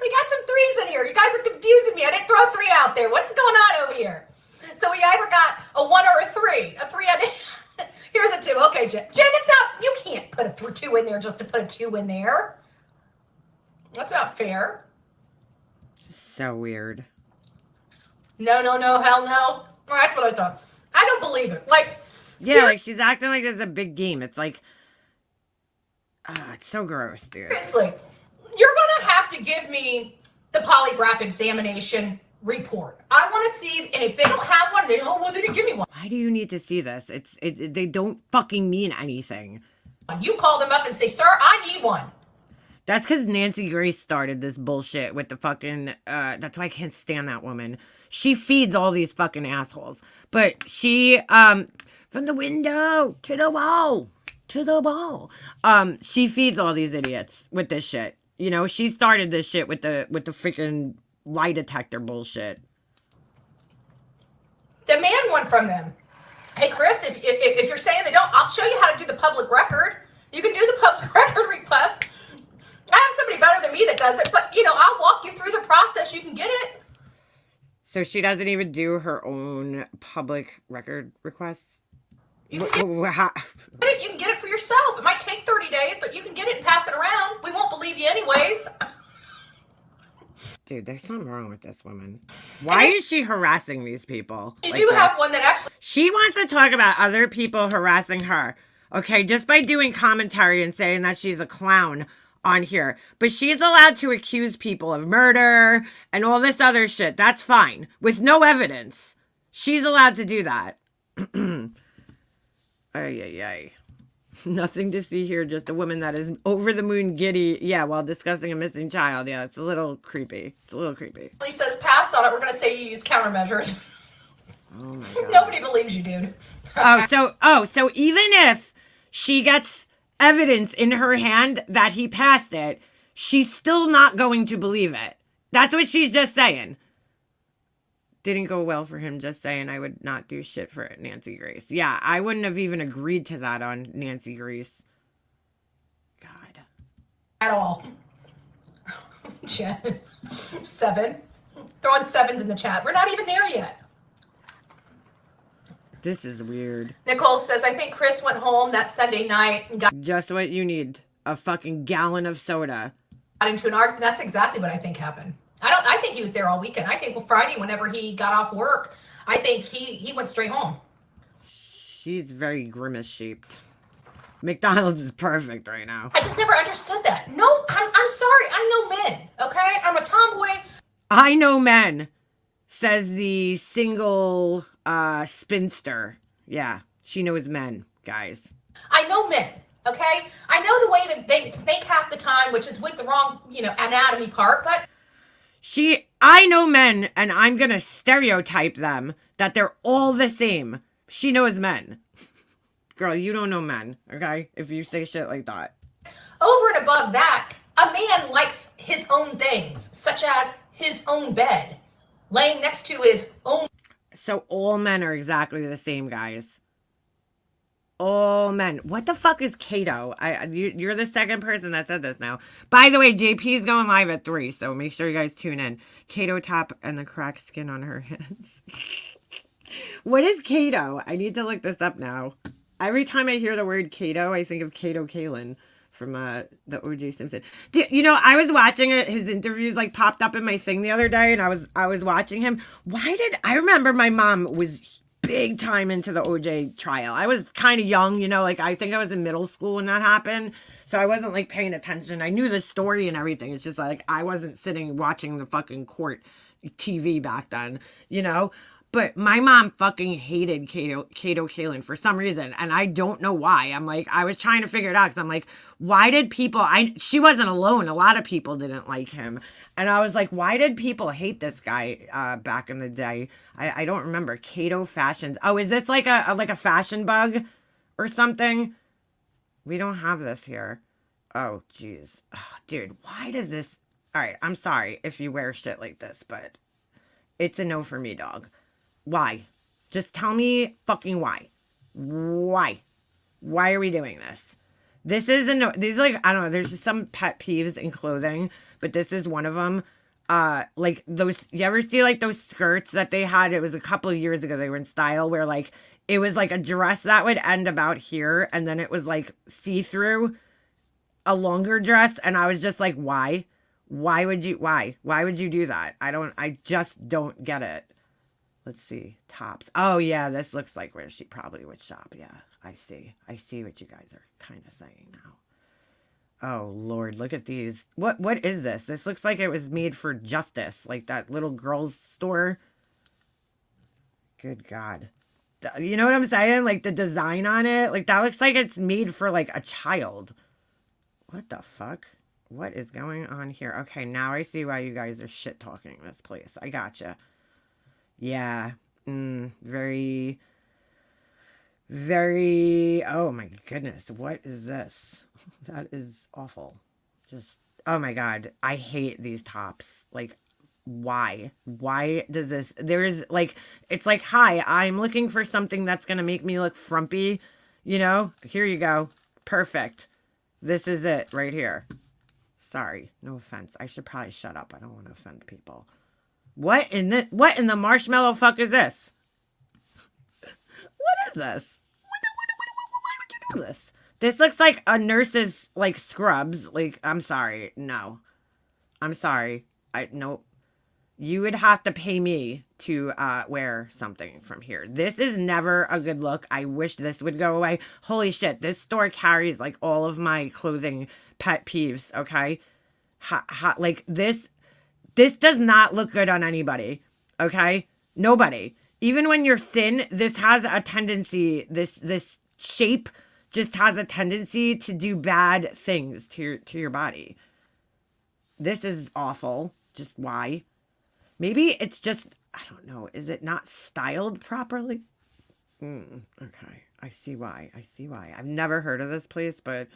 S3: We got some 3s in here. You guys are confusing me. I didn't throw 3 out there. What's going on over here? So we either got a 1 or a 3. A 3 I didn't. Here's a 2. Okay, Jen, it's not, you can't put a 2 in there just to put a 2 in there. That's not fair.
S1: So weird.
S3: No, hell no. Well, that's what I thought. I don't believe it.
S1: Yeah, like she's acting like it's a big game. It's like, it's so gross, dude.
S3: Seriously, you're going to have to give me the polygraph examination report. I want to see, and if they don't have one, they didn't give me one.
S1: Why do you need to see this? They don't fucking mean anything.
S3: You call them up and say, sir, I need one.
S1: That's because Nancy Grace started this bullshit with the fucking, that's why I can't stand that woman. She feeds all these fucking assholes. But she, from the window to the wall, she feeds all these idiots with this shit. She started this shit with the freaking lie detector bullshit.
S3: Demand one from them. Hey, Chris, if you're saying they don't, I'll show you how to do the public record. You can do the public record request. you through the process. You can get it.
S1: So she doesn't even do her own public record requests?
S3: You can get it for yourself. It might take 30 days, but you can get it and pass it around. We won't believe you anyways.
S1: Dude, there's something wrong with this woman. Why is she harassing these people?
S3: You do have one that actually...
S1: She wants to talk about other people harassing her. Okay, just by doing commentary and saying that she's a clown on here. But she's allowed to accuse people of murder and all this other shit. That's fine. With no evidence. She's allowed to do that. Ay. Nothing to see here. Just a woman that is over the moon giddy. Yeah, while discussing a missing child. Yeah, it's a little creepy. It's a little creepy.
S3: He says pass on it. We're going to say you use countermeasures.
S1: Oh my God.
S3: Nobody believes you, dude.
S1: So even if she gets evidence in her hand that he passed it, she's still not going to believe it. That's what she's just saying. Didn't go well for him just saying I would not do shit for Nancy Grace. Yeah, I wouldn't have even agreed to that on Nancy Grace. God.
S3: At all. Jen. 7. Throwing 7s in the chat. We're not even there yet.
S1: This is weird.
S3: Nicole says, I think Chris went home that Sunday night and got
S1: just what you need. A fucking gallon of soda.
S3: Into an argument. That's exactly what I think happened. I think he was there all weekend. I think Friday, whenever he got off work, I think he went straight home.
S1: She's very grimace shaped. McDonald's is perfect right now.
S3: I just never understood that. No, I'm sorry. I know men. Okay, I'm a tomboy.
S1: I know men, says the single spinster. Yeah, she knows men, guys.
S3: I know men. Okay, I know the way that they think half the time, which is with the wrong, anatomy part, but.
S1: I know men, and I'm gonna stereotype them that they're all the same. She knows men. Girl, you don't know men, okay? If you say shit like that.
S3: Over and above that, a man likes his own things, such as his own bed, laying next to his own.
S1: So all men are exactly the same, guys. All men. What the fuck is Kato? You're the second person that said this now. By the way, JP is going live at 3, so make sure you guys tune in. Kato top and the cracked skin on her hands. What is Kato? I need to look this up now. Every time I hear the word Kato, I think of Kato Kalin from the O.J. Simpson. I was watching it. His interviews popped up in my thing the other day, and I was watching him. I remember my mom was big time into the OJ trial. I was kind of young, I think I was in middle school when that happened. So I wasn't paying attention. I knew the story and everything. It's just I wasn't sitting watching the fucking court TV back then, But my mom fucking hated Kato Kalin for some reason. And I don't know why. I was trying to figure it out because I'm why did people, she wasn't alone. A lot of people didn't like him. And I was why did people hate this guy back in the day? I don't remember. Kato Fashions. Oh, is this like a fashion bug or something? We don't have this here. Oh, jeez. Oh, dude, why does this... All right, I'm sorry if you wear shit like this, but it's a no for me, dog. Why? Just tell me fucking why. Why? Why are we doing this? This is a no. These I don't know. There's just some pet peeves in clothing, but this is one of them. Those. You ever see those skirts that they had? It was a couple of years ago. They were in style where it was a dress that would end about here, and then it was see through, a longer dress, and I was just why? Why would you? Why would you do that? I just don't get it. Let's see. Tops. Oh, yeah. This looks like where she probably would shop. Yeah, I see. I see what you guys are kind of saying now. Oh, Lord. Look at these. What is this? This looks like it was made for Justice. Like that little girl's store. Good God. You know what I'm saying? The design on it. That looks like it's made for, a child. What the fuck? What is going on here? Okay, now I see why you guys are shit-talking this place. I gotcha. Yeah, very, very, oh my goodness, what is this? That is awful. Oh my God, I hate these tops. Why? Why does this, it's hi, I'm looking for something that's going to make me look frumpy, here you go. Perfect. This is it right here. Sorry. No offense. I should probably shut up. I don't want to offend people. What in the marshmallow fuck is this? What is this? Why would you do this? This looks like a nurse's, like, scrubs. Like, I'm sorry. No. I'm sorry. Nope. You would have to pay me to wear something from here. This is never a good look. I wish this would go away. Holy shit. This store carries, like, all of my clothing pet peeves, okay? Like, this does not look good on anybody, okay? Nobody. Even when you're thin, this has a tendency, this shape just has a tendency to do bad things to your body. This is awful. Just why? Maybe it's just, I don't know. Is it not styled properly? Okay. I see why. I've never heard of this place, but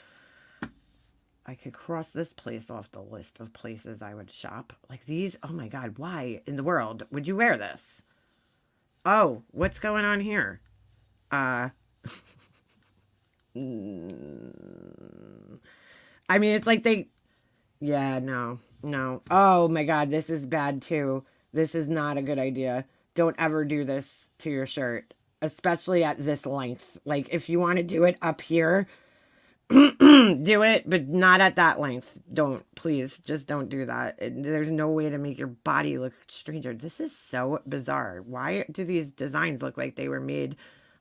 S1: I could cross this place off the list of places I would shop. Like these, oh my God, why in the world would you wear this? Oh, what's going on here? I mean, it's like yeah, no. Oh my God, this is bad too. This is not a good idea. Don't ever do this to your shirt, especially at this length. Like if you want to do it up here, do it, but not at that length. Don't, please, just don't do that. There's no way to make your body look stranger. This is so bizarre. Why do these designs look like they were made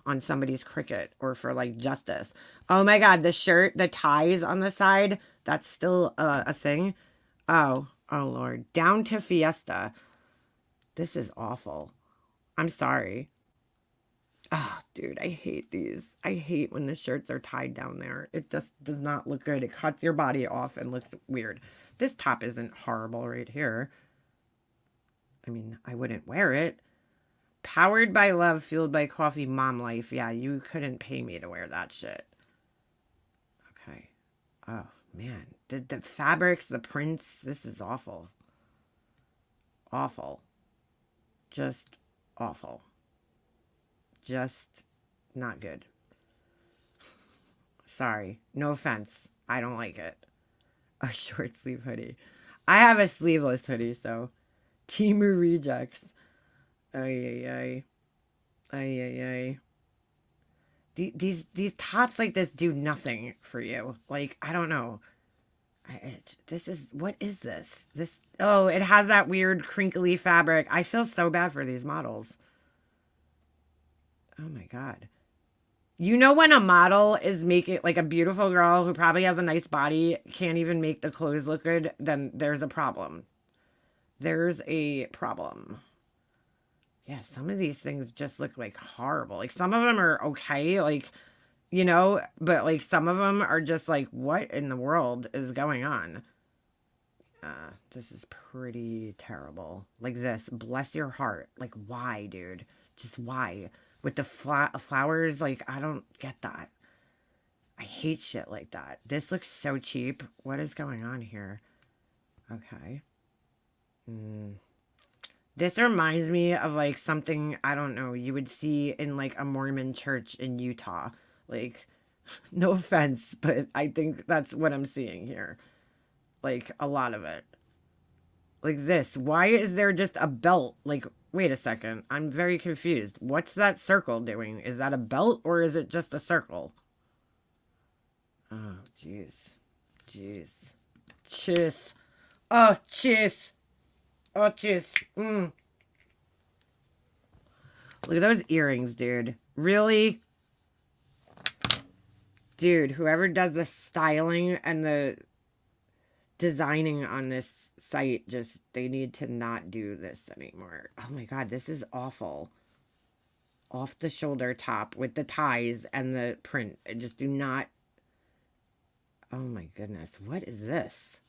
S1: on somebody's Cricut or for like Justice? Oh my God, the shirt, the ties on the side, that's still a thing. Oh Lord, down to Fiesta. This is awful. I'm sorry. Oh, dude, I hate these. I hate when the shirts are tied down there. It just does not look good. It cuts your body off and looks weird. This top isn't horrible right here. I mean, I wouldn't wear it. Powered by love, fueled by coffee, mom life. Yeah, you couldn't pay me to wear that shit. Okay. Oh, man. The fabrics, the prints, this is awful. Awful. Just awful. Just not good. Sorry. No offense. I don't like it. A short sleeve hoodie. I have a sleeveless hoodie, so. Timu rejects. Ay. These tops like this do nothing for you. Like, I don't know. What is this? Oh, it has that weird crinkly fabric. I feel so bad for these models. Oh my God. You know when a model is making, like a beautiful girl who probably has a nice body, can't even make the clothes look good, then there's a problem. There's a problem. Yeah, some of these things just look like horrible. Like some of them are okay, like, you know, but like some of them are just like, what in the world is going on? This is pretty terrible. Like this, bless your heart. Like why, dude? Just why? With the flowers, like, I don't get that. I hate shit like that. This looks so cheap. What is going on here? Okay. This reminds me of, like, something, I don't know, you would see in, like, a Mormon church in Utah. Like, no offense, but I think that's what I'm seeing here. Like, a lot of it. Like this. Why is there just a belt? Like, wait a second. I'm very confused. What's that circle doing? Is that a belt or is it just a circle? Oh, jeez. Cheers. Oh, cheers. Oh, cheers. Look at those earrings, dude. Really? Dude, whoever does the styling and the designing on this site, just, they need to not do this anymore. Oh my God, this is awful. Off the shoulder top with the ties and the print. Just do not. Oh my goodness, what is this?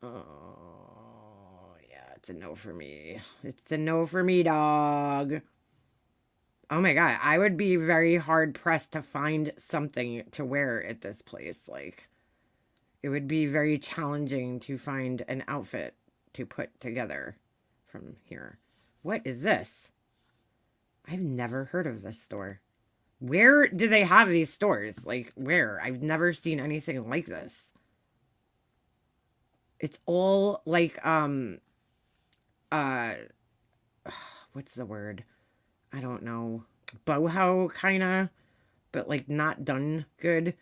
S1: Oh, yeah, it's a no for me. It's a no for me, dog. Oh my God, I would be very hard pressed to find something to wear at this place. Like, it would be very challenging to find an outfit to put together from here. What is this? I've never heard of this store. Where do they have these stores? Like, where? I've never seen anything like this. It's all like uh what's the word? I don't know. Boho kind of, but like not done good.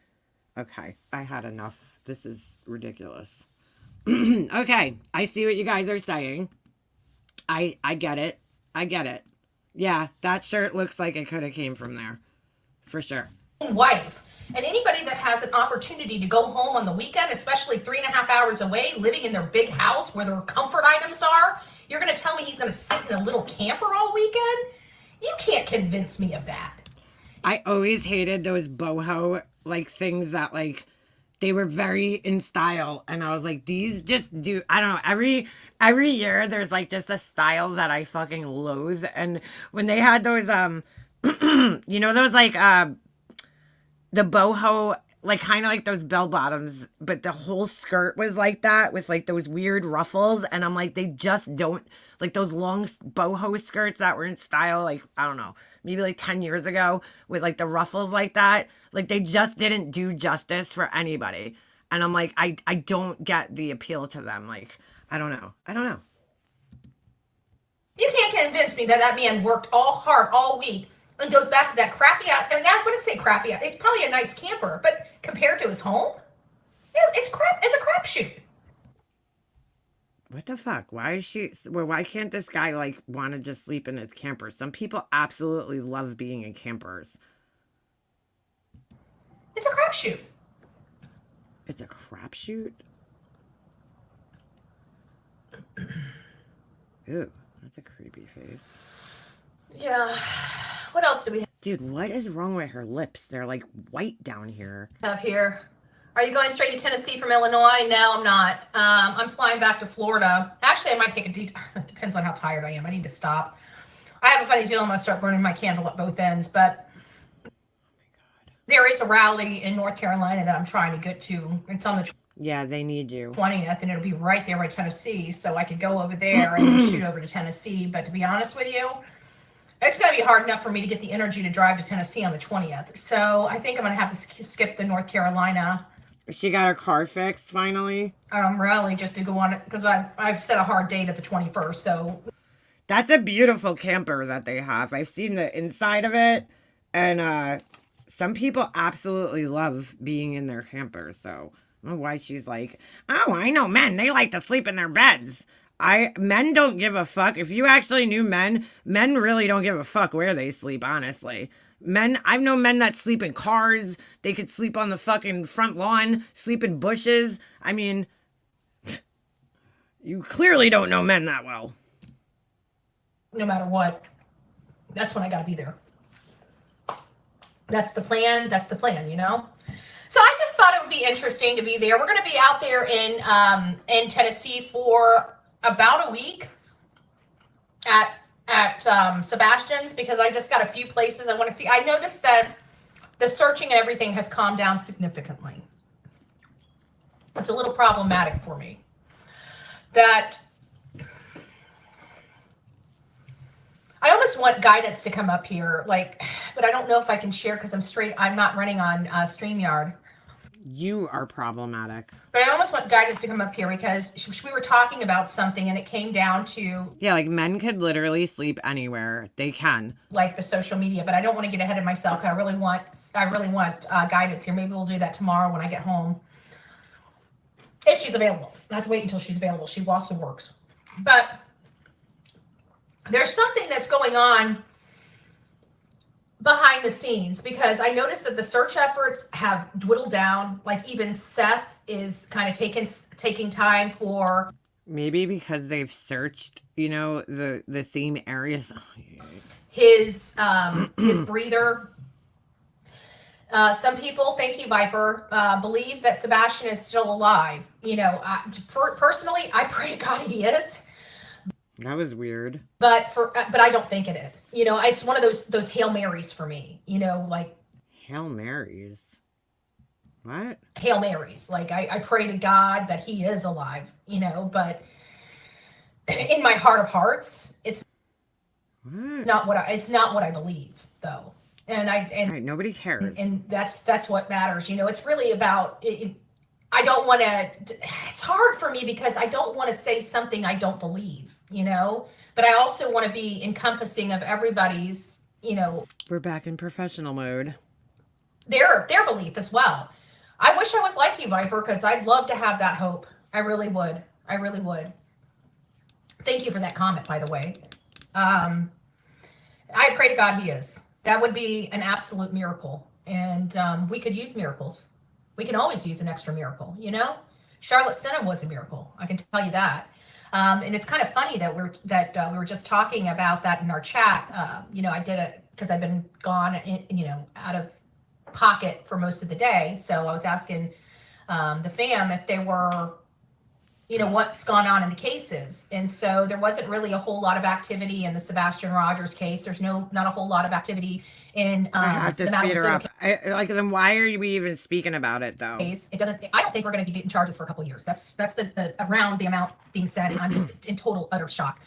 S1: Okay, I had enough. This is ridiculous. Okay, I see what you guys are saying. I get it. I get it. Yeah, that shirt looks like it could have came from there. For sure.
S3: Wife. And anybody that has an opportunity to go home on the weekend, especially 3.5 hours away, living in their big house where their comfort items are, you're going to tell me he's going to sit in a little camper all weekend? You can't convince me of that.
S1: I always hated those boho like things that like they were very in style, and I was like, these just do, I don't know, every year there's like just a style that I fucking loathe. And when they had those you know, those like the boho, like kind of like those bell bottoms, but the whole skirt was like that with like those weird ruffles. And I'm like, they just don't, like those long boho skirts that were in style, like, I don't know, maybe like 10 years ago with like the ruffles like that. Like they just didn't do justice for anybody. And I'm like, I don't get the appeal to them. Like, I don't know. I don't know.
S3: You can't convince me that that man worked all hard all week and goes back to that crappy out. I'm not going to say crappy out. It's probably a nice camper, but compared to his home, it's crap. It's a crapshoot.
S1: What the fuck? Why is she? Well, why can't this guy like want to just sleep in his camper? Some people absolutely love being in campers.
S3: It's a crapshoot.
S1: It's a crapshoot? Ew, that's a creepy face.
S3: Yeah. What else do we
S1: Dude, what is wrong with her lips? They're like white down here.
S3: have here? Are you going straight to Tennessee from Illinois? No, I'm not. I'm flying back to Florida. Actually, I might take a detour. It depends on how tired I am. I need to stop. I have a funny feeling I'm going to start burning my candle at both ends, but there is a rally in North Carolina that I'm trying to get to. It's on the
S1: Yeah, they need you.
S3: 20th, and it'll be right there by Tennessee, so I could go over there and then shoot over to Tennessee. But to be honest with you, it's going to be hard enough for me to get the energy to drive to Tennessee on the 20th. So I think I'm going to have to skip the North Carolina
S1: She got her car fixed finally.
S3: rally just to go on it, because I've set a hard date at the 21st. So
S1: That's a beautiful camper that they have. I've seen the inside of it, and some people absolutely love being in their campers. So I don't know why she's like, oh, I know men. They like to sleep in their beds. Men don't give a fuck. If you actually knew men really don't give a fuck where they sleep, honestly. I've known men that sleep in cars. They could sleep on the fucking front lawn, sleep in bushes. I mean, you clearly don't know men that well.
S3: no matter what, that's when I got to be there. That's the plan. That's the plan, you know? So I just thought it would be interesting to be there. We're going to be out there in Tennessee for about a week at Sebastian's, because I just got a few places I want to see. I noticed that the searching and everything has calmed down significantly. It's a little problematic for me that I almost want guidance to come up here, like, but I don't know if I can share because I'm not running on StreamYard.
S1: You are problematic.
S3: But I almost want guidance to come up here because we were talking about something and it came down to
S1: Yeah, like men could literally sleep anywhere. They can.
S3: like the social media, but I don't want to get ahead of myself because I really want guidance here. Maybe we'll do that tomorrow when I get home. If she's available. I have to wait until she's available. She also works. But there's something that's going on behind the scenes, because I noticed that the search efforts have dwindled down. Like even Seth is kind of taking time for
S1: Maybe because they've searched, you know, the same areas.
S3: his breather. Some people, thank you, Viper, believe that Sebastian is still alive. You know, personally, I pray to God he is.
S1: That was weird.
S3: But I don't think it is. You know, it's one of those Hail Marys for me. You know, like
S1: Hail Marys. What?
S3: Hail Marys. Like I pray to God that he is alive. You know, but in my heart of hearts, it's not what I believe though. And
S1: right, nobody cares.
S3: And that's what matters. You know, it's really about it. I don't want to, it's hard for me because I don't want to say something I don't believe, you know, but I also want to be encompassing of everybody's, you know,
S1: We're back in professional mode.
S3: Their belief as well. I wish I was like you, Viper, because I'd love to have that hope. I really would. I really would. Thank you for that comment, by the way. I pray to God he is. That would be an absolute miracle. And we could use miracles. We can always use an extra miracle, you know? Charlotte Cinema was a miracle. I can tell you that. And it's kind of funny that we were just talking about that in our chat. You know, I did it because I've been gone, you know, out of pocket for most of the day. So I was asking the fam if they were, you know, what's gone on in the cases. And so there wasn't really a whole lot of activity in the Sebastian Rogers case. There's not a whole lot of activity in
S1: I have to
S3: the
S1: speed her
S3: Madeline
S1: up. Like, then why are we even speaking about it though?
S3: case. It doesn't. I don't think we're going to be getting charges for a couple of years. That's the around the amount being said. And I'm just in total utter shock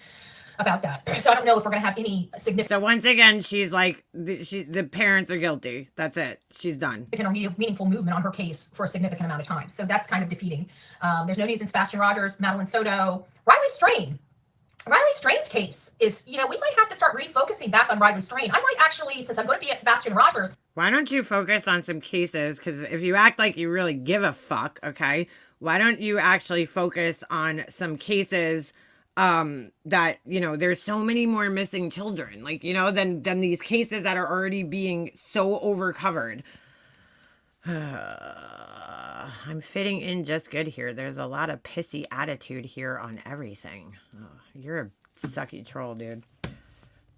S3: about that. So I don't know if we're going to have any significant
S1: So once again, she's like, the parents are guilty. That's it. She's done.
S3: or meaningful movement on her case for a significant amount of time. So that's kind of defeating. There's no news in Sebastian Rogers, Madeline Soto, Riley Strain. Riley Strain's case is, you know, we might have to start refocusing back on Riley Strain. I might actually, since I'm going to be at Sebastian Rogers.
S1: Why don't you focus on some cases? Because if you act like you really give a fuck, okay, why don't you actually focus on some cases that, you know, there's so many more missing children, like, you know, than these cases that are already being so overcovered. I'm fitting in just good here. There's a lot of pissy attitude here on everything. Oh, you're a sucky troll, dude.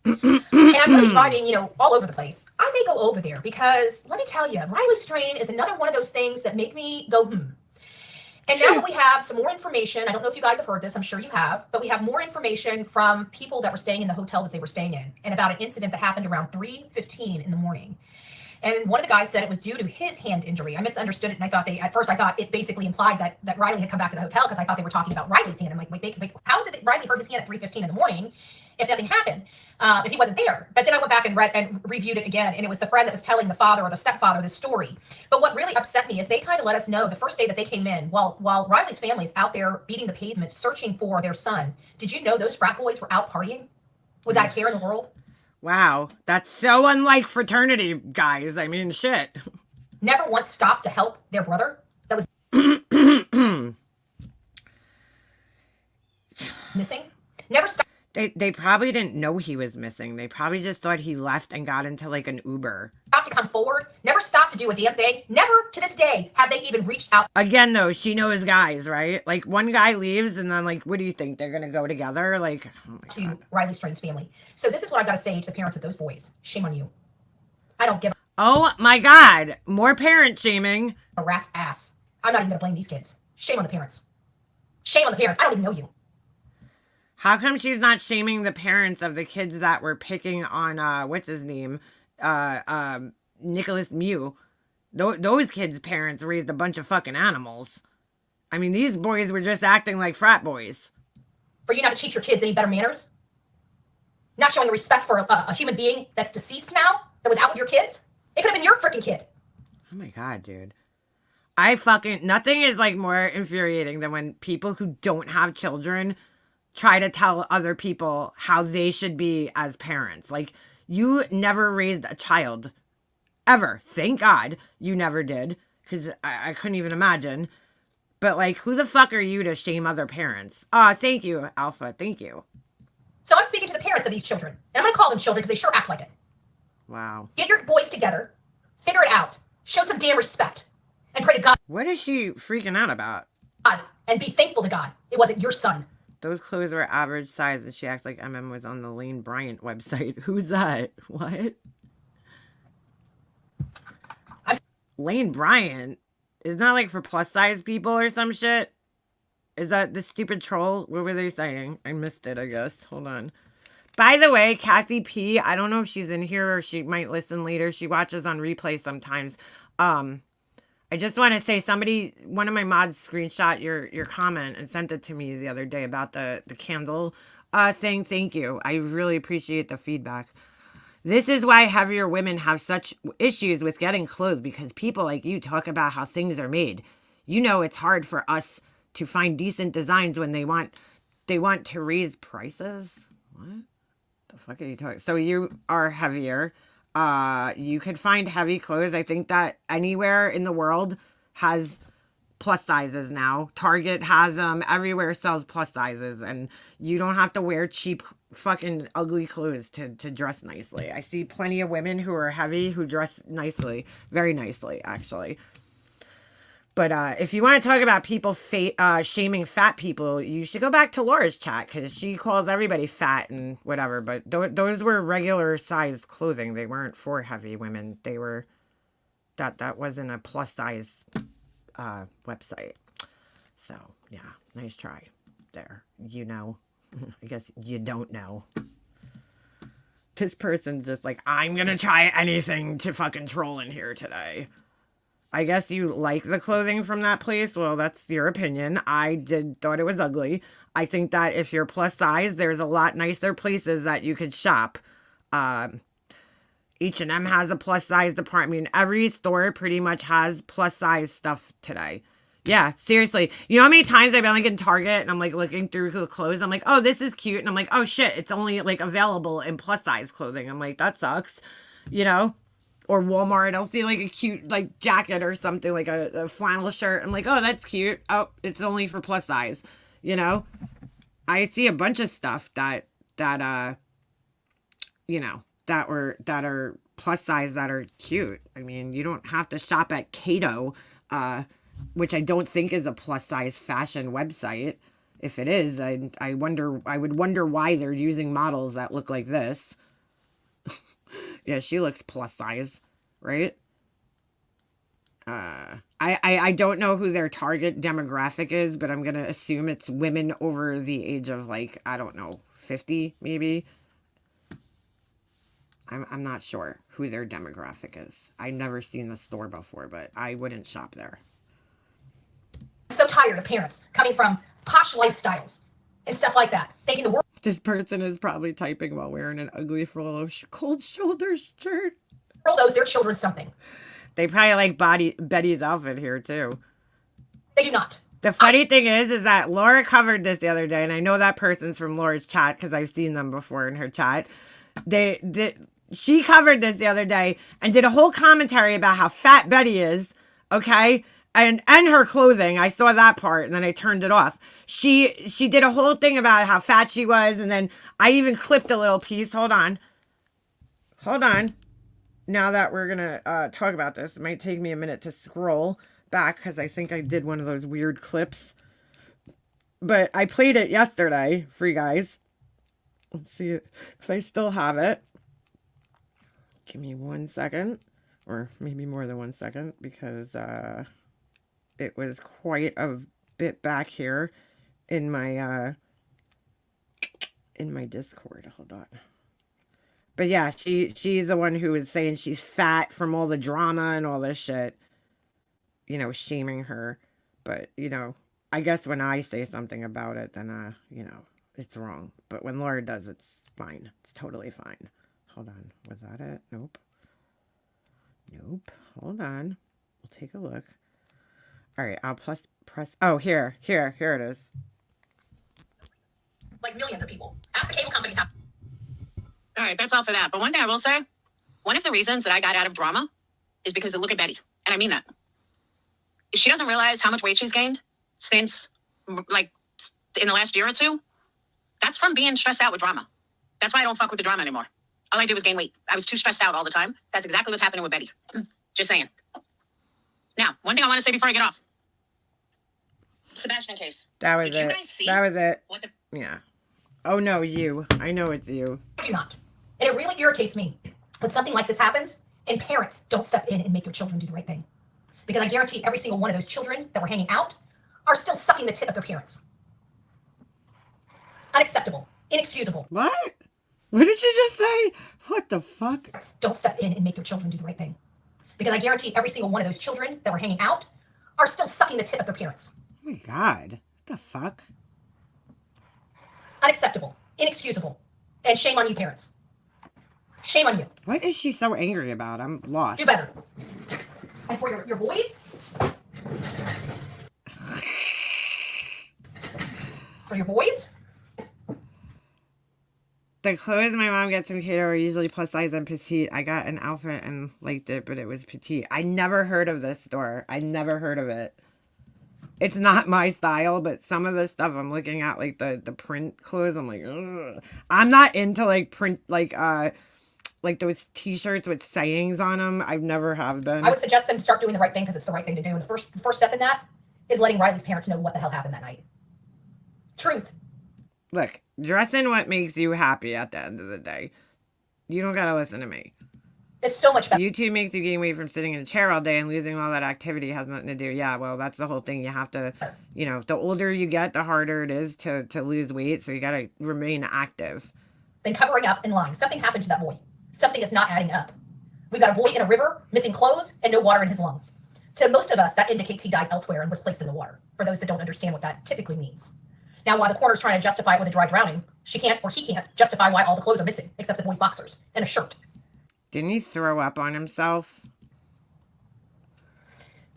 S3: And I'm going to be driving, you know, all over the place. I may go over there because let me tell you, Riley Strain is another one of those things that make me go, And now that we have some more information, I don't know if you guys have heard this, I'm sure you have, but we have more information from people that were staying in the hotel that they were staying in, and about an incident that happened around 3:15 in the morning. And one of the guys said it was due to his hand injury. I misunderstood it, and I thought at first I thought it basically implied that Riley had come back to the hotel because I thought they were talking about Riley's hand. I'm like, wait, how did Riley hurt his hand at 3:15 in the morning if nothing happened, if he wasn't there? But then I went back and read and reviewed it again, and it was the friend that was telling the father or the stepfather this story. But what really upset me is they kind of let us know the first day that they came in, while Riley's family's out there beating the pavement searching for their son. Did you know those frat boys were out partying without a care in the world?
S1: Wow, that's so unlike fraternity guys. I mean, shit.
S3: Never once stopped to help their brother that was missing. Never stopped.
S1: They probably didn't know he was missing. They probably just thought he left and got into like an Uber.
S3: To come forward. Never stopped to do a damn thing. Never to this day have they even reached out.
S1: Again, though, she knows guys, right? Like, one guy leaves and then, like, what do you think? They're going to go together? Like, oh my
S3: to
S1: God.
S3: Riley Strain's family. So this is what I've got to say to the parents of those boys. Shame on you. I don't give
S1: Oh my God. More parent shaming.
S3: a rat's ass. I'm not even going to blame these kids. Shame on the parents. Shame on the parents. I don't even know you.
S1: How come she's not shaming the parents of the kids that were picking on, what's his name? Nicholas Mew. Those kids' parents raised a bunch of fucking animals. I mean, these boys were just acting like frat boys.
S3: For you not to teach your kids any better manners? Not showing a respect for a human being that's deceased now, that was out with your kids? It could have been your freaking kid.
S1: Oh my God, dude. Nothing is like more infuriating than when people who don't have children try to tell other people how they should be as parents. Like, you never raised a child. Ever. Thank God you never did. Because I couldn't even imagine. But, like, who the fuck are you to shame other parents? Thank you, Alpha. Thank you.
S3: So I'm speaking to the parents of these children. And I'm going to call them children because they sure act like it.
S1: Wow.
S3: Get your boys together. Figure it out. Show some damn respect. And pray to God.
S1: What is she freaking out about?
S3: And be thankful to God. It wasn't your son.
S1: Those clothes were average size and she acts like MM was on the Lane Bryant website. Who's that? What? Lane Bryant? Isn't that like for plus size people or some shit? Is that the stupid troll? What were they saying? I missed it, I guess. Hold on. By the way, Kathy P, I don't know if she's in here or she might listen later. She watches on replay sometimes. I just want to say one of my mods screenshot your comment and sent it to me the other day about the candle thing. Thank you. I really appreciate the feedback. This is why heavier women have such issues with getting clothes, because people like you talk about how things are made. You know it's hard for us to find decent designs when they want to raise prices. What the fuck are you talking? So you are heavier. You could find heavy clothes. I think that anywhere in the world has plus sizes now. Target has them. Everywhere sells plus sizes, and you don't have to wear cheap fucking ugly clothes to dress nicely. I see plenty of women who are heavy who dress nicely, very nicely actually. But if you want to talk about people shaming fat people, you should go back to Laura's chat, because she calls everybody fat and whatever. But those were regular size clothing. They weren't for heavy women. They were that wasn't a plus size website. So yeah, nice try there. You know, I guess you don't know. This person's just like, I'm gonna try anything to fucking troll in here today. I guess you like the clothing from that place. Well, that's your opinion. I thought it was ugly. I think that if you're plus size, there's a lot nicer places that you could shop. H&M has a plus size department. I mean, every store pretty much has plus size stuff today. Yeah, seriously. You know how many times I've been like in Target and I'm like looking through the clothes. I'm like, oh, this is cute. And I'm like, oh shit, it's only like available in plus size clothing. I'm like, that sucks. You know? Or Walmart, I'll see like a cute like jacket or something, like a flannel shirt. I'm like, oh, that's cute. Oh, it's only for plus size. You know? I see a bunch of stuff that you know, that are plus size that are cute. I mean, you don't have to shop at Cato, which I don't think is a plus size fashion website. If it is, I would wonder why they're using models that look like this. Yeah, she looks plus size, right? I don't know who their target demographic is, but I'm gonna assume it's women over the age of like, I don't know, 50 maybe. I'm not sure who their demographic is. I've never seen the store before, but I wouldn't shop there.
S3: So tired of parents coming from posh lifestyles and stuff like that, thinking the world.
S1: This person is probably typing while wearing an ugly cold shoulders shirt.
S3: World owes their children something.
S1: They probably like Betty's outfit here too.
S3: They do not.
S1: The funny thing is that Laura covered this the other day, and I know that person's from Laura's chat because I've seen them before in her chat. She covered this the other day and did a whole commentary about how fat Betty is, okay? And her clothing. I saw that part and then I turned it off. She did a whole thing about how fat she was, and then I even clipped a little piece. Hold on. Now that we're gonna talk about this, it might take me a minute to scroll back because I think I did one of those weird clips. But I played it yesterday for you guys. Let's see if I still have it. Give me 1 second, or maybe more than 1 second, because it was quite a bit back here in my Discord. Hold on. But yeah, she's the one who was saying she's fat from all the drama and all this shit. You know, shaming her. But, you know, I guess when I say something about it, then, you know, it's wrong. But when Laura does, it's fine. It's totally fine. Hold on. Was that it? Nope. Hold on. We'll take a look. All right. I'll press. Oh, here it is.
S3: Like millions of people. Ask the cable companies how.
S4: All right, that's all for that. But one thing I will say, one of the reasons that I got out of drama is because of look at Betty. And I mean that. If she doesn't realize how much weight she's gained since, like, in the last year or two, that's from being stressed out with drama. That's why I don't fuck with the drama anymore. All I did was gain weight. I was too stressed out all the time. That's exactly what's happening with Betty. Just saying. Now, one thing I want to say before I get off. Sebastian case.
S1: That was
S4: Did
S1: it.
S4: You guys see
S1: that was it.
S4: What the...
S1: Yeah. Oh, no, you. I know it's you.
S3: I do not. And it really irritates me when something like this happens and parents don't step in and make their children do the right thing. Because I guarantee every single one of those children that were hanging out are still sucking the tit of their parents. Unacceptable. Inexcusable.
S1: What? What did you just say? What the fuck?
S3: Don't step in and make their children do the right thing. Because I guarantee every single one of those children that were hanging out are still sucking the tit of their parents.
S1: Oh my God. What the fuck?
S3: Unacceptable. Inexcusable. And shame on you, parents. Shame on you.
S1: What is she so angry about? I'm lost.
S3: Do better. And for your boys, For your boys?
S1: The clothes my mom gets from Cato are usually plus size and petite. I got an outfit and liked it, but it was petite. I never heard of this store. I never heard of it. It's not my style, but some of the stuff I'm looking at, like the print clothes, I'm like, ugh. I'm not into like print, like those t-shirts with sayings on them. I've never have been.
S3: I would suggest them start doing the right thing because it's the right thing to do. And the first step in that is letting Riley's parents know what the hell happened that night. Truth.
S1: Look, dress in what makes you happy at the end of the day. You don't gotta listen to me.
S3: It's so much better.
S1: YouTube makes you gain weight from sitting in a chair all day, and losing all that activity has nothing to do. Yeah, well, that's the whole thing. You have to, you know, the older you get, the harder it is to lose weight. So you gotta remain active.
S3: Than covering up and lying. Something happened to that boy. Something that's not adding up. We've got a boy in a river, missing clothes, and no water in his lungs. To most of us, that indicates he died elsewhere and was placed in the water. For those that don't understand what that typically means. Now, while the coroner's trying to justify it with a dry drowning, she can't, or he can't, justify why all the clothes are missing, except the boy's boxers and a shirt.
S1: Didn't he throw up on himself?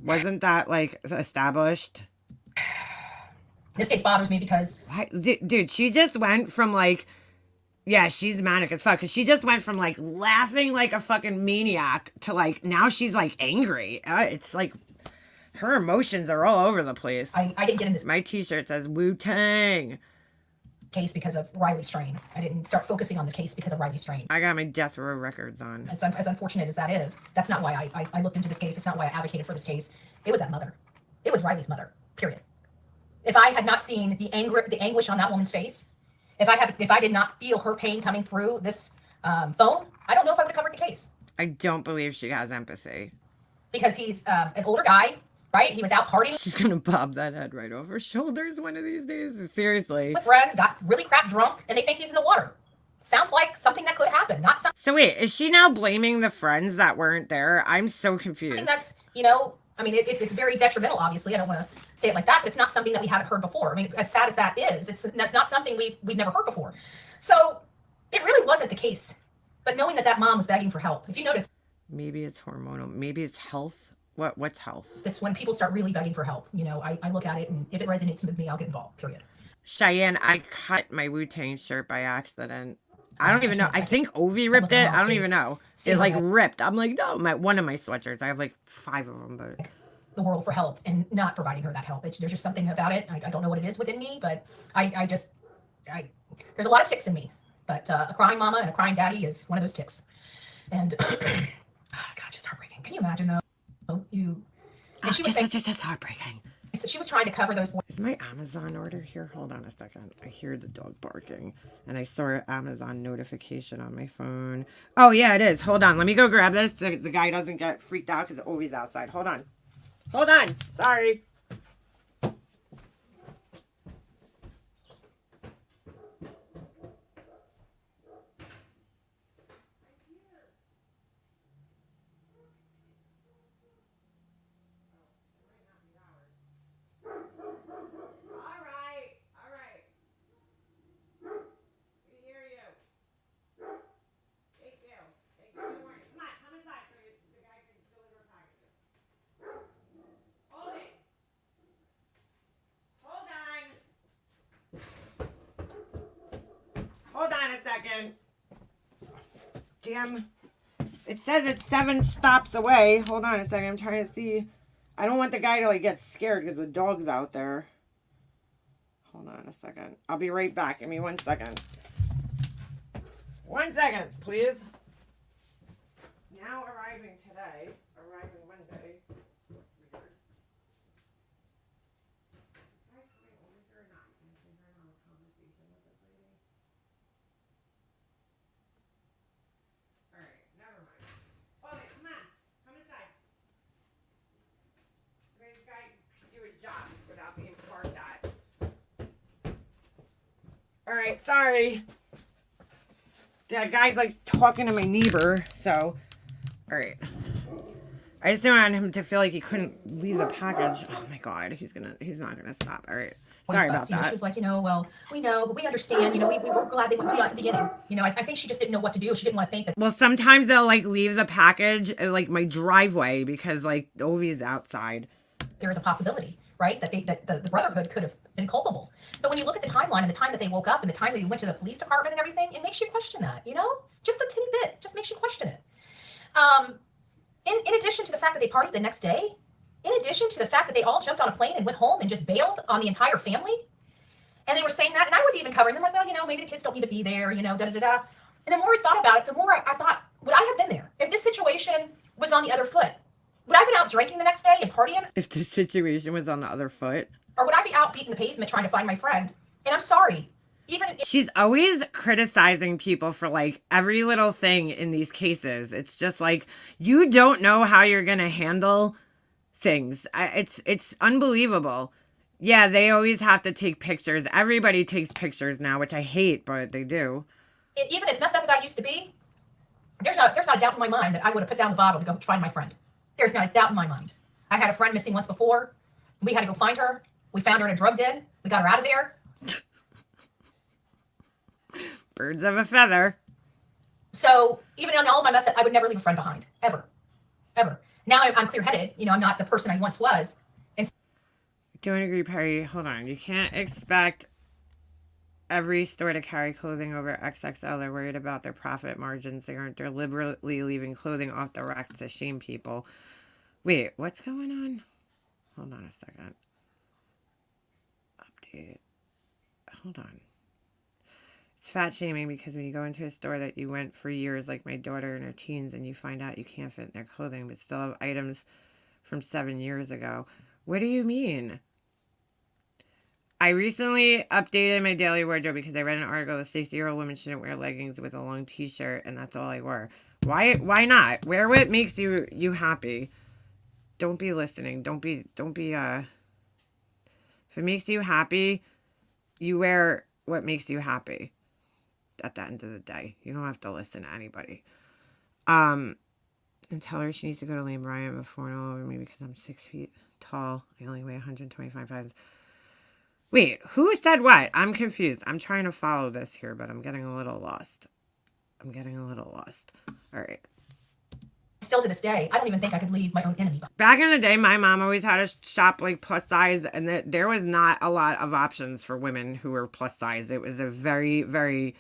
S1: Wasn't that, like, established?
S3: This case bothers me because...
S1: Dude, she just went from, like... Yeah, she's manic as fuck. Because she just went from, like, laughing like a fucking maniac to, like, now she's, like, angry. It's, like... Her emotions are all over the place.
S3: I didn't get in this
S1: My t-shirt says Wu-Tang.
S3: case because of Riley Strain. I didn't start focusing on the case because of Riley Strain.
S1: I got my death row records on.
S3: As unfortunate as that is, that's not why I looked into this case. It's not why I advocated for this case. It was that mother. It was Riley's mother, period. If I had not seen the anguish on that woman's face, if I did not feel her pain coming through this phone, I don't know if I would have covered the case.
S1: I don't believe she has empathy.
S3: Because he's an older guy, right? He was out partying
S1: She's gonna bob that head right off her shoulders one of these days. Seriously.
S3: with friends, got really crap drunk, and they think he's in the water. Sounds like something that could happen, not something
S1: So wait, is she now blaming the friends that weren't there? I'm so confused.
S3: that's, I mean, it's very detrimental, obviously. I don't want to say it like that, but it's not something that we haven't heard before. I mean, as sad as that is, that's not something we've never heard before. So it really wasn't the case. But knowing that mom was begging for help, if you notice,
S1: Maybe it's hormonal. Maybe it's health. What's health?
S3: it's when people start really begging for help. I look at it, and if it resonates with me, I'll get involved, period.
S1: Cheyenne, I cut my Wu-Tang shirt by accident. I don't even know. I think Ovi ripped
S3: looking
S1: it.
S3: at
S1: I don't
S3: Mom's
S1: even
S3: face.
S1: know.
S3: See
S1: It
S3: how
S1: like
S3: that-
S1: ripped. I'm like, no, one of my sweatshirts. I have like 5 of them, but
S3: The world for help and not providing her that help. There's just something about it. I don't know what it is within me, but there's a lot of ticks in me. But a crying mama and a crying daddy is one of those ticks. And God, just heartbreaking. Can you imagine though? And she was saying,
S1: just heartbreaking.
S3: so she was trying to cover those.
S1: Is my Amazon order here? Hold on a second. I hear the dog barking, and I saw an Amazon notification on my phone. Oh yeah, it is. Hold on. Let me go grab this so the guy doesn't get freaked out because Ovi's outside. Hold on. Hold on. Sorry. Hold on a second. Damn. It says it's 7 stops away. Hold on a second. I'm trying to see. I don't want the guy to like get scared because the dog's out there. Hold on a second. I'll be right back. Give me 1 second. 1 second, please. Now arriving today. Arriving Monday. All right, sorry. That guy's like talking to my neighbor, so all right. I just didn't want him to feel like he couldn't leave the package. Oh my god, he's not gonna stop. All right, sorry about that.
S3: She was like, well, we know, but we understand. We were glad they went at the beginning. I think she just didn't know what to do. She didn't want to think that.
S1: Well, sometimes they'll like leave the package at like my driveway because like Ovi's outside.
S3: There is a possibility, right? That the Brotherhood could have been culpable. But when you look at the timeline and the time that they woke up and the time that they went to the police department and everything, it makes you question that, you know? Just a teeny bit. Just makes you question it. In addition to the fact that they partied the next day, in addition to the fact that they all jumped on a plane and went home and just bailed on the entire family, and they were saying that, and I was even covering them, like, well, you know, maybe the kids don't need to be there, you know, da-da-da-da. And the more I thought about it, the more I thought, would I have been there? If this situation was on the other foot, would I have been out drinking the next day and partying?
S1: If the situation was on the other foot?
S3: Or would I be out beating the pavement trying to find my friend? And I'm sorry.
S1: She's always criticizing people for like every little thing in these cases. It's just like, you don't know how you're going to handle things. It's unbelievable. Yeah, they always have to take pictures. Everybody takes pictures now, which I hate, but they do.
S3: Even as messed up as I used to be, there's not a doubt in my mind that I would have put down the bottle to go find my friend. There's not a doubt in my mind. I had a friend missing once before. We had to go find her. We found her in a drug den. We got her out of there.
S1: Birds of a feather.
S3: So even on all of my mess up, I would never leave a friend behind. Ever. Ever. Now I'm clear-headed. You know, I'm not the person I once was. And
S1: don't agree, Perry. Hold on. You can't expect every store to carry clothing over XXL. They're worried about their profit margins. They aren't deliberately leaving clothing off the rack to shame people. Wait, what's going on? Hold on a second. Update. Hold on. It's fat shaming because when you go into a store that you went for years, like my daughter in her teens, and you find out you can't fit in their clothing, but still have items from 7 years ago. What do you mean? I recently updated my daily wardrobe because I read an article that 60-year-old women shouldn't wear leggings with a long t-shirt, and that's all I wore. Why not? Wear what makes you happy. Don't be listening. Don't be if it makes you happy, you wear what makes you happy. At the end of the day, you don't have to listen to anybody. And tell her she needs to go to Lane Bryant before and all over me because I'm 6 feet tall. I only weigh 125 pounds. Wait, who said what? I'm confused. I'm trying to follow this here, but I'm getting a little lost. All right.
S3: still to this day, I don't even think I could leave my own enemy behind.
S1: Back in the day, my mom always had us shop like plus size, and there was not a lot of options for women who were plus size. It was a very, very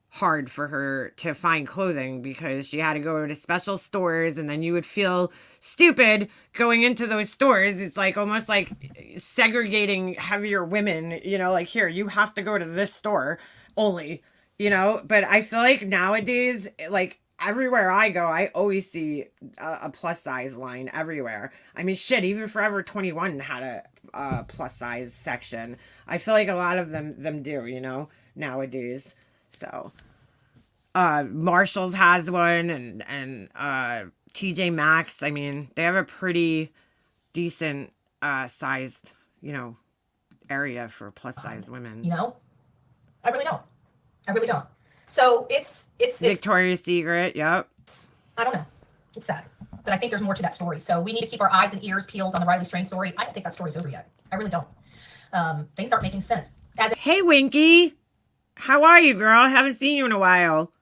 S1: hard for her to find clothing because she had to go to special stores, and then you would feel stupid going into those stores. It's like almost like segregating heavier women, you know, like, here, you have to go to this store only, you know. But I feel like nowadays, like, everywhere I go, I always see a plus size line everywhere. I mean, shit, even Forever 21 had a plus size section. I feel like a lot of them do, you know, nowadays. So, Marshall's has one, and TJ Maxx. I mean, they have a pretty decent sized, you know, area for plus size women.
S3: You know, I really don't. So it's
S1: Victoria's Secret. Yep.
S3: I don't know. It's sad, but I think there's more to that story. So we need to keep our eyes and ears peeled on the Riley Strain story. I don't think that story's over yet. I really don't. Things aren't making sense.
S1: Hey, Winky. How are you, girl? Haven't seen you in a while.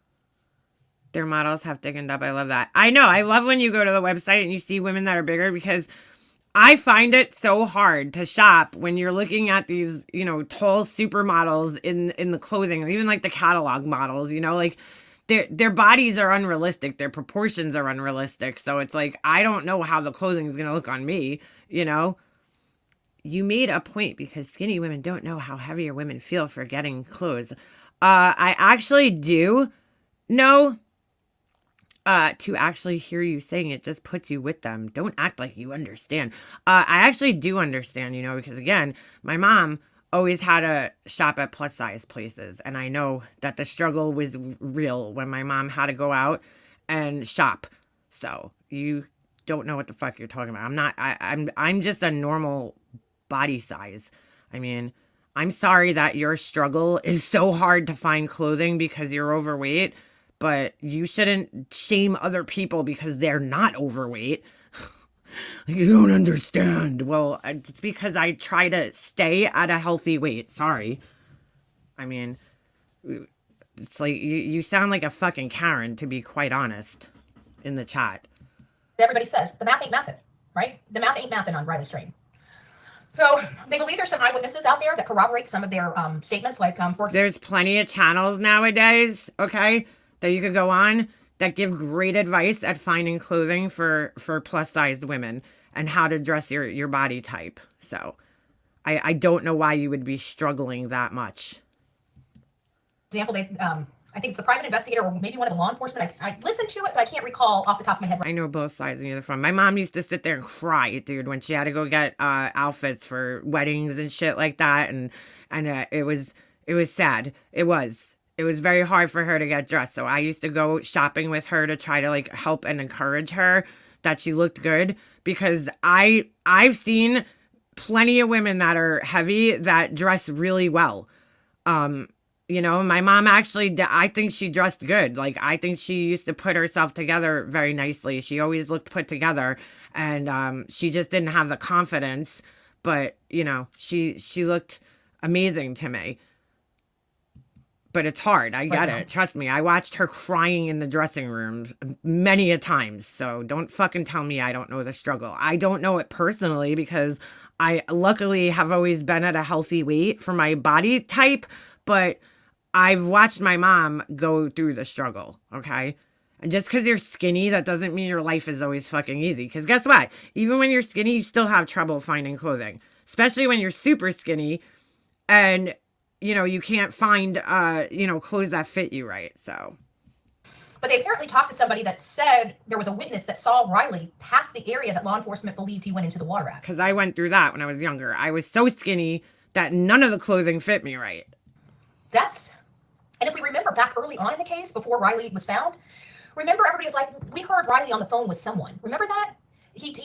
S1: Their models have thickened up. I love that. I know. I love when you go to the website and you see women that are bigger, because I find it so hard to shop when you're looking at these, you know, tall supermodels in the clothing, or even like the catalog models, you know, like their bodies are unrealistic. Their proportions are unrealistic. So it's like, I don't know how the clothing is going to look on me, you know. You made a point, because skinny women don't know how heavier women feel for getting clothes. I actually do know. To actually hear you saying it just puts you with them. Don't act like you understand. I actually do understand, you know, because again, my mom always had to shop at plus size places. And I know that the struggle was real when my mom had to go out and shop. So you don't know what the fuck you're talking about. I'm just a normal body size. I mean, I'm sorry that your struggle is so hard to find clothing because you're overweight. But you shouldn't shame other people because they're not overweight. You don't understand. Well, it's because I try to stay at a healthy weight. Sorry. I mean, it's like you sound like a fucking Karen, to be quite honest, in the chat.
S3: Everybody says the math ain't mathin', right? The math ain't mathin' on Riley Strain. So they believe there's some eyewitnesses out there that corroborate some of their statements. Like,
S1: there's plenty of channels nowadays, okay, that you could go on that give great advice at finding clothing for plus sized women and how to dress your body type. So I don't know why you would be struggling that much.
S3: example, they I think it's the private investigator or maybe one of the law enforcement. I listened to it, but I can't recall off the top of my head.
S1: I know both sides of the other front. My mom used to sit there and cry, dude, when she had to go get outfits for weddings and shit like that, and it was sad. It was very hard for her to get dressed. So I used to go shopping with her to try to like help and encourage her that she looked good, because I've seen plenty of women that are heavy that dress really well. You know, my mom actually, I think she dressed good. Like, I think she used to put herself together very nicely. She always looked put together, and she just didn't have the confidence. But, you know, she looked amazing to me. But it's hard. I get it. Trust me. I watched her crying in the dressing room many a times. So don't fucking tell me I don't know the struggle. I don't know it personally because I luckily have always been at a healthy weight for my body type. But I've watched my mom go through the struggle, okay? And just because you're skinny, that doesn't mean your life is always fucking easy. Because guess what? Even when you're skinny, you still have trouble finding clothing. Especially when you're super skinny and, you know, you can't find, you know, clothes that fit you right, so.
S3: But they apparently talked to somebody that said there was a witness that saw Riley past the area that law enforcement believed he went into the water at.
S1: Because I went through that when I was younger. I was so skinny that none of the clothing fit me right.
S3: And if we remember back early on in the case, before Riley was found, remember everybody was like, we heard Riley on the phone with someone. Remember that? I think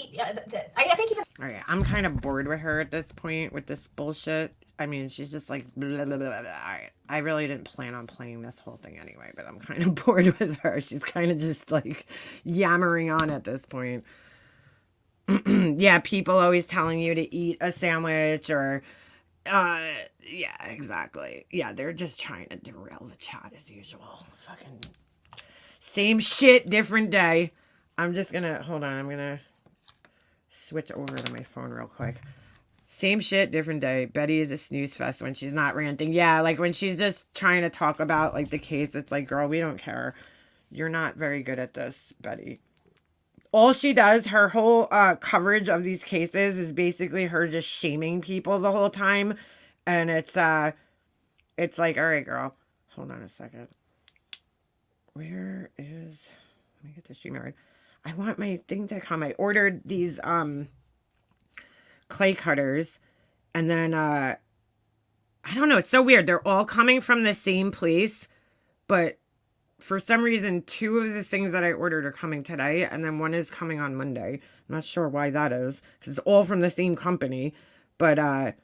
S3: even...
S1: All right, I'm kind of bored with her at this point with this bullshit. I mean, she's just like, blah, blah, blah, blah. All right, I really didn't plan on playing this whole thing anyway, but I'm kind of bored with her. She's kind of just like yammering on at this point. Yeah, people always telling you to eat a sandwich or... yeah, exactly. Yeah, they're just trying to derail the chat as usual. Fucking same shit, different day. I'm just gonna, hold on, I'm gonna switch over to my phone real quick. Same shit, different day. Betty is a snooze fest when she's not ranting. Yeah, like when she's just trying to talk about like the case, it's like, girl, we don't care. You're not very good at this, Betty. All she does, her whole coverage of these cases is basically her just shaming people the whole time. And it's like, all right, girl, hold on a second. Where is, let me get the StreamYard. I want my thing to come. I ordered these clay cutters, and then I don't know, it's so weird. They're all coming from the same place, but for some reason, 2 of the things that I ordered are coming today, and then 1 is coming on Monday. I'm not sure why that is, because it's all from the same company. But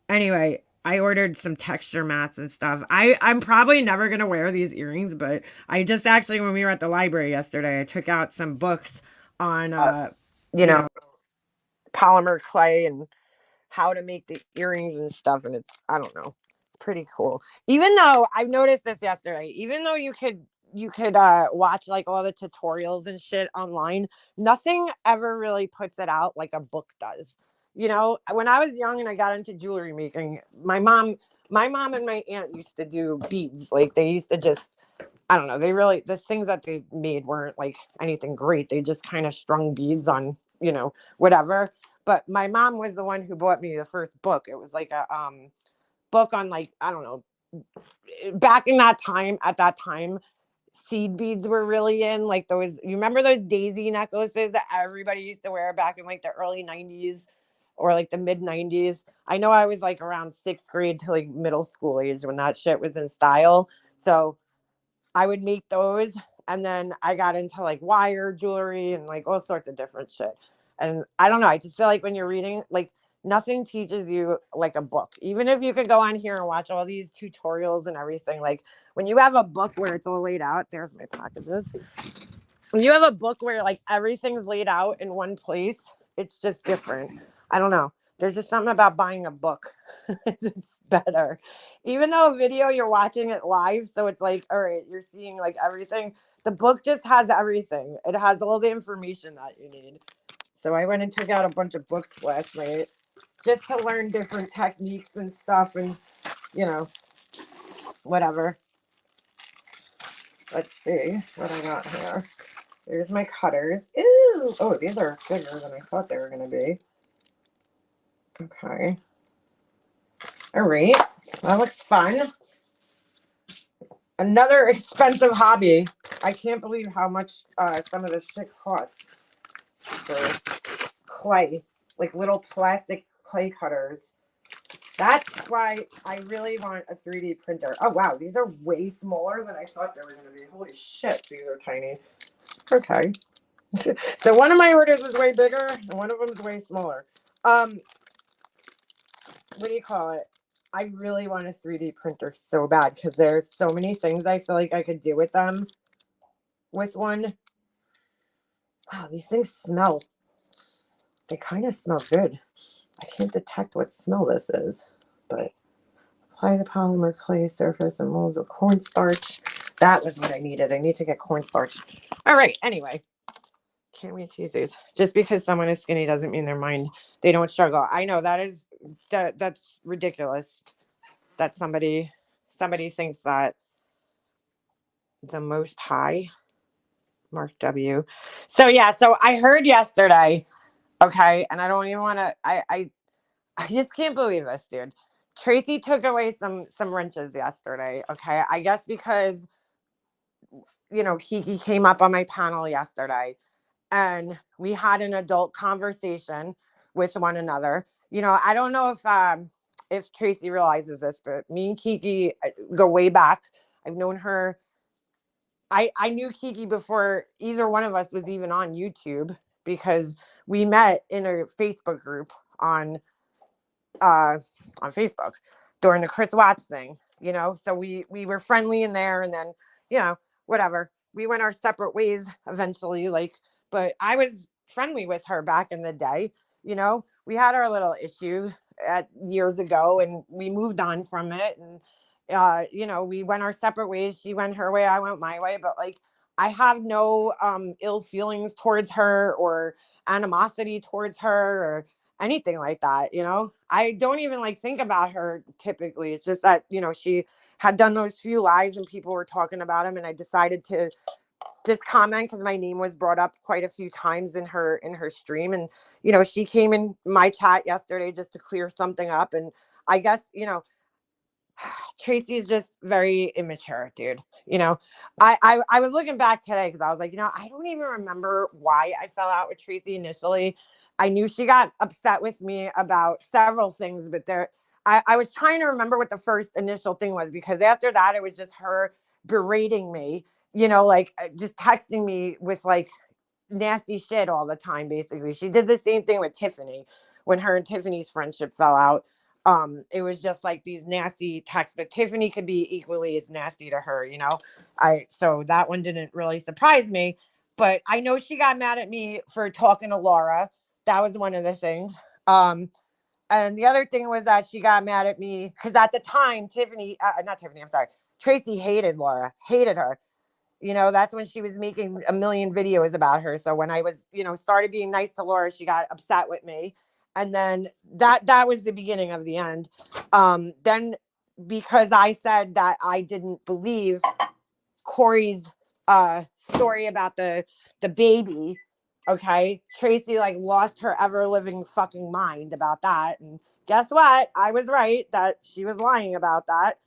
S1: anyway, I ordered some texture mats and stuff. I'm probably never going to wear these earrings, but I just actually, when we were at the library yesterday, I took out some books on, you know, polymer clay and how to make the earrings and stuff. And it's, I don't know, it's pretty cool. Even though I've noticed this yesterday, even though you could watch like all the tutorials and shit online, nothing ever really puts it out like a book does. You know, when I was young and I got into jewelry making, my mom and my aunt used to do beads. Like they used to just, I don't know, the things that they made weren't like anything great. They just kind of strung beads on, you know, whatever. But my mom was the one who bought me the first book. It was like a book on like, I don't know, back in that time, at that time, seed beads were really in, like those, you remember those daisy necklaces that everybody used to wear back in like the early 90s or like the mid 90s? I know I was like around 6th grade to like middle school age when that shit was in style. So I would make those, and then I got into like wire jewelry and like all sorts of different shit. And I don't know, I just feel like when you're reading, like nothing teaches you like a book. Even if you could go on here and watch all these tutorials and everything, like when you have a book where it's all laid out, there's my packages. When you have a book where like everything's laid out in one place, it's just different. I don't know. There's just something about buying a book. It's better. Even though a video, you're watching it live, so it's like, all right, you're seeing like everything. The book just has everything. It has all the information that you need. So I went and took out a bunch of books last night. just to learn different techniques and stuff and, you know, whatever. Let's see what I got here. There's my cutters. Ooh! Oh, these are bigger than I thought they were going to be. Okay. All right. That looks fun. Another expensive hobby. I can't believe how much some of this shit costs. For clay. Like little plastic clay cutters. That's why I really want a 3D printer. Oh, wow. These are way smaller than I thought they were going to be. Holy shit. These are tiny. Okay. So one of my orders was way bigger and one of them is way smaller. What do you call it? I really want a 3D printer so bad because there's so many things I feel like I could do with them. With one. Wow, these things smell. They kind of smell good. I can't detect what smell this is, but apply the polymer clay surface and molds with cornstarch. That was what I needed. I need to get cornstarch. All right. Anyway, can't wait to use these. Just because someone is skinny doesn't mean they don't struggle. I know that's ridiculous. That somebody thinks that the Most High, Mark W. So yeah, so I heard yesterday. Okay, and I don't even want to. I just can't believe this, dude. Tracy took away some wrenches yesterday. Okay, I guess because Kiki came up on my panel yesterday, and we had an adult conversation with one another. I don't know if Tracy realizes this, but me and Kiki go way back. I've known her. I knew Kiki before either one of us was even on YouTube because we met in a Facebook group on Facebook during the Chris Watts thing, so we were friendly in there, and then, whatever, we went our separate ways eventually, but I was friendly with her back in the day. We had our little issue years ago and we moved on from it, and we went our separate ways. She went her way, I went my way, but I have no ill feelings towards her or animosity towards her or anything like that. I don't even think about her typically. It's just that, she had done those few lives and people were talking about him, and I decided to just comment because my name was brought up quite a few times in her stream, and she came in my chat yesterday just to clear something up, and I guess Tracy is just very immature, dude. I was looking back today because I was like, I don't even remember why I fell out with Tracy initially. I knew she got upset with me about several things, but I was trying to remember what the first initial thing was, because after that, it was just her berating me, just texting me with nasty shit all the time. Basically, she did the same thing with Tiffany when her and Tiffany's friendship fell out. It was just these nasty texts, but Tiffany could be equally as nasty to her, so that one didn't really surprise me, but I know she got mad at me for talking to Laura. That was one of the things. And the other thing was that she got mad at me because at the time, Tracy hated Laura, hated her. That's when she was making a million videos about her. So when I was, started being nice to Laura, she got upset with me. And then that was the beginning of the end. Then because I said that I didn't believe Corey's story about the baby, okay, Tracy lost her ever living fucking mind about that. And guess what? I was right that she was lying about that.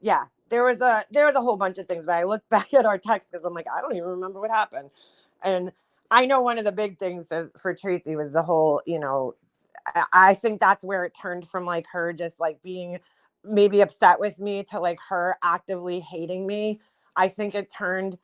S1: Yeah, there was a whole bunch of things, but I looked back at our text because I'm like, I don't even remember what happened. And I know one of the big things for Tracy was the whole, I think that's where it turned from her just being maybe upset with me to her actively hating me. I think it turned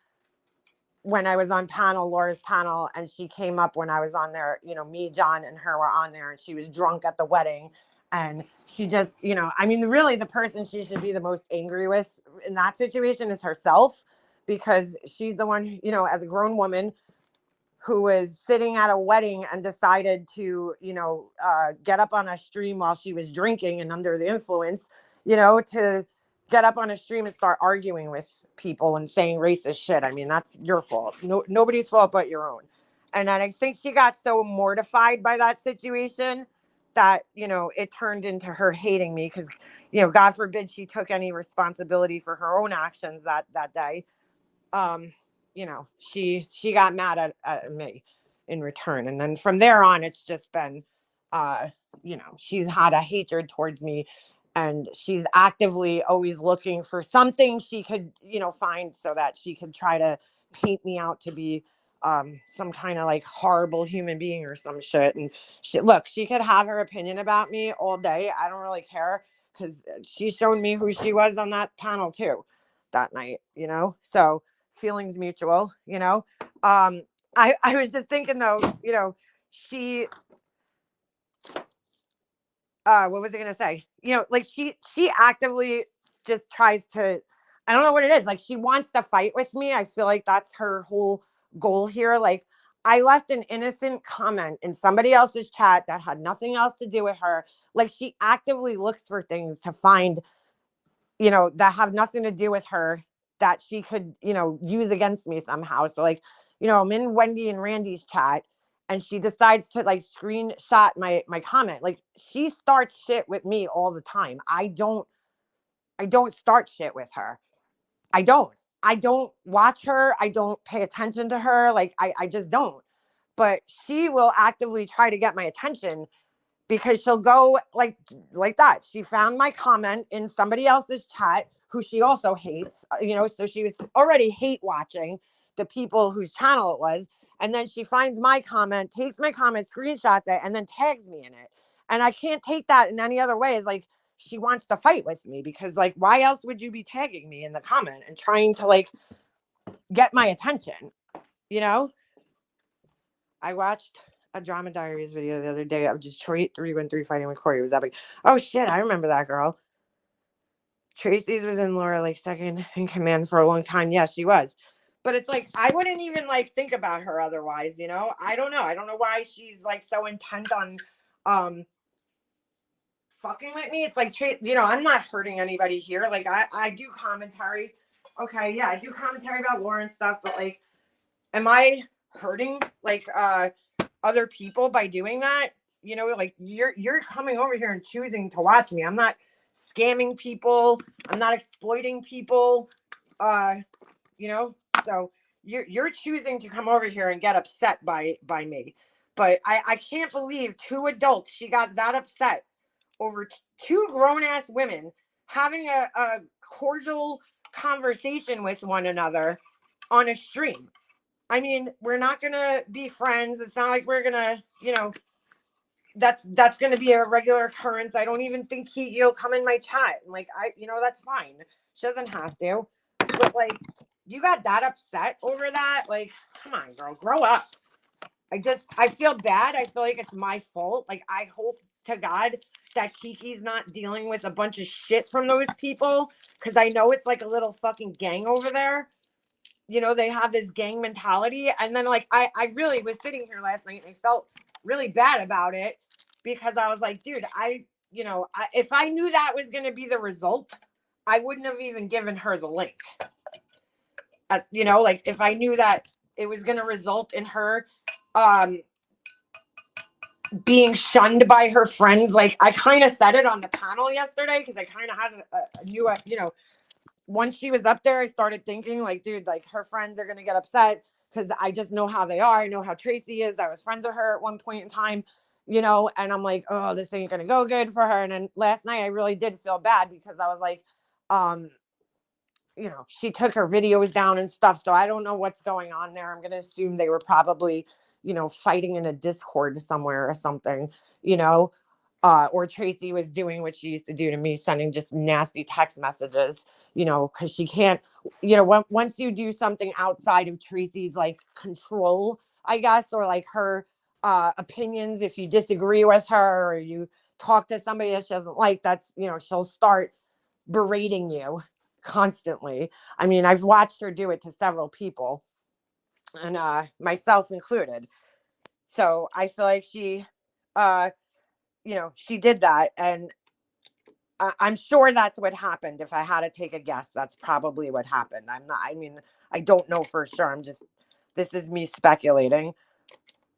S1: when I was on Laura's panel, and she came up when I was on there, me, John, and her were on there, and she was drunk at the wedding. And she just, really the person she should be the most angry with in that situation is herself, because she's the one, as a grown woman who was sitting at a wedding and decided to, get up on a stream while she was drinking and under the influence, to get up on a stream and start arguing with people and saying racist shit. That's your fault. Nobody's fault but your own. And then I think she got so mortified by that situation that, it turned into her hating me because, God forbid she took any responsibility for her own actions that day. um she got mad at me in return, and then from there on it's just been she's had a hatred towards me, and she's actively always looking for something she could find so that she could try to paint me out to be some kind of like horrible human being or some shit. And she could have her opinion about me all day, I don't really care, because she showed me who she was on that panel too that night, so feelings mutual. I was just thinking though, she what was I gonna say? Like she actively just tries to, I don't know what it is, like she wants to fight with me. I feel like that's her whole goal here. Like, I left an innocent comment in somebody else's chat that had nothing else to do with her. Like, she actively looks for things to find, that have nothing to do with her, that she could, use against me somehow. So like, I'm in Wendy and Randy's chat, and she decides to like screenshot my comment. Like, she starts shit with me all the time. I don't start shit with her. I don't watch her. I don't pay attention to her. Like, I just don't. But she will actively try to get my attention, because she'll go like that. She found my comment in somebody else's chat who she also hates, so she was already hate watching the people whose channel it was. And then she finds my comment, takes my comment, screenshots it, and then tags me in it. And I can't take that in any other way. It's like, she wants to fight with me, because like, why else would you be tagging me in the comment and trying to like get my attention? I watched a Drama Diaries video the other day of Detroit 313 fighting with Corey. Was that big? Oh shit, I remember that girl. Tracy's was in Laura like second in command for a long time. Yeah, she was. But it's like, I wouldn't even like think about her otherwise, I don't know. I don't know why she's like so intent on fucking with me. It's like, I'm not hurting anybody here. Like, I do commentary. Okay, yeah, I do commentary about Laura and stuff, but like, am I hurting like other people by doing that? Like, you're coming over here and choosing to watch me. I'm not scamming people. I'm not exploiting people. So you're choosing to come over here and get upset by me. But I can't believe two adults, she got that upset over two grown-ass women having a cordial conversation with one another on a stream. I mean, we're not gonna be friends. It's not like we're gonna, that's gonna be a regular occurrence. I don't even think he'll come in my chat. And like, that's fine. She doesn't have to. But like, you got that upset over that? Like, come on, girl, grow up. I feel bad. I feel like it's my fault. Like, I hope to God that Kiki's not dealing with a bunch of shit from those people, because I know it's like a little fucking gang over there. They have this gang mentality. And then like, I really was sitting here last night and I felt really bad about it, because I was like, dude, if I knew that was going to be the result, I wouldn't have even given her the link. Like, if I knew that it was going to result in her being shunned by her friends. Like, I kind of said it on the panel yesterday, because I kind of had a new, once she was up there, I started thinking like, dude, like, her friends are going to get upset, because I just know how they are. I know how Tracy is. I was friends with her at one point in time, and I'm like, oh, this ain't going to go good for her. And then last night I really did feel bad, because I was like, she took her videos down and stuff. So I don't know what's going on there. I'm going to assume they were probably, fighting in a Discord somewhere or something, or Tracy was doing what she used to do to me, sending just nasty text messages, because she can't, once you do something outside of Tracy's like control, I guess, or like her opinions, if you disagree with her or you talk to somebody that she doesn't like, that's, she'll start berating you constantly. I mean, I've watched her do it to several people, and myself included. So I feel like she she did that, and I'm sure that's what happened. If I had to take a guess, that's probably what happened. I don't know for sure. This is me speculating.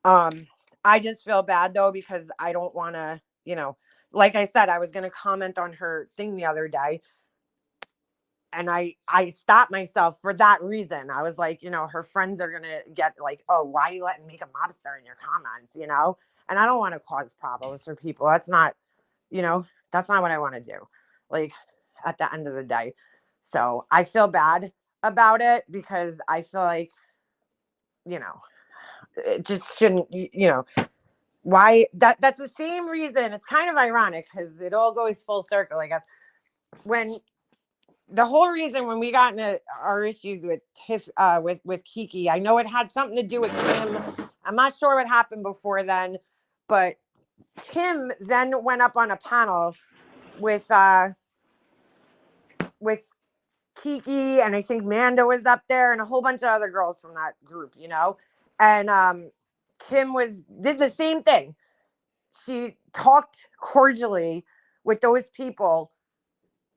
S1: I just feel bad though, because I don't want to, like I said, I was going to comment on her thing the other day, and I stopped myself for that reason. I was like, her friends are going to get like, oh, why are you letting make a mobster in your comments, and I don't want to cause problems for people. That's not, that's not what I want to do, like, at the end of the day. So I feel bad about it, because I feel like, it just shouldn't, why that's the same reason. It's kind of ironic, because it all goes full circle, I guess. When the whole reason when we got into our issues with with Kiki, I know it had something to do with Kim. I'm not sure what happened before then, but Kim then went up on a panel with Kiki, and I think Manda was up there, and a whole bunch of other girls from that group, and Kim did the same thing. She talked cordially with those people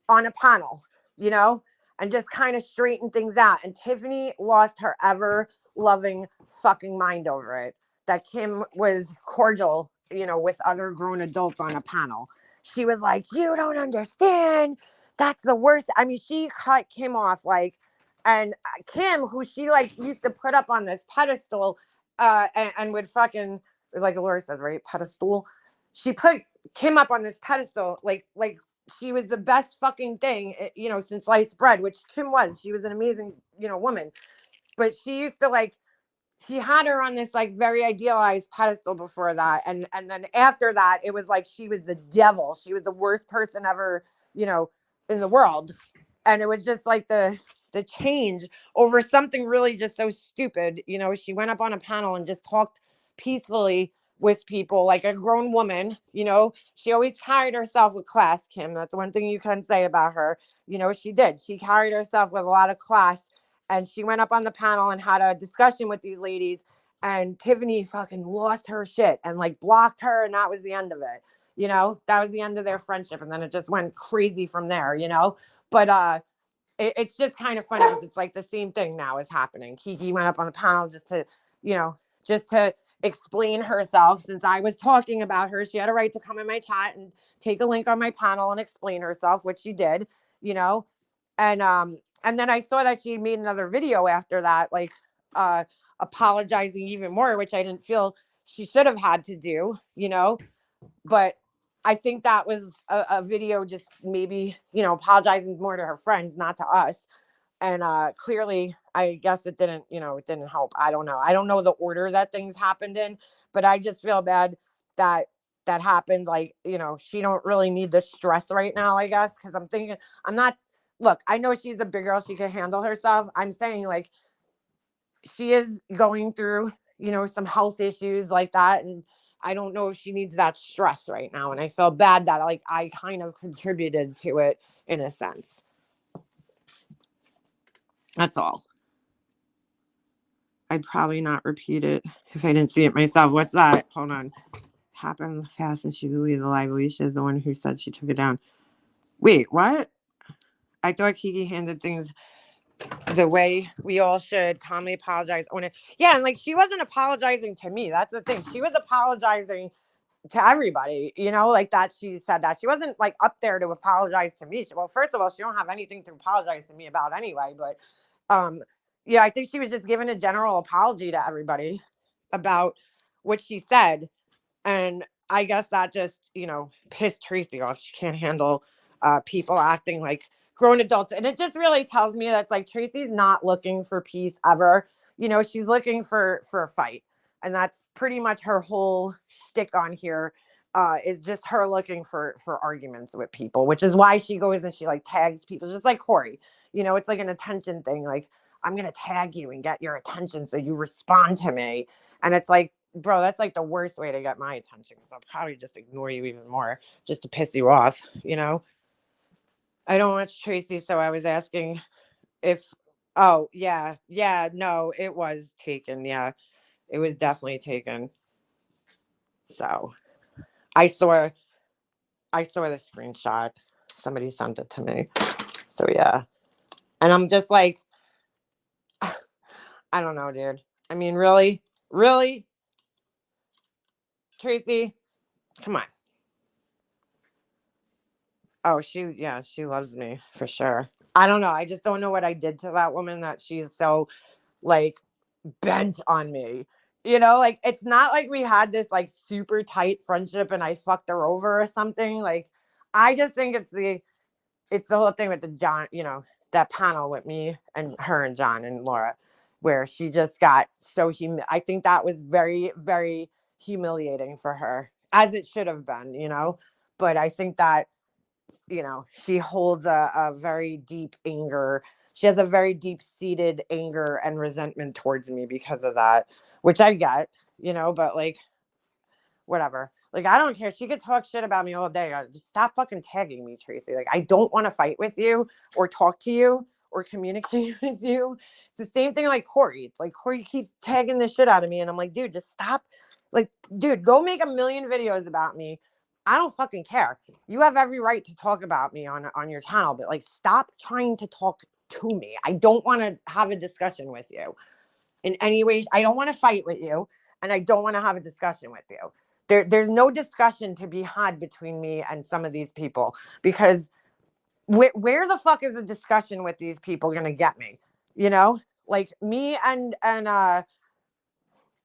S1: on a panel, and just kind of straightened things out. And Tiffany lost her ever loving fucking mind over it, that Kim was cordial, with other grown adults on a panel. She was like, you don't understand. That's the worst. I mean, she cut Kim off, like, and Kim, who she like used to put up on this pedestal, and would fucking, like Laura says, right? Pedestal. She put Kim up on this pedestal, like she was the best fucking thing, since sliced bread, which Kim was. She was an amazing, woman. But she used to like, she had her on this like very idealized pedestal before that. And then after that, it was like she was the devil. She was the worst person ever, in the world. And it was just like the change over something really just so stupid. She went up on a panel and just talked peacefully with people like a grown woman. She always carried herself with class, Kim. That's one thing you can say about her. She did. She carried herself with a lot of class, and she went up on the panel and had a discussion with these ladies, and Tiffany fucking lost her shit and like blocked her, and that was the end of it. That was the end of their friendship, and then it just went crazy from there. But it's just kind of funny, because it's like the same thing now is happening. Kiki went up on the panel just to explain herself. Since I was talking about her, she had a right to come in my chat and take a link on my panel and explain herself, which she did, and then I saw that she made another video after that, like apologizing even more, which I didn't feel she should have had to do, but I think that was a video just maybe, apologizing more to her friends, not to us. And clearly, I guess it didn't help. I don't know. I don't know the order that things happened in, but I just feel bad that happened. Like, she don't really need the stress right now, I guess, because I'm thinking, look, I know she's a big girl. She can handle herself. I'm saying, like, she is going through, some health issues like that. And I don't know if she needs that stress right now. And I feel bad that like I kind of contributed to it in a sense. That's all. I'd probably not repeat it if I didn't see it myself. What's that? Hold on. Happened fast as she could leave the library. She's the one who said she took it down. Wait, what? I thought Kiki handled things the way we all should. Calmly apologize. Own it. Yeah, and like she wasn't apologizing to me. That's the thing. She was apologizing to everybody, like that. She said that she wasn't like up there to apologize to me. Well, first of all, she don't have anything to apologize to me about anyway. But yeah, I think she was just giving a general apology to everybody about what she said. And I guess that just, pissed Tracy off. She can't handle people acting like grown adults. And it just really tells me that's like Tracy's not looking for peace ever. She's looking for a fight. And that's pretty much her whole shtick on here, is just her looking for arguments with people, which is why she goes and she like tags people, just like Corey. It's like an attention thing. Like, I'm going to tag you and get your attention so you respond to me. And it's like, bro, that's like the worst way to get my attention, because I'll probably just ignore you even more just to piss you off. I don't watch Tracy, so I was asking if, oh, yeah, no, it was taken. Yeah, it was definitely taken. So I saw the screenshot. Somebody sent it to me. So yeah. And I'm just like, I don't know, dude. I mean, really? Tracy? Come on. Oh, she loves me for sure. I don't know. I just don't know what I did to that woman that she's so like bent on me. You know, like it's not like we had this like super tight friendship and I fucked her over or something. Like I just think it's the whole thing with the John, you know, that panel with me and her and John and Laura, where she just got so I think that was very, very humiliating for her, as it should have been, you know. But I think that, you know, she holds a very deep anger. She has a very deep seated anger and resentment towards me because of that, which I get, you know, but like, whatever. Like, I don't care. She could talk shit about me all day. Just stop fucking tagging me, Tracy. Like, I don't want to fight with you or talk to you or communicate with you. It's the same thing like Corey. It's like Corey keeps tagging the shit out of me. And I'm like, dude, just stop. Like, dude, go make a million videos about me. I don't fucking care. You have every right to talk about me on your channel, but like, stop trying to talk to me. I don't want to have a discussion with you in any way. I don't want to fight with you. And I don't want to have a discussion with you. There's no discussion to be had between me and some of these people, because where the fuck is a discussion with these people going to get me? You know, like me and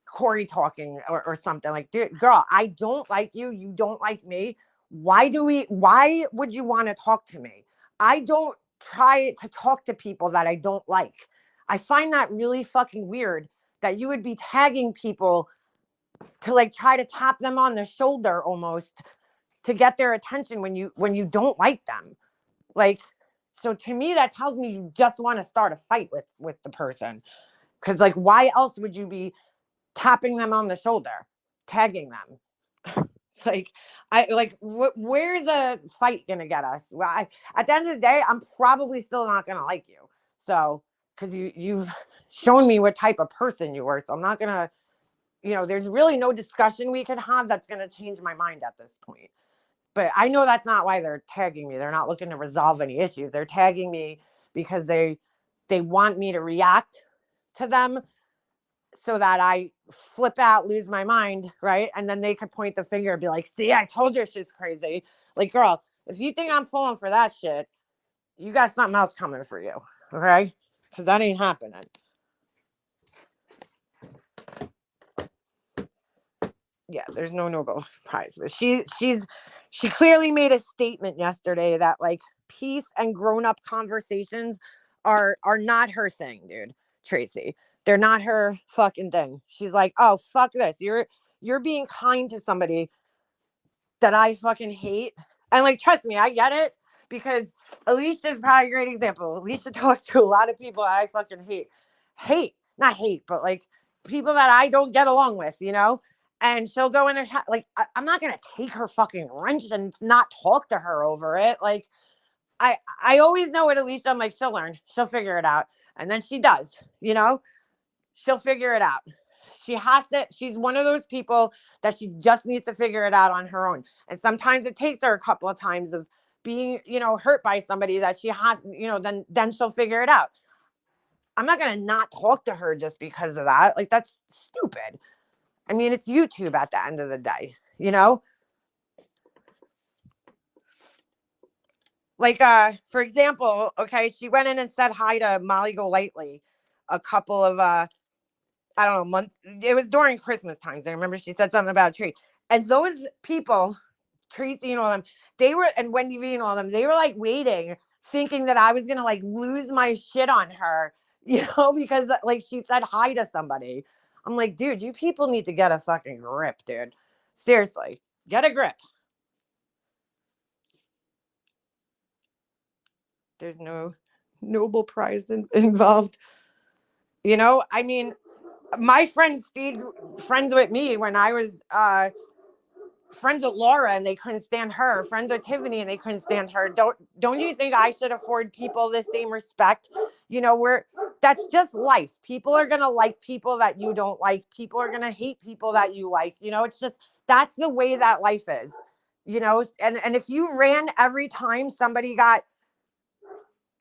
S1: Corey talking or something. Like, dude, girl, I don't like you. You don't like me. Why would you want to talk to me? I don't try to talk to people that I don't like. I find that really fucking weird that you would be tagging people to like try to tap them on the shoulder almost to get their attention when you don't like them. Like, so to me, that tells me you just want to start a fight with the person. Because like, why else would you be tapping them on the shoulder, tagging them? Like, where's a fight gonna get us? Well, at the end of the day, I'm probably still not gonna like you. So, because you've shown me what type of person you were, so I'm not gonna. You know, there's really no discussion we could have that's going to change my mind at this point. But I know that's not why they're tagging me. They're not looking to resolve any issues. They're tagging me because they want me to react to them so that I flip out, lose my mind, right? And then they could point the finger and be like, see, I told you shit's crazy. Like, girl, if you think I'm falling for that shit, you got something else coming for you, okay? Because that ain't happening. Yeah, there's no Nobel Prize, but she clearly made a statement yesterday that like peace and grown-up conversations are not her thing, dude. Tracy, they're not her fucking thing. She's like, oh fuck this, you're being kind to somebody that I fucking hate, and like trust me, I get it, because Alicia's probably a great example. Alicia talks to a lot of people I fucking not hate, but like people that I don't get along with, you know. And she'll go in there, like, I'm not going to take her fucking wrench and not talk to her over it. Like, I always know what Alicia, I'm like, she'll learn. She'll figure it out. And then she does, you know? She'll figure it out. She's one of those people that she just needs to figure it out on her own. And sometimes it takes her a couple of times of being, you know, hurt by somebody that she has, you know, then she'll figure it out. I'm not going to not talk to her just because of that. Like, that's stupid. I mean, it's YouTube at the end of the day, you know? Like, for example, okay, she went in and said hi to Molly Golightly a couple of, I don't know, months. It was during Christmas times. I remember she said something about a tree. And those people, Tracy and all them, and Wendy V and all them, they were like waiting, thinking that I was going to like lose my shit on her, you know, because like she said hi to somebody. I'm like, dude, you people need to get a fucking grip, dude. Seriously, get a grip. There's no Nobel Prize involved. You know, I mean, my friends stayed friends with me when I was friends with Laura and they couldn't stand her. Friends with Tiffany and they couldn't stand her. Don't you think I should afford people the same respect? You know, that's just life. People are gonna like people that you don't like. People are gonna hate people that you like. You know, it's just that's the way that life is. You know, and if you ran every time somebody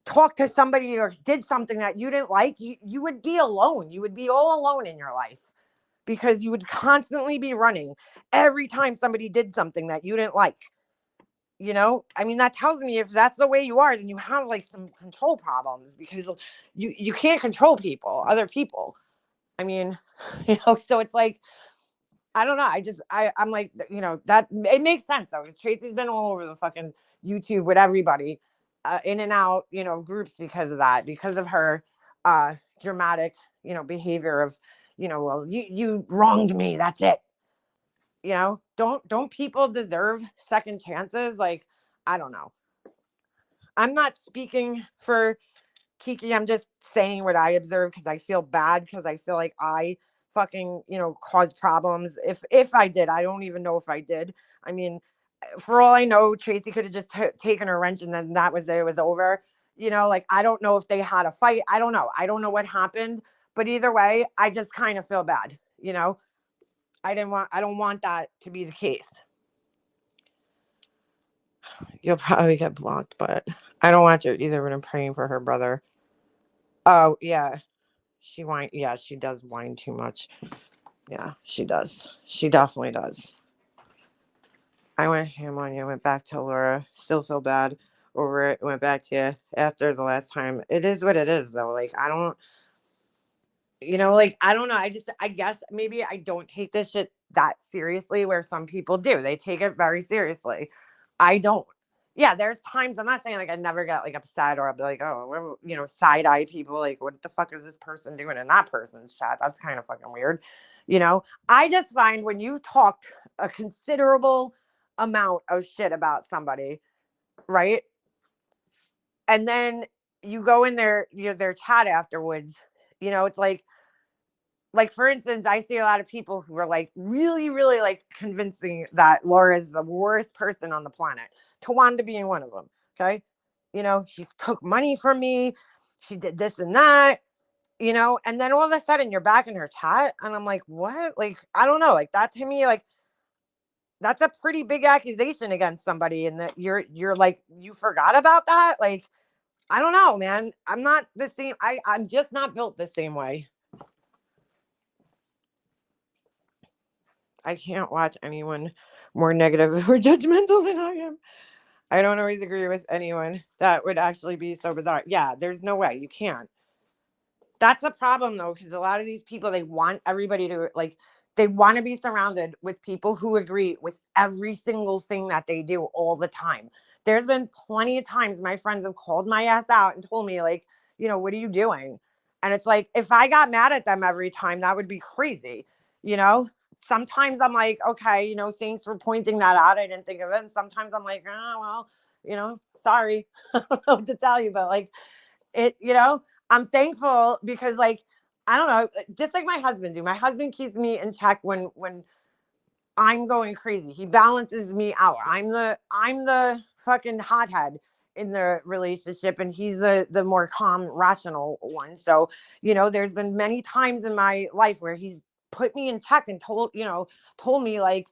S1: talked to somebody or did something that you didn't like, you would be alone. You would be all alone in your life.
S5: because you would constantly be running every time somebody did something that you didn't like. You know, I mean, that tells me if that's the way you are, then you have like some control problems, because you can't control people, other people. I mean, so it's like, I don't know. I'm like, that it makes sense though, because Tracy's been all over the fucking YouTube with everybody, in and out, of groups because of that, because of her dramatic, behavior of, well, you wronged me. That's it. Don't people deserve second chances? Like, I don't know. I'm not speaking for Kiki. I'm just saying what I observe, because I feel bad, because I feel like I fucking, caused problems. If I did, I don't even know if I did. I mean, for all I know, Tracy could have just taken her wrench and then that was it. It was over. Like, I don't know if they had a fight. I don't know. I don't know what happened. But either way, I just kind of feel bad. I don't want that to be the case. You'll probably get blocked, but I don't watch it either when I'm praying for her brother. Oh, yeah. She does whine too much. Yeah, she does. She definitely does. I went ham on you, went back to Laura. Still feel bad over it. Went back to you after the last time. It is what it is, though. Like, I don't, I don't know. I guess maybe I don't take this shit that seriously, where some people do. They take it very seriously. I don't. Yeah, there's times, I'm not saying like I never get like upset, or I'll be like, oh, side eye people. Like, what the fuck is this person doing in that person's chat? That's kind of fucking weird. I just find when you've talked a considerable amount of shit about somebody, right? And then you go in their chat afterwards, it's like, for instance, I see a lot of people who are like really, really like convincing that Laura is the worst person on the planet. Tawanda being one of them. Okay. She took money from me. She did this and that, and then all of a sudden you're back in her chat. And I'm like, what? Like, I don't know. Like, that to me, like, that's a pretty big accusation against somebody. And that you're like, you forgot about that. Like, I don't know, man. I'm not the same. I'm just not built the same way. I can't watch anyone more negative or judgmental than I am. I don't always agree with anyone. That would actually be so bizarre. Yeah, there's no way. You can't. That's a problem, though, because a lot of these people, they want everybody to, like, they want to be surrounded with people who agree with every single thing that they do all the time. There's been plenty of times my friends have called my ass out and told me, like, what are you doing? And it's like, if I got mad at them every time, that would be crazy, Sometimes I'm like, okay, thanks for pointing that out. I didn't think of it. And sometimes I'm like, oh, well, sorry. I don't know what to tell you, but like it, I'm thankful because, like, I don't know, just like my husband do. My husband keeps me in check when I'm going crazy. He balances me out. I'm the fucking hothead in the relationship, and he's the more calm, rational one. So, there's been many times in my life where he's put me in check and told me, like,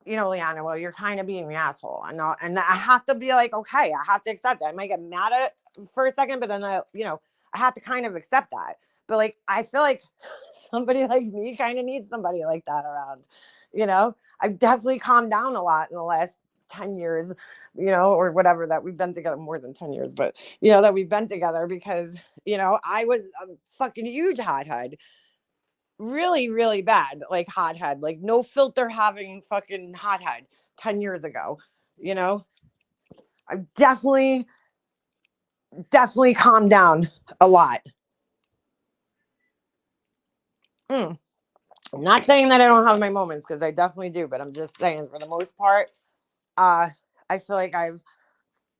S5: Leanna, well, you're kind of being the asshole. And I have to be like, okay, I have to accept it. I might get mad at it for a second, but then I have to kind of accept that. But like, I feel like somebody like me kind of needs somebody like that around. I've definitely calmed down a lot in the last 10 years, or whatever, that we've been together, more than 10 years, but that we've been together, because, I was a fucking huge hothead. Really, really bad, like hothead, like no filter having fucking hothead 10 years ago. I've definitely calmed down a lot. I'm not saying that I don't have my moments, because I definitely do, but I'm just saying, for the most part, I feel like I've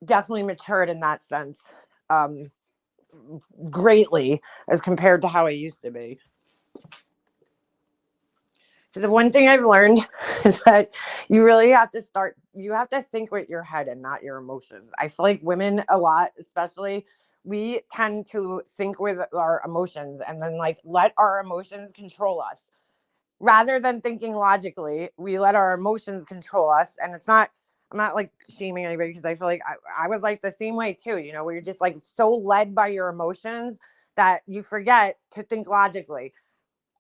S5: definitely matured in that sense, greatly, as compared to how I used to be. The one thing I've learned is that you really have to think with your head and not your emotions. I feel like women a lot, especially, we tend to think with our emotions and then like let our emotions control us. Rather than thinking logically, we let our emotions control us. And I'm not like shaming anybody, because I feel like I was like the same way too, where you're just like so led by your emotions that you forget to think logically.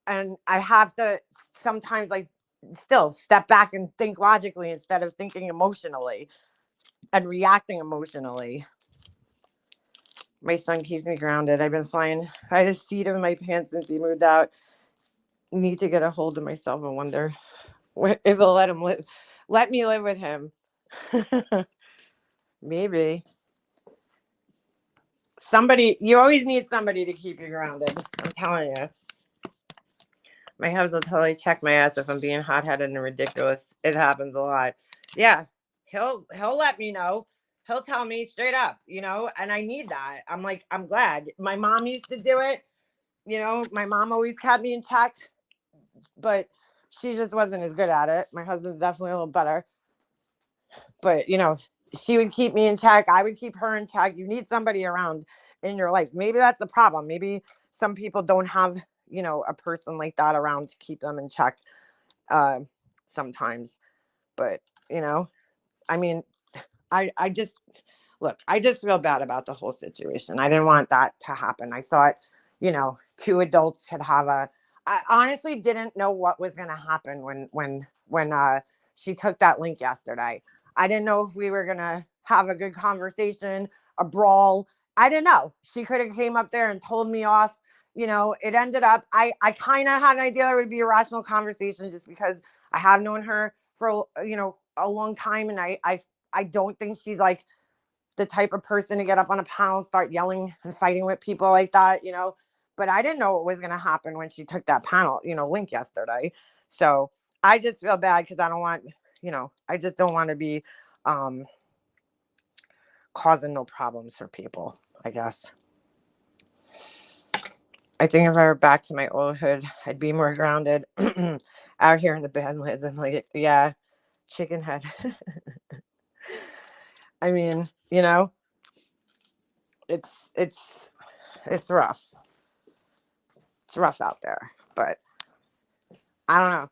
S5: And I have to sometimes like still step back and think logically instead of thinking emotionally and reacting emotionally. My son keeps me grounded. I've been flying by the seat of my pants since he moved out. Need to get a hold of myself and wonder if he'll let me live with him. Maybe. You always need somebody to keep you grounded. I'm telling you. My husband will totally check my ass if I'm being hot-headed and ridiculous. It happens a lot. Yeah, he'll let me know. He'll tell me straight up, and I need that. I'm like, I'm glad. My mom used to do it. My mom always kept me in check, but she just wasn't as good at it. My husband's definitely a little better. But, she would keep me in check. I would keep her in check. You need somebody around in your life. Maybe that's the problem. Maybe some people don't have, a person like that around to keep them in check sometimes. But, I mean, I just feel bad about the whole situation. I didn't want that to happen. I thought, two adults could have I honestly didn't know what was going to happen when she took that link yesterday. I didn't know if we were going to have a good conversation, a brawl. I didn't know. She could have came up there and told me off. It ended up, I kind of had an idea it would be a rational conversation just because I have known her for, a long time. And I don't think she's like the type of person to get up on a panel and start yelling and fighting with people like that, but I didn't know what was going to happen when she took that panel, link yesterday. So I just feel bad because I don't want, I just don't want to be causing no problems for people, I guess. I think if I were back to my old hood, I'd be more grounded out here in the badlands. I'm like, yeah, chicken head. I mean, it's rough. It's rough out there, but I don't know.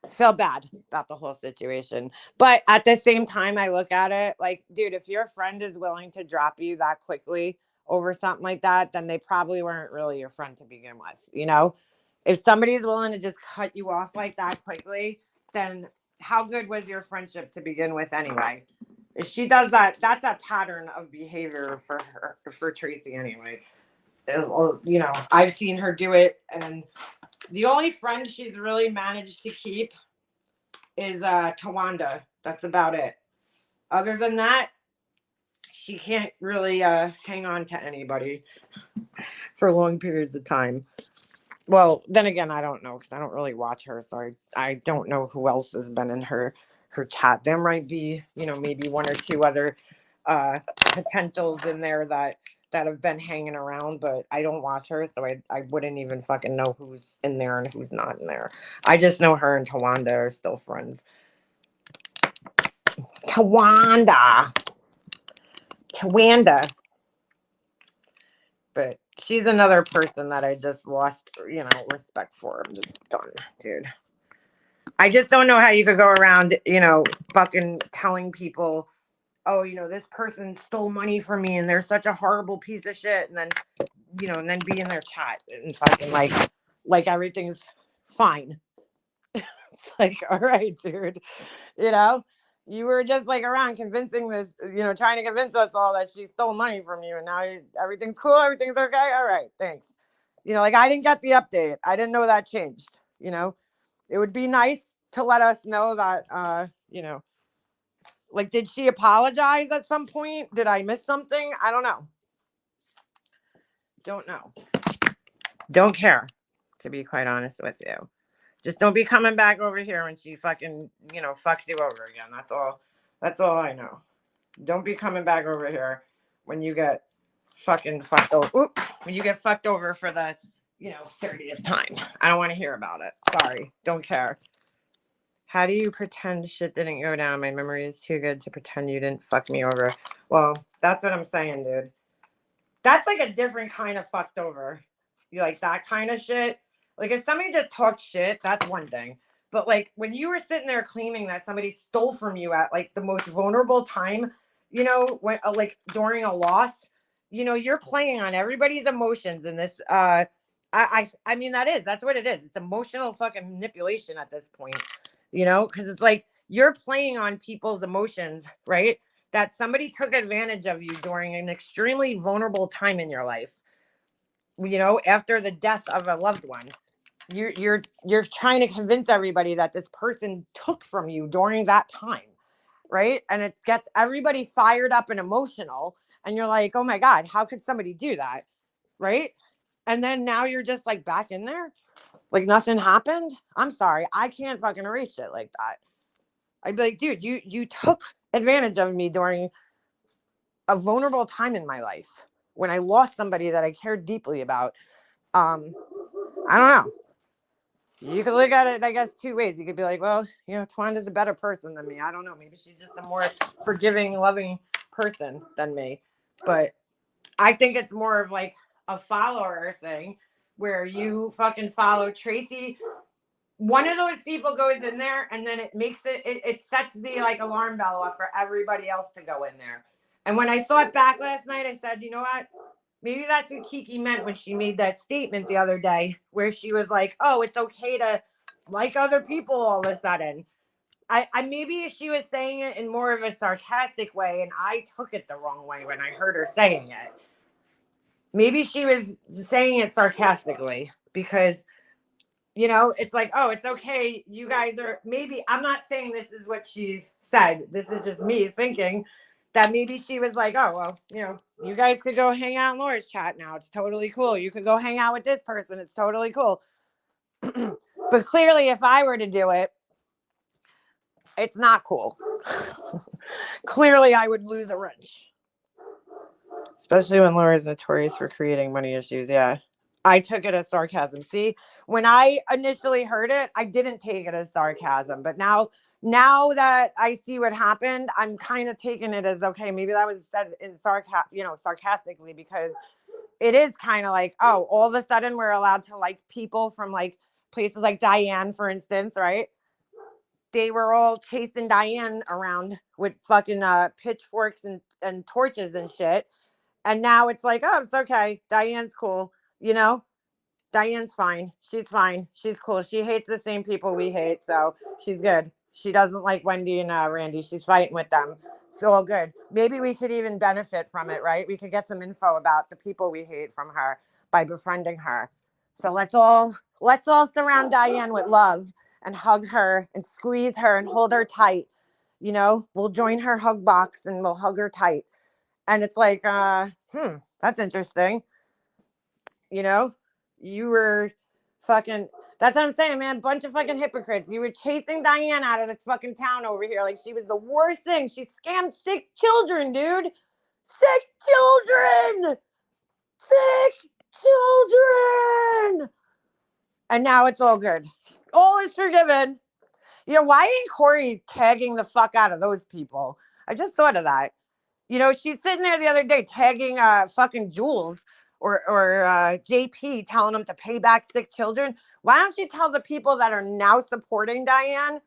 S5: I feel bad about the whole situation. But at the same time, I look at it like, dude, if your friend is willing to drop you that quickly over something like that, then they probably weren't really your friend to begin with. If somebody's willing to just cut you off like that quickly, then how good was your friendship to begin with anyway? If she does that, that's a pattern of behavior for Tracy anyway. I've seen her do it, and the only friend she's really managed to keep is Tawanda. That's about it. Other than that, she can't really hang on to anybody for long periods of time. Well, then again, I don't know because I don't really watch her, so I don't know who else has been in her chat. There might be, maybe one or two other potentials in there that have been hanging around, but I don't watch her, so I wouldn't even fucking know who's in there and who's not in there. I just know her and Tawanda are still friends. Tawanda. But she's another person that I just lost, respect for. I'm just done, dude. I just don't know how you could go around, fucking telling people, oh, this person stole money from me and they're such a horrible piece of shit. And then, and then be in their chat and fucking like everything's fine. It's like, all right, dude, you were just like around convincing this, trying to convince us all that she stole money from you. And now everything's cool. Everything's okay. All right. Thanks. I didn't get the update. I didn't know that changed. It would be nice to let us know that, like, did she apologize at some point? Did I miss something? I don't know. Don't know. Don't care, to be quite honest with you. Just don't be coming back over here when she fucking, fucks you over again. That's all I know. Don't be coming back over here when you get fucking fucked over. When you get fucked over for the, 30th time. I don't want to hear about it. Sorry. Don't care. How do you pretend shit didn't go down? My memory is too good to pretend you didn't fuck me over. Well, that's what I'm saying, dude. That's like a different kind of fucked over. You like that kind of shit? Like, if somebody just talks shit, that's one thing. But, like, when you were sitting there claiming that somebody stole from you at, like, the most vulnerable time, when, like, during a loss, you're playing on everybody's emotions in this I mean, that's what it is. It's emotional fucking manipulation at this point, you know, because it's like you're playing on people's emotions, right? That somebody took advantage of you during an extremely vulnerable time in your life, you know, after the death of a loved one. You're trying to convince everybody that this person took from you during that time, right? And it gets everybody fired up and emotional, and you're like, oh my God, how could somebody do that, right? And then now you're just like back in there like nothing happened. I'm sorry, I can't fucking erase shit like that. I'd be like, dude, you took advantage of me during a vulnerable time in my life when I lost somebody that I cared deeply about. I don't know. You could look at it, I guess, two ways. You could be like, well, you know, Twanda's a better person than me. I don't know. Maybe she's just a more forgiving, loving person than me. But I think it's more of like a follower thing where you fucking follow Tracy. One of those people goes in there and then it makes it sets the like alarm bell off for everybody else to go in there. And when I saw it back last night, I said, you know what? Maybe that's what Kiki meant when she made that statement the other day, where she was like, oh, it's okay to like other people all of a sudden. I maybe she was saying it in more of a sarcastic way, and I took it the wrong way when I heard her saying it. Maybe she was saying it sarcastically because, you know, it's like, oh, it's okay. You guys are maybe, I'm not saying this is what she said. This is just me thinking that maybe she was like, oh, well, you know, you guys could go hang out in Laura's chat now. It's totally cool. You could go hang out with this person. It's totally cool. But clearly, if I were to do it, it's not cool. Clearly, I would lose a wrench. Especially when Laura's notorious for creating money issues. Yeah. I took it as sarcasm. See, when I initially heard it, I didn't take it as sarcasm. But now that I see what happened, I'm kind of taking it as, okay, maybe that was said in sarcastically, because it is kind of like, oh, all of a sudden we're allowed to like people from like places like Diane, for instance, right? They were all chasing Diane around with fucking pitchforks and torches and shit. And now it's like, oh, it's okay. Diane's cool. You know, Diane's fine. She's fine. She's cool. She hates the same people we hate. So she's good. She doesn't like Wendy and Randy. She's fighting with them. It's all good. Maybe we could even benefit from it, right? We could get some info about the people we hate from her by befriending her. So let's all surround Diane with love and hug her and squeeze her and hold her tight. You know, we'll join her hug box and we'll hug her tight. And it's like, that's interesting. You know, you were fucking, that's what I'm saying, man. Bunch of fucking hypocrites. You were chasing Diane out of the fucking town over here like she was the worst thing. She scammed sick children, dude. Sick children. Sick children. And now it's all good. All is forgiven. You know, why ain't Corey tagging the fuck out of those people? I just thought of that. You know, she's sitting there the other day tagging fucking Jules or JP, telling them to pay back sick children. Why don't you tell the people that are now supporting Diane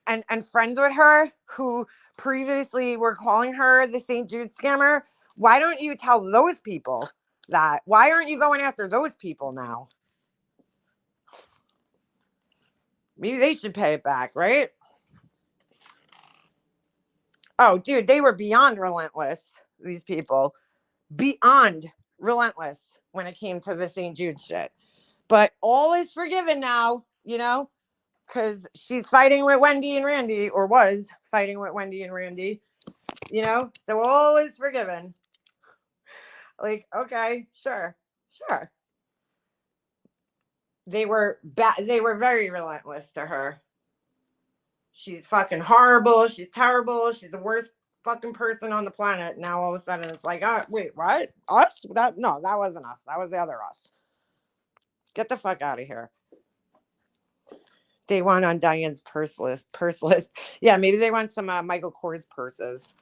S5: and friends with her, who previously were calling her the St. Jude scammer? Why don't you tell those people that? Why aren't you going after those people now? Maybe they should pay it back, right? Oh, dude, they were beyond relentless, these people. Beyond relentless when it came to the St. Jude shit. But all is forgiven now, you know, because she's fighting with Wendy and Randy, or was fighting with Wendy and Randy, you know, so all is forgiven. Like, okay, sure. They were very relentless to her. She's fucking horrible. She's terrible. She's the worst fucking person on the planet. Now all of a sudden it's like, oh, wait, what? Us? That wasn't us. That was the other us. Get the fuck out of here. They want on Diane's purse list. Yeah, maybe they want some Michael Kors purses.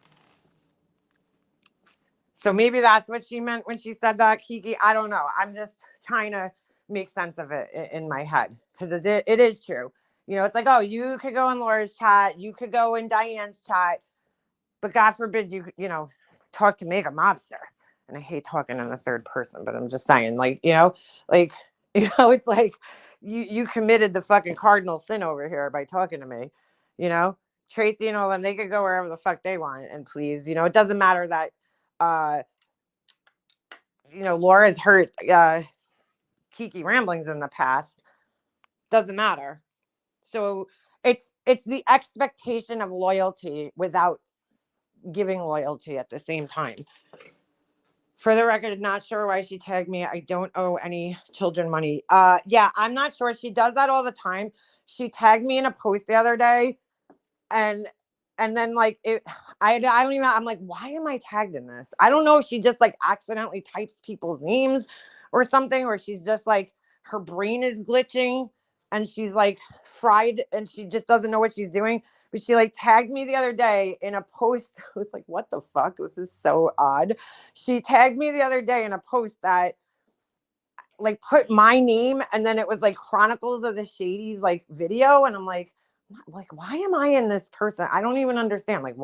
S5: So maybe that's what she meant when she said that, Kiki. I don't know. I'm just trying to make sense of it in my head, because it is true. You know, it's like, oh, you could go in Laura's chat, you could go in Diane's chat, but God forbid you know, talk to Mega Mobster. And I hate talking in the third person, but I'm just saying, like, it's like you committed the fucking cardinal sin over here by talking to me, you know. Tracy and all them, they could go wherever the fuck they want, and please, it doesn't matter that Laura's hurt Kiki ramblings in the past. Doesn't matter. So it's the expectation of loyalty without giving loyalty at the same time. For the record, not sure why she tagged me. I don't owe any children money. Yeah, I'm not sure. She does that all the time. She tagged me in a post the other day, and then like I don't even. I'm like, why am I tagged in this? I don't know if she just like accidentally types people's names or something, or she's just like her brain is glitching and she's like fried and she just doesn't know what she's doing. But she like tagged me the other day in a post. I was like, what the fuck? This is so odd. She tagged me the other day in a post that like put my name and then it was like Chronicles of the Shadies like video. And I'm like, why am I in this person? I don't even understand. Like,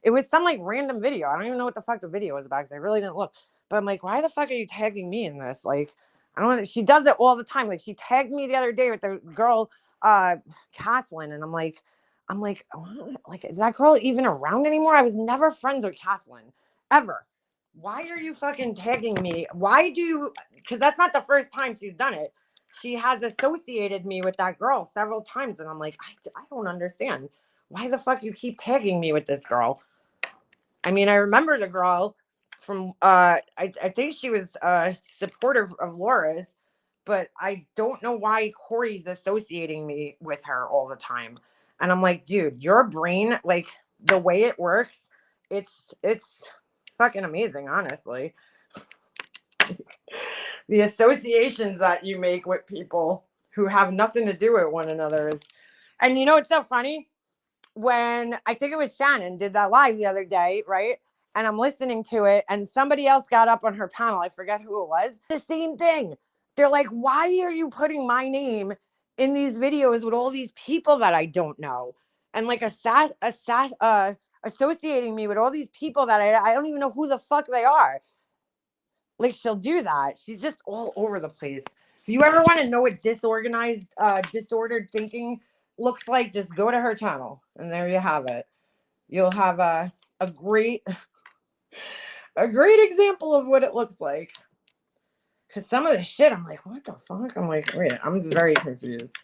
S5: it was some like random video. I don't even know what the fuck the video was about because I really didn't look. But I'm like, why the fuck are you tagging me in this? Like, I don't know. She does it all the time. Like, she tagged me the other day with the girl, Caslin. And I'm like, is that girl even around anymore? I was never friends with Caslin, ever. Why are you fucking tagging me? Because that's not the first time she's done it. She has associated me with that girl several times. And I'm like, I don't understand. Why the fuck you keep tagging me with this girl? I mean, I remember the girl from, I think she was supportive of Laura's, but I don't know why Corey's associating me with her all the time. And I'm like, dude, your brain, like the way it works, it's fucking amazing, honestly. The associations that you make with people who have nothing to do with one another is, and it's so funny when I think it was Shannon did that live the other day, right? And I'm listening to it and somebody else got up on her panel. I forget who it was. The same thing. They're like, why are you putting my name in these videos with all these people that I don't know? And like associating me with all these people that I don't even know who the fuck they are. Like, she'll do that. She's just all over the place. If you ever want to know what disorganized, disordered thinking looks like, just go to her channel. And there you have it. You'll have a great example of what it looks like. Because some of the shit, I'm like, what the fuck? I'm like, wait, I'm very confused.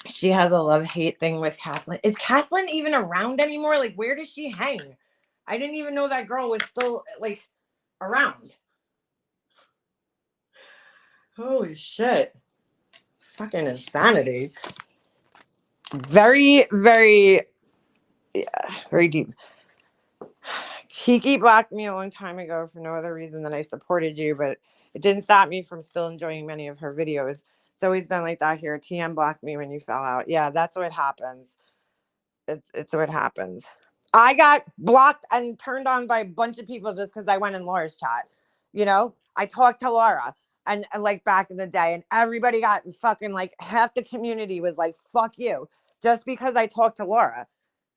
S5: She has a love-hate thing with Kathleen. Is Kathleen even around anymore? Like, where does she hang? I didn't even know that girl was still, like, around. Holy shit. Fucking insanity. Very, very, very deep. Kiki blocked me a long time ago for no other reason than I supported you, but it didn't stop me from still enjoying many of her videos. It's always been like that here. TM blocked me when you fell out. Yeah, that's what happens. It's what happens. I got blocked and turned on by a bunch of people just because I went in Laura's chat. I talked to Laura and like back in the day, and everybody got fucking like half the community was like, fuck you, just because I talked to Laura.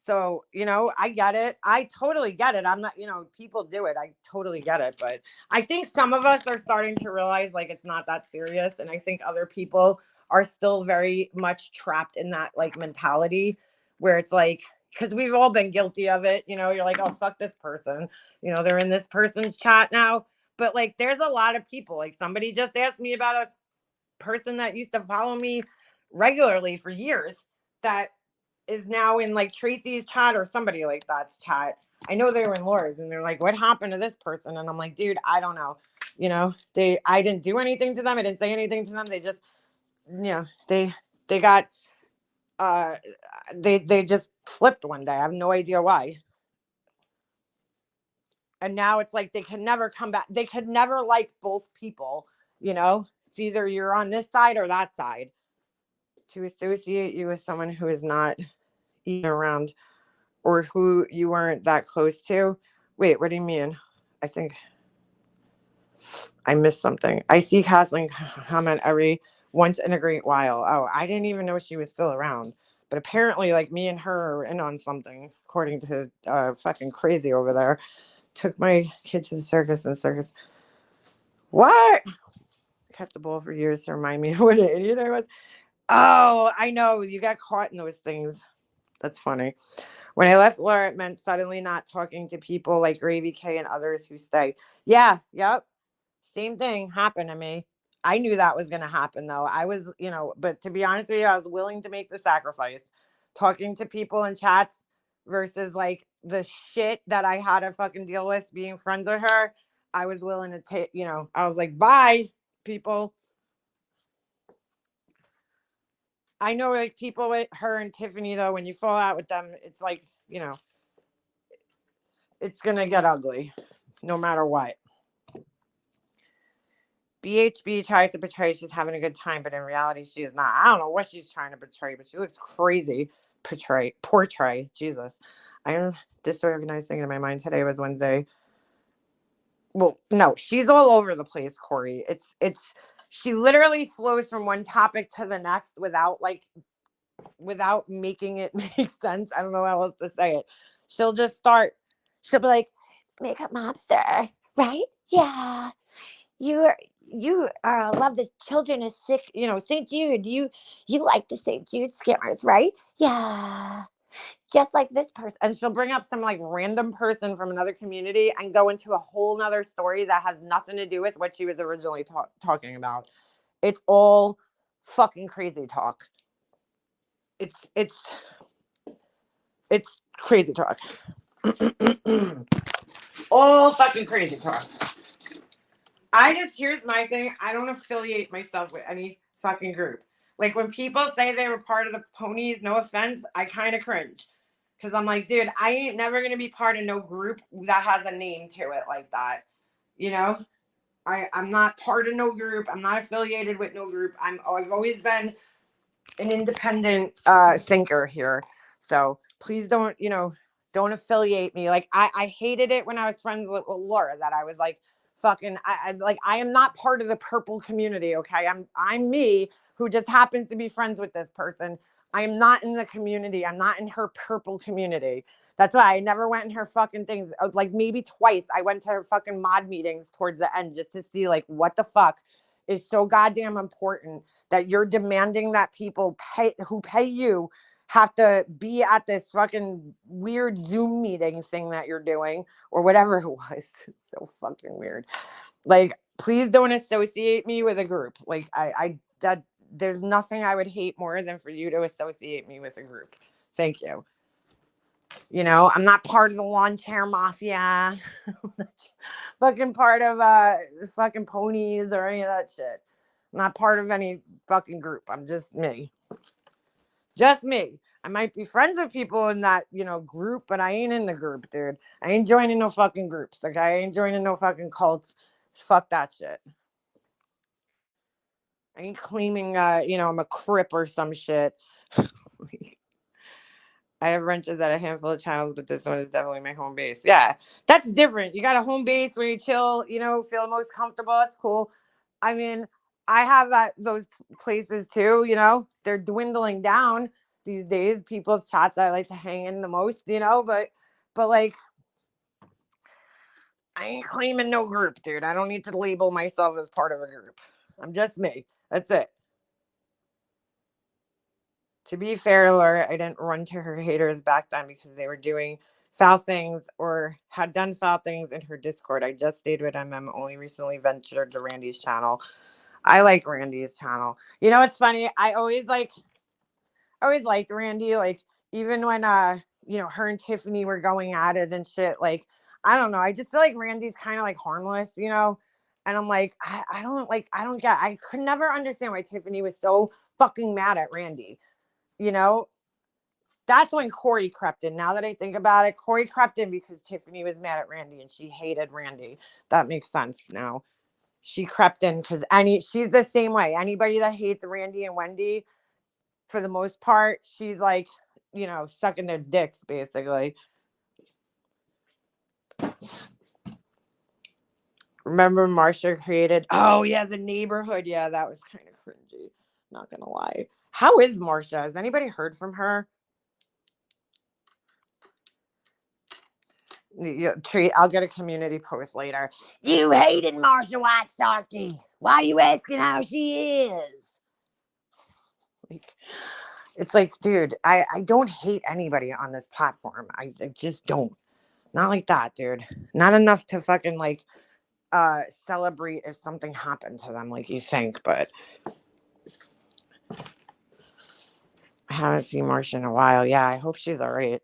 S5: So, I get it. I totally get it. I'm not, people do it. I totally get it. But I think some of us are starting to realize like it's not that serious. And I think other people are still very much trapped in that like mentality where it's like, because we've all been guilty of it. You're like, oh, fuck this person. They're in this person's chat now. But like, there's a lot of people. Like, somebody just asked me about a person that used to follow me regularly for years that is now in like Tracy's chat or somebody like that's chat. I know they were in Laura's and they're like, what happened to this person? And I'm like, dude, I don't know. I didn't do anything to them. I didn't say anything to them. They just, they got, they just flipped one day. I have no idea why. And now it's like they can never come back. They could never like both people. It's either you're on this side or that side. To associate you with someone who is not even around or who you weren't that close to. Wait, what do you mean? I think I missed something. I see Kathleen comment every once in a great while. Oh, I didn't even know she was still around. But apparently, like, me and her are in on something, according to fucking crazy over there. Took my kid to the circus and circus. What? Kept the ball for years to remind me what an idiot I was. Oh, I know. You got caught in those things. That's funny. When I left Laura, it meant suddenly not talking to people like Gravy K and others who stay. Yeah, yep. Same thing happened to me. I knew that was going to happen, though. I was, but to be honest with you, I was willing to make the sacrifice. Talking to people in chats versus like the shit that I had to fucking deal with being friends with her. I was willing to take, I was like, bye, people. I know like people with her and Tiffany, though, when you fall out with them, it's like, it's going to get ugly no matter what. BHB tries to portray she's having a good time, but in reality, she is not. I don't know what she's trying to portray, but she looks crazy. Portray. Jesus. I'm disorganized thing in my mind. Today was Wednesday. Well, no, she's all over the place, Corey. She literally flows from one topic to the next without making it make sense. I don't know how else to say it. She'll be like, makeup mobster, right? Yeah. You love the children is sick, St. Jude. You like the St. Jude scammers, right? Yeah. Just like this person. And she'll bring up some like random person from another community and go into a whole nother story that has nothing to do with what she was originally talking about. It's all fucking crazy talk. It's crazy talk. All fucking crazy talk. Here's my thing. I don't affiliate myself with any fucking group. Like when people say they were part of the ponies, no offense, I kind of cringe. Because I'm like, dude, I ain't never going to be part of no group that has a name to it like that. I'm not part of no group. I'm not affiliated with no group. I've always been an independent thinker here. So please don't affiliate me. Like I hated it when I was friends with Laura that I was like, fucking I am not part of the purple community. Okay. I'm me who just happens to be friends with this person. I am not in the community. I'm not in her purple community. That's why I never went in her fucking things. Like maybe twice I went to her fucking mod meetings towards the end just to see like what the fuck is so goddamn important that you're demanding that people who pay you have to be at this fucking weird Zoom meeting thing that you're doing or whatever it was. It's so fucking weird. Like, please don't associate me with a group. Like, there's nothing I would hate more than for you to associate me with a group. Thank you. I'm not part of the lawn chair mafia. Fucking part of fucking ponies or any of that shit. I'm not part of any fucking group. I'm just me. Just me. I might be friends with people in that, group, but I ain't in the group, dude. I ain't joining no fucking groups. Like, I ain't joining no fucking cults. Fuck that shit. I ain't claiming, I'm a crip or some shit. I have wrenches at a handful of channels, but this one is definitely my home base. Yeah, that's different. You got a home base where you chill, feel most comfortable. That's cool. I mean, I have those places too, they're dwindling down these days. People's chats I like to hang in the most, but like, I ain't claiming no group, dude. I don't need to label myself as part of a group. I'm just me. That's it. To be fair to Laura, I didn't run to her haters back then because they were doing foul things or had done foul things in her Discord. I just stayed with them. I'm only recently ventured to Randy's channel. I like Randy's channel. It's funny. I always liked Randy. Like even when her and Tiffany were going at it and shit. Like I don't know. I just feel like Randy's kind of like harmless, And I'm like, I could never understand why Tiffany was so fucking mad at Randy. That's when Corey crept in. Now that I think about it, Corey crept in because Tiffany was mad at Randy and she hated Randy. That makes sense now. She crept in because she's the same way. Anybody that hates Randy and Wendy, for the most part, she's like, sucking their dicks, basically. Remember Marsha created, the neighborhood. Yeah, that was kind of cringy. Not gonna lie. How is Marsha? Has anybody heard from her? I'll get a community post later. You hated Marsha White Sharkey. Why are you asking how she is? Like, it's like, dude, I don't hate anybody on this platform. I just don't. Not like that, dude. Not enough to fucking like celebrate if something happened to them like you think, but I haven't seen Marsha in a while. Yeah, I hope she's all right.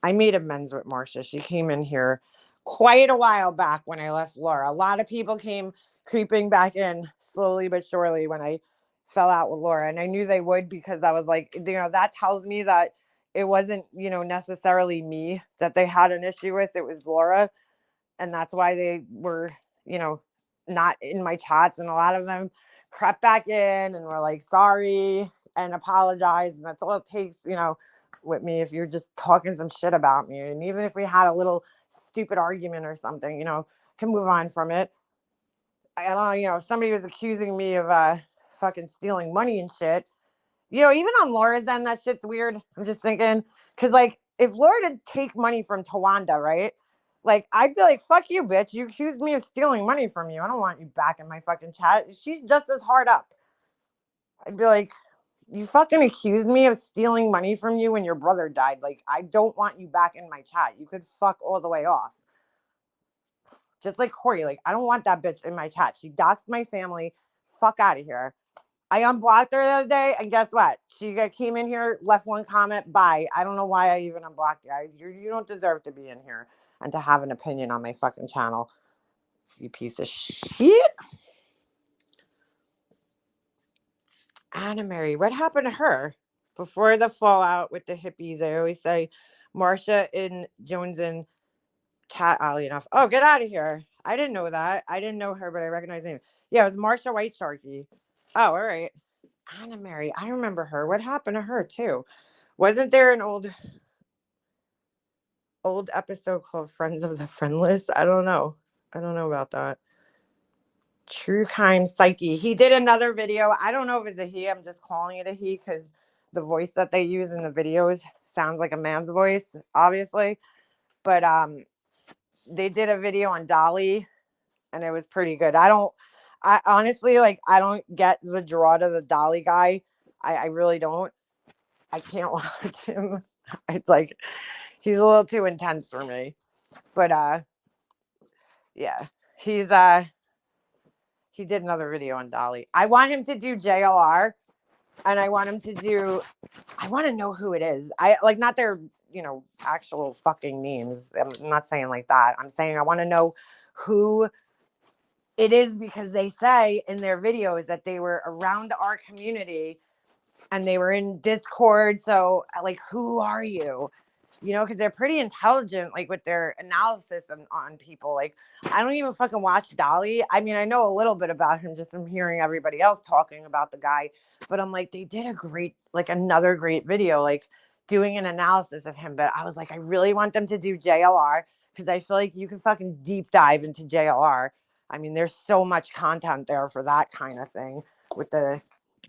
S5: I made amends with Marsha. She came in here quite a while back when I left Laura. A lot of people came creeping back in slowly but surely when I fell out with Laura. And I knew they would because I was like, that tells me that it wasn't, necessarily me that they had an issue with. It was Laura. And that's why they were, not in my chats. And a lot of them crept back in and were like, sorry and apologize. And that's all it takes, with me if you're just talking some shit about me. And even if we had a little stupid argument or something, can move on from it. I don't know, if somebody was accusing me of fucking stealing money and shit, even on Laura's end, that shit's weird. I'm just thinking, because like if Laura didn't take money from Tawanda, right? Like, I'd be like, fuck you, bitch. You accused me of stealing money from you. I don't want you back in my fucking chat. She's just as hard up. I'd be like, you fucking accused me of stealing money from you when your brother died. Like, I don't want you back in my chat. You could fuck all the way off. Just like Corey. Like, I don't want that bitch in my chat. She doxed my family. Fuck out of here. I unblocked her the other day, and guess what? She came in here, left one comment, bye. I don't know why I even unblocked you. You don't deserve to be in here and to have an opinion on my fucking channel. You piece of shit. Anna Mary, what happened to her? Before the fallout with the hippies, I always say Marsha and Jones and chat, oddly enough. Oh, get out of here. I didn't know that. I didn't know her, but I recognize the name. Yeah, it was Marsha White Sharkey. Oh, all right. Anna Mary, I remember her. What happened to her too? Wasn't there an old episode called Friends of the Friendless? I don't know about that. True Crime Psyche. He did another video. I don't know if it's a he. I'm just calling it a he because the voice that they use in the videos sounds like a man's voice, obviously. But they did a video on Dolly, and it was pretty good. I honestly, like, I don't get the draw to the Dolly guy. I really don't. I can't watch him. It's like, he's a little too intense for me. But yeah, he did another video on Dolly. I want him to do JLR, and I want to know who it is. I like, not their, actual fucking names. I'm not saying like that. I'm saying I want to know who it is, because they say in their videos that they were around our community and they were in Discord. So like, who are you? Because they're pretty intelligent, like with their analysis on people. Like, I don't even fucking watch Dolly. I mean, I know a little bit about him just from hearing everybody else talking about the guy, but I'm like, they did another great video, like doing an analysis of him. But I was like, I really want them to do JLR, because I feel like you can fucking deep dive into JLR. I mean, there's so much content there for that kind of thing with the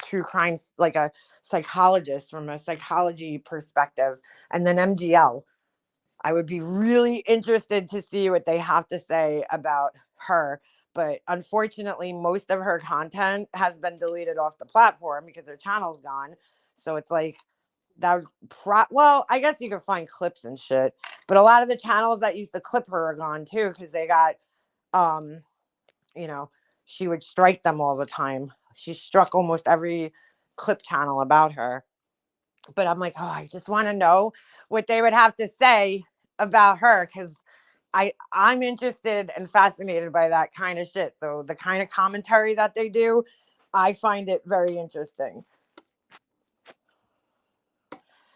S5: true crimes, like a psychologist from a psychology perspective, and then MGL. I would be really interested to see what they have to say about her. But unfortunately, most of her content has been deleted off the platform because her channel's gone. So it's like, that well, I guess you can find clips and shit, but a lot of the channels that used to clip her are gone too, because they got she would strike them all the time. She struck almost every clip channel about her. But I'm like, oh, I just want to know what they would have to say about her, because I'm interested and fascinated by that kind of shit. So the kind of commentary that they do, I find it very interesting.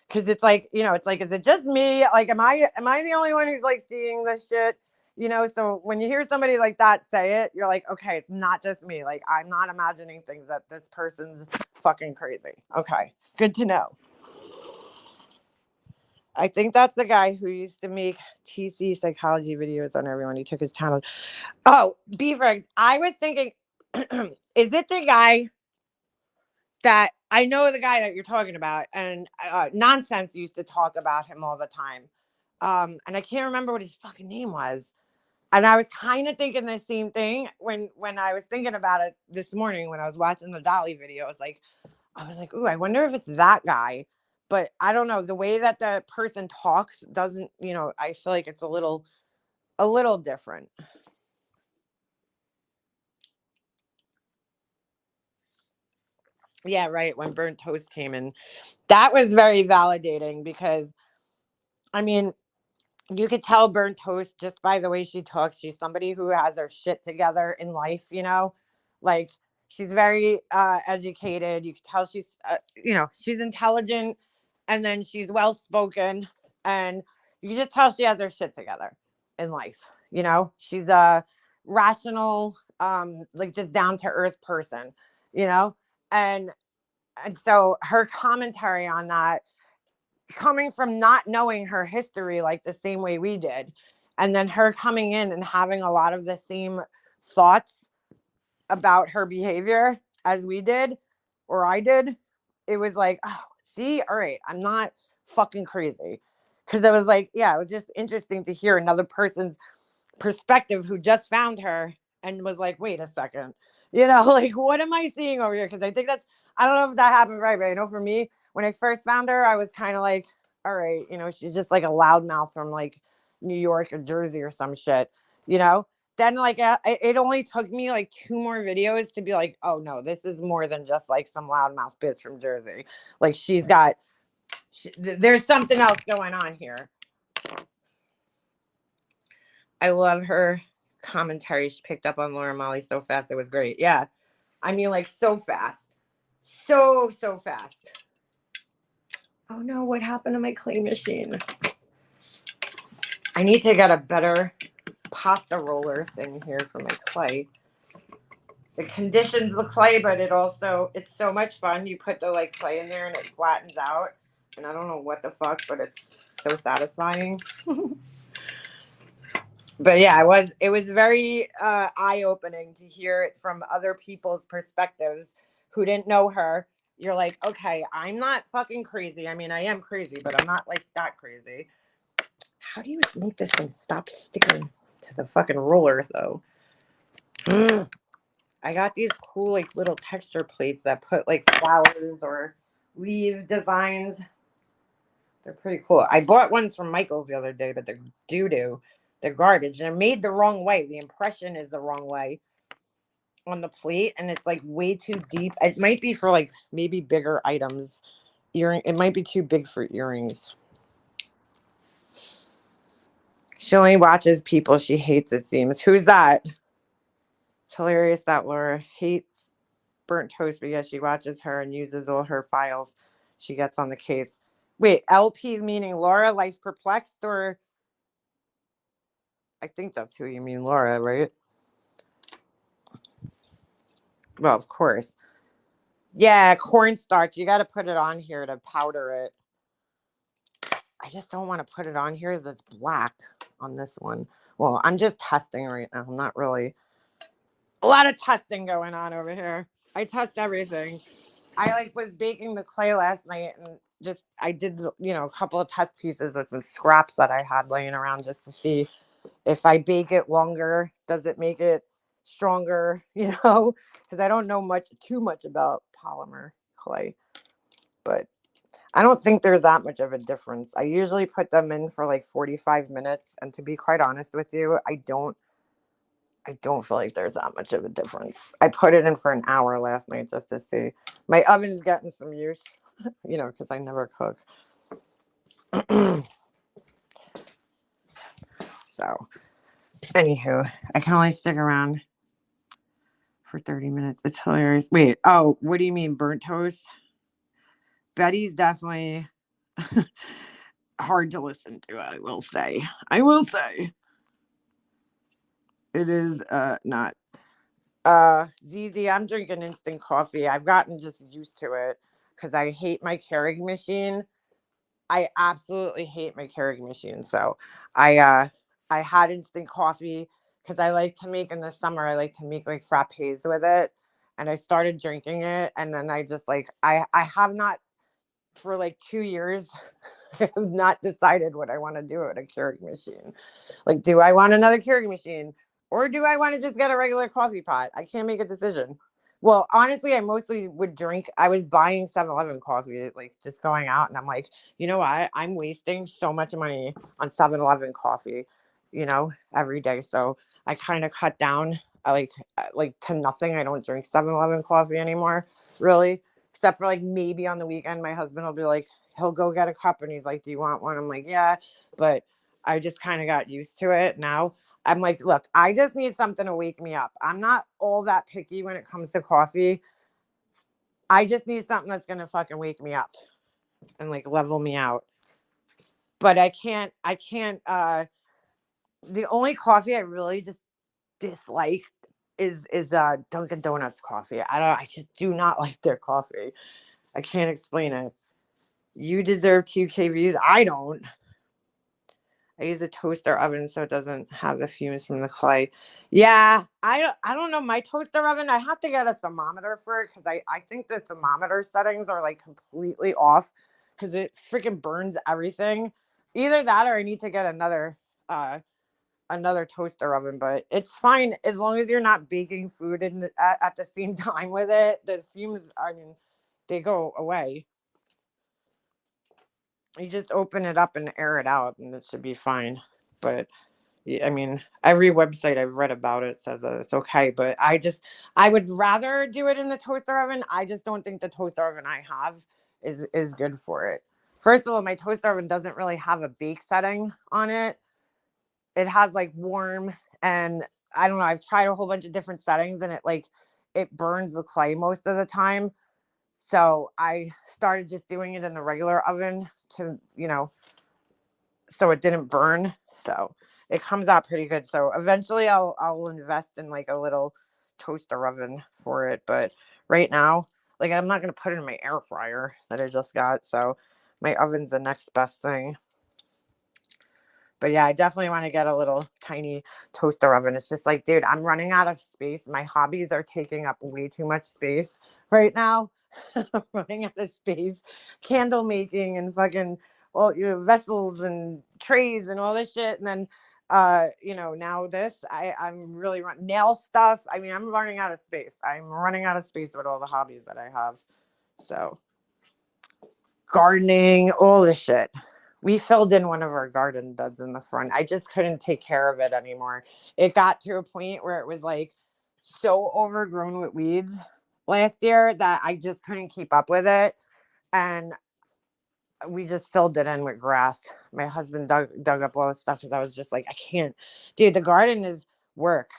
S5: Because it's like, it's like, is it just me? Like, am I the only one who's like seeing this shit? So when you hear somebody like that say it, you're like, okay, it's not just me. Like, I'm not imagining things that this person's fucking crazy. Okay, good to know. I think that's the guy who used to make TC psychology videos on everyone. He took his channel. Oh, Beefregs. I was thinking, is it the guy that I know, the guy that you're talking about, and Nonsense used to talk about him all the time. And I can't remember what his fucking name was. And I was kind of thinking the same thing when I was thinking about it this morning when I was watching the Dolly video. I was like, ooh, I wonder if it's that guy. But I don't know. The way that the person talks doesn't, I feel like it's a little different. Yeah, right. When Burnt Toast came in, that was very validating because, I mean, you could tell Burnt Toast just by the way she talks. She's somebody who has her shit together in life, like she's very educated. You can tell she's, she's intelligent, and then she's well spoken, and you just tell she has her shit together in life. She's a rational, like just down to earth person, and so her commentary on that, coming from not knowing her history like the same way we did, and then her coming in and having a lot of the same thoughts about her behavior as we did, or I did, it was like, oh, see, all right, I'm not fucking crazy. Because it was like, yeah, it was just interesting to hear another person's perspective who just found her and was like, wait a second, like, what am I seeing over here? Because I think I don't know if that happened right, but I know for me, when I first found her, I was kind of like, all right, she's just like a loudmouth from like New York or Jersey or some shit, then like it only took me like 2 more videos to be like, oh no, this is more than just like some loudmouth bitch from Jersey. Like there's something else going on here. I love her commentary. She picked up on Laura Molly so fast. It was great. Yeah. I mean, like, so fast. So fast. Oh no, what happened to my clay machine? I need to get a better pasta roller thing here for my clay. It conditions the clay, but it's so much fun. You put the like clay in there and it flattens out. And I don't know what the fuck, but it's so satisfying. But yeah, it was very eye-opening to hear it from other people's perspectives who didn't know her. You're like, okay, I'm not fucking crazy. I mean, I am crazy, but I'm not like that crazy. How do you make this thing stop sticking to the fucking roller, though? I got these cool, like, little texture plates that put, like, flowers or leaves designs. They're pretty cool. I bought ones from Michael's the other day, but they're doo-doo. They're garbage. They're made the wrong way. The impression is the wrong way on the plate, and it's, like, way too deep. It might be for, like, maybe bigger items. It might be too big for earrings. She only watches people she hates, it seems. Who's that? It's hilarious that Laura hates Burnt Toast because she watches her and uses all her files she gets on the case. Wait, LP meaning Laura, Life Perplexed, or I think that's who you mean, Laura, right? Well, of course. Yeah, cornstarch. You got to put it on here to powder it. I just don't want to put it on here as it's black on this one. Well, I'm just testing right now. I'm not really. A lot of testing going on over here. I test everything. I was baking the clay last night and I did, a couple of test pieces with some scraps that I had laying around just to see if I bake it longer, does it make it stronger, because I don't know too much about polymer clay, but I don't think there's that much of a difference. I usually put them in for like 45 minutes. And to be quite honest with you, I don't feel like there's that much of a difference. I put it in for an hour last night just to see. My oven's getting some use, because I never cook. So, anywho, I can only stick around for 30 minutes. It's hilarious. Wait, oh, what do you mean, Burnt Toast? Betty's definitely hard to listen to, I will say. It is not. ZZ, I'm drinking instant coffee. I've gotten just used to it because I hate my Keurig machine. I absolutely hate my Keurig machine. So I had instant coffee because I like to make in the summer. I like to make like frappes with it, and I started drinking it, and then I just I have not for like 2 years, I have not decided what I want to do with a Keurig machine. Like, do I want another Keurig machine or do I want to just get a regular coffee pot? I can't make a decision. Well, honestly, I mostly would drink. I was buying 7-Eleven coffee, like just going out. And I'm like, you know what? I'm wasting so much money on 7-Eleven coffee, every day. So I kind of cut down like to nothing. I don't drink 7-Eleven coffee anymore, really. Except for like maybe on the weekend, my husband will be like, he'll go get a cup and he's like, do you want one? I'm like, yeah. But I just kind of got used to it now. I'm like, look, I just need something to wake me up. I'm not all that picky when it comes to coffee. I just need something that's going to fucking wake me up and like level me out. But I can't, the only coffee I really just dislike is Dunkin' Donuts coffee. I just do not like their coffee. I can't explain it. You deserve 2 kVs. I don't. I use a toaster oven so it doesn't have the fumes from the clay. Yeah, I don't know. My toaster oven, I have to get a thermometer for it because I think the thermometer settings are like completely off because it freaking burns everything. Either that or I need to get another toaster oven, but it's fine as long as you're not baking food at the same time with it. The fumes, I mean, they go away. You just open it up and air it out and it should be fine. But I mean, every website I've read about it says that it's okay, but I would rather do it in the toaster oven. I just don't think the toaster oven I have is good for it. First of all, my toaster oven doesn't really have a bake setting on it. It has like warm, and I don't know, I've tried a whole bunch of different settings and it burns the clay most of the time. So I started just doing it in the regular oven to, so it didn't burn. So it comes out pretty good. So eventually I'll invest in like a little toaster oven for it. But right now, like I'm not going to put it in my air fryer that I just got. So my oven's the next best thing. But yeah, I definitely want to get a little tiny toaster oven. It's just like, dude, I'm running out of space. My hobbies are taking up way too much space right now. I'm running out of space. Candle making and fucking vessels and trays and all this shit. And then now this, I'm really nail stuff. I mean, I'm running out of space. I'm running out of space with all the hobbies that I have. So gardening, all this shit. We filled in one of our garden beds in the front. I just couldn't take care of it anymore. It got to a point where it was like so overgrown with weeds last year that I just couldn't keep up with it. And we just filled it in with grass. My husband dug up all the stuff because I was just like, I can't. Dude, the garden is work.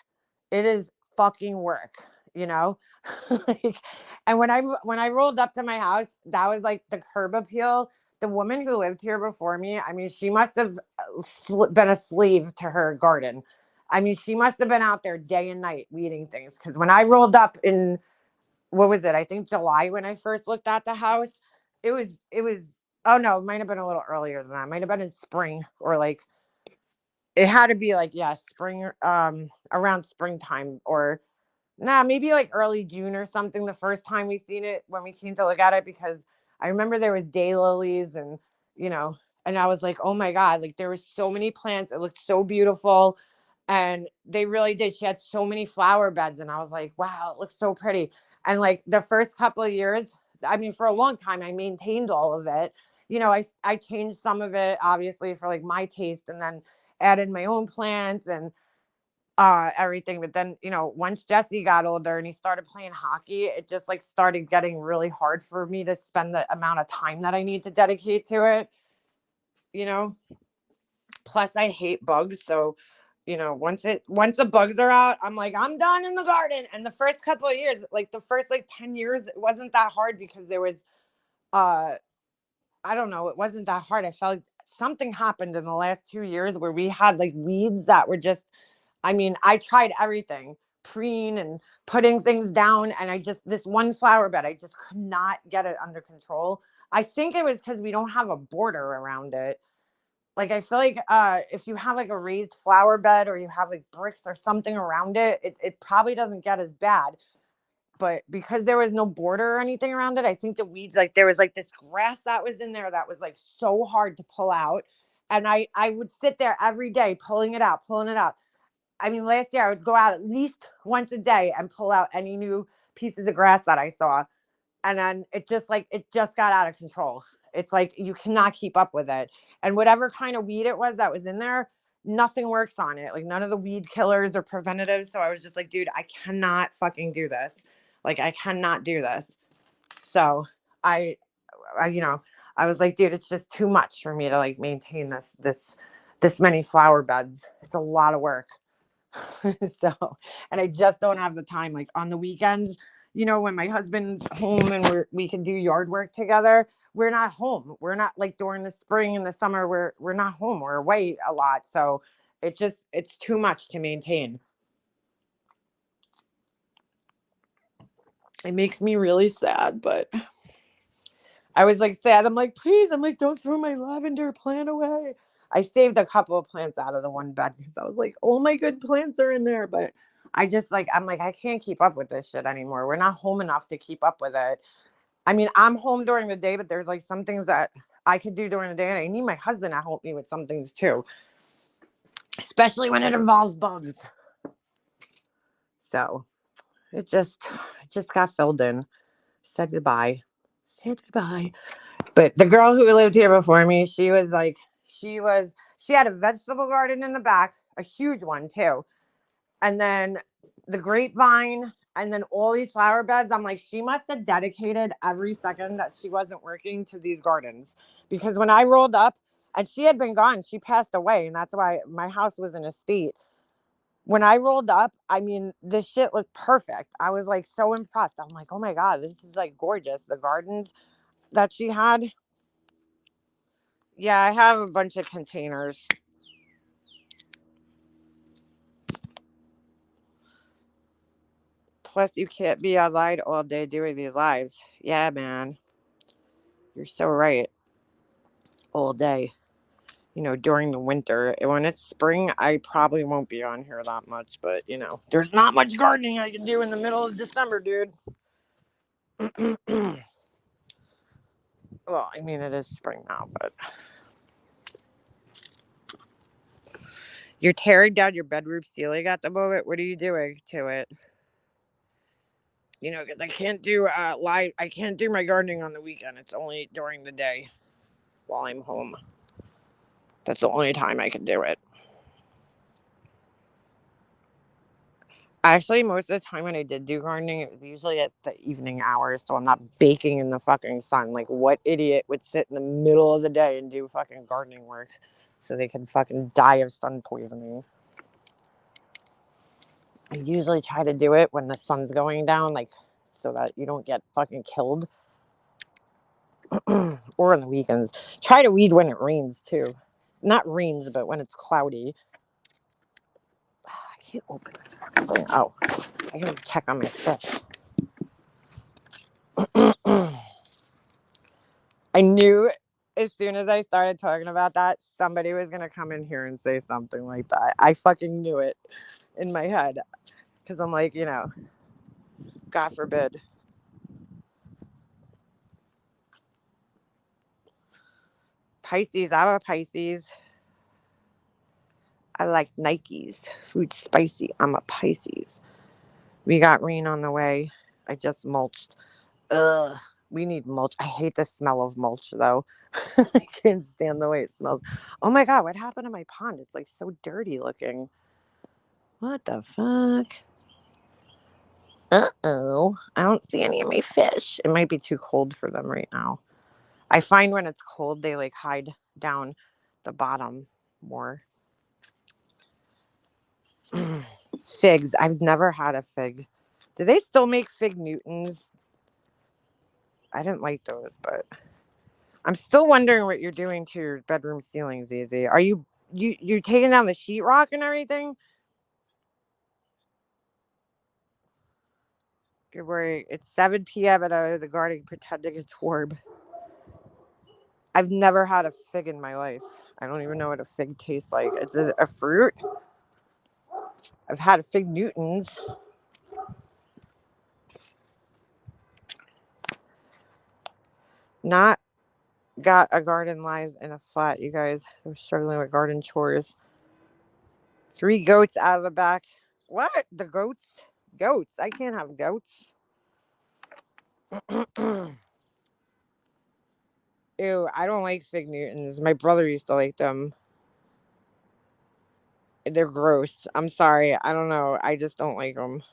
S5: It is fucking work, like, and when I rolled up to my house, that was like the curb appeal. The woman who lived here before me, I mean, she must have been a slave to her garden. I mean, she must have been out there day and night weeding things. Because when I rolled up in, what was it? I think July when I first looked at the house, it was, oh no, it might have been a little earlier than that. It might have been in spring or like, it had to be like, yeah, spring, around springtime or maybe like early June or something. The first time we seen it when we came to look at it, because I remember there was daylilies and, and I was like, oh my God, like there were so many plants. It looked so beautiful. And they really did. She had so many flower beds. And I was like, wow, it looks so pretty. And like the first couple of years, I mean, for a long time, I maintained all of it. I changed some of it, obviously, for like my taste, and then added my own plants and everything. But then, once Jesse got older and he started playing hockey, it just like started getting really hard for me to spend the amount of time that I need to dedicate to it. Plus I hate bugs. So, once the bugs are out, I'm like, I'm done in the garden. And the first couple of years, like the first like 10 years, it wasn't that hard because there was, I don't know, it wasn't that hard. I felt like something happened in the last 2 years where we had like weeds that were just, I mean, I tried everything, preen and putting things down. And this one flower bed, I just could not get it under control. I think it was because we don't have a border around it. Like, I feel like if you have like a raised flower bed or you have like bricks or something around it, it probably doesn't get as bad. but because there was no border or anything around it, I think the weeds, like there was like this grass that was in there that was like so hard to pull out. And I would sit there every day pulling it out. I mean, last year I would go out at least once a day and pull out any new pieces of grass that I saw. And then it just got out of control. It's like you cannot keep up with it. And whatever kind of weed it was that was in there, nothing works on it. Like none of the weed killers or preventatives. So I was just like, dude, I cannot fucking do this. Like I cannot do this. So I I was like, dude, it's just too much for me to like maintain this many flower beds. It's a lot of work. So, and I just don't have the time. Like on the weekends, when my husband's home and we can do yard work together, we're not home. We're not like during the spring and the summer, we're not home. We're away a lot. So it's too much to maintain. It makes me really sad, but I was like sad. I'm like, please, don't throw my lavender plant away. I saved a couple of plants out of the one bed because I was like, all my good plants are in there. But I'm like, I can't keep up with this shit anymore. We're not home enough to keep up with it. I mean, I'm home during the day, but there's like some things that I could do during the day. And I need my husband to help me with some things too, especially when it involves bugs. So it just got filled in. Said goodbye. But the girl who lived here before me, she had a vegetable garden in the back, a huge one too. And then the grapevine and then all these flower beds. I'm like, she must have dedicated every second that she wasn't working to these gardens. Because when I rolled up, and she had been gone, she passed away. And that's why my house was in a state. When I rolled up, I mean, this shit looked perfect. I was like so impressed. I'm like, oh my God, this is like gorgeous. The gardens that she had. Yeah, I have a bunch of containers. Plus, you can't be online all day doing these lives. Yeah, man. You're so right. All day. During the winter. When it's spring, I probably won't be on here that much. But, there's not much gardening I can do in the middle of December, dude. Well, I mean, it is spring now, but... You're tearing down your bedroom ceiling at the moment. What are you doing to it? Because I can't do I can't do my gardening on the weekend. It's only during the day while I'm home. That's the only time I can do it. Actually, most of the time when I did do gardening, it was usually at the evening hours, so I'm not baking in the fucking sun. Like, what idiot would sit in the middle of the day and do fucking gardening work so they can fucking die of sun poisoning? I usually try to do it when the sun's going down, like, so that you don't get fucking killed. Or on the weekends. Try to weed when it rains, too. Not rains, but when it's cloudy. I can't open this fucking thing. Oh, I gotta check on my fish. I knew as soon as I started talking about that, somebody was gonna come in here and say something like that. I fucking knew it in my head. Because I'm like, God forbid. Pisces, I'm a Pisces. I like Nikes. Food spicy. I'm a Pisces. We got rain on the way. I just mulched. Ugh. We need mulch. I hate the smell of mulch, though. I can't stand the way it smells. Oh, my God. What happened to my pond? It's, like, so dirty looking. What the fuck? Uh-oh. I don't see any of my fish. It might be too cold for them right now. I find when it's cold, they, like, hide down the bottom more. Figs. I've never had a fig. Do they still make fig Newtons? I didn't like those, but I'm still wondering what you're doing to your bedroom ceiling, Zizi. Are you taking down the sheetrock and everything? Good worry. It's 7 p.m. and I'm in the garden pretending it's warm. I've never had a fig in my life. I don't even know what a fig tastes like. It's a fruit. I've had fig Newtons. Not got a garden lives in a flat, you guys. They're struggling with garden chores. 3 goats out of the back. What? The goats? Goats. I can't have goats. Ew, I don't like fig Newtons. My brother used to like them. They're gross. I'm sorry. I don't know. I just don't like them.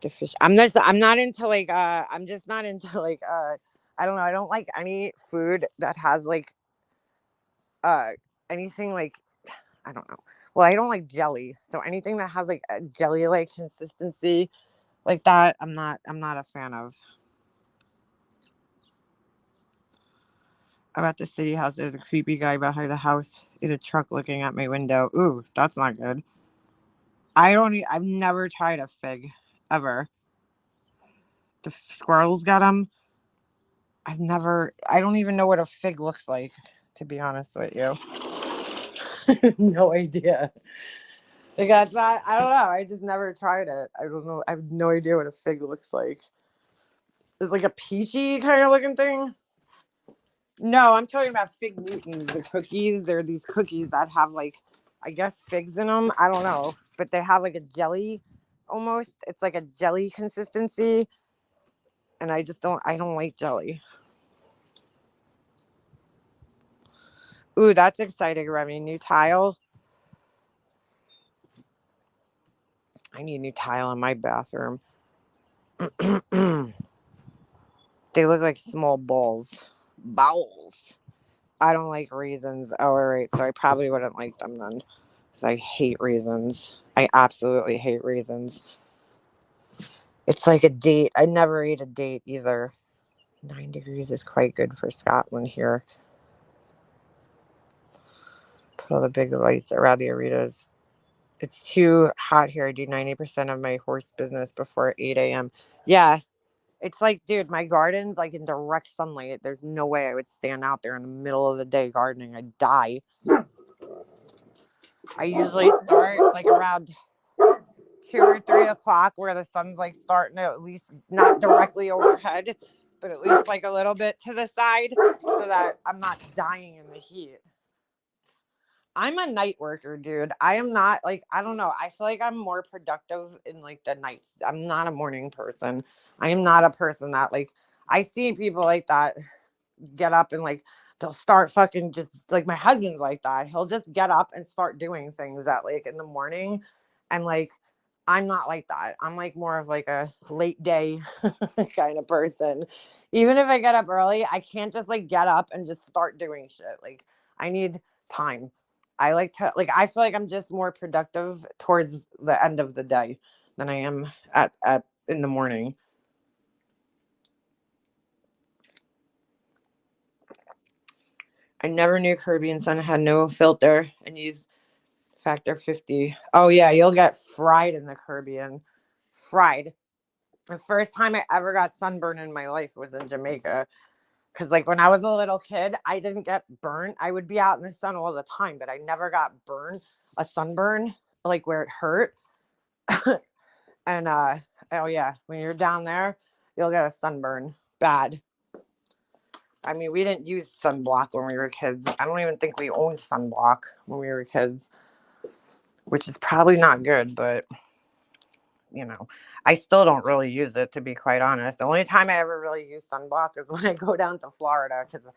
S5: The fish. I'm not into like I'm just not into like I don't know. I don't like any food that has like uh anything like I don't know. Well, I don't like jelly. So anything that has like a jelly like consistency like that, I'm not a fan of. I'm at the city house. There's a creepy guy behind the house in a truck looking at my window. Ooh, that's not good. I've never tried a fig ever. The squirrels got them. I don't even know what a fig looks like, to be honest with you. No idea. Like that's not, I don't know. I just never tried it. I don't know. I have no idea what a fig looks like. It's like a peachy kind of looking thing. No, I'm talking about fig Newtons, the cookies. They're these cookies that have like, I guess figs in them. I don't know, but they have like a jelly almost. It's like a jelly consistency. And I don't like jelly. Ooh, that's exciting, Remy. New tile. I need new tile in my bathroom. They look like small balls. Bowels. I don't like raisins. Oh, all right. So I probably wouldn't like them then. Because I hate raisins. I absolutely hate raisins. It's like a date. I never ate a date either. 9 degrees is quite good for Scotland here. Put all the big lights around the arenas. It's too hot here. I do 90% of my horse business before 8 a.m. Yeah. It's like, dude, my garden's like in direct sunlight. There's no way I would stand out there in the middle of the day gardening. I'd die. I usually start like around 2 or 3 o'clock where the sun's like starting to at least not directly overhead, but at least like a little bit to the side so that I'm not dying in the heat. I'm a night worker, dude. I am not like, I don't know. I feel like I'm more productive in like the nights. I'm not a morning person. I am not a person that like, I see people like that get up and like, they'll start fucking just like my husband's like that. He'll just get up and start doing things at like in the morning. And like, I'm not like that. I'm like more of like a late day kind of person. Even if I get up early, I can't just like get up and just start doing shit. Like I need time. I like to like I feel like I'm just more productive towards the end of the day than I am at in the morning. I never knew Caribbean Sun had no filter and used factor 50. Oh yeah, you'll get fried in the Caribbean. Fried. The first time I ever got sunburn in my life was in Jamaica. Because like when I was a little kid, I didn't get burnt. I would be out in the sun all the time, but I never got burned, a sunburn, like where it hurt. And oh yeah, when you're down there, you'll get a sunburn. Bad. I mean, we didn't use sunblock when we were kids. I don't even think we owned sunblock when we were kids, which is probably not good, but you know, I still don't really use it, to be quite honest. The only time I ever really use sunblock is when I go down to Florida, because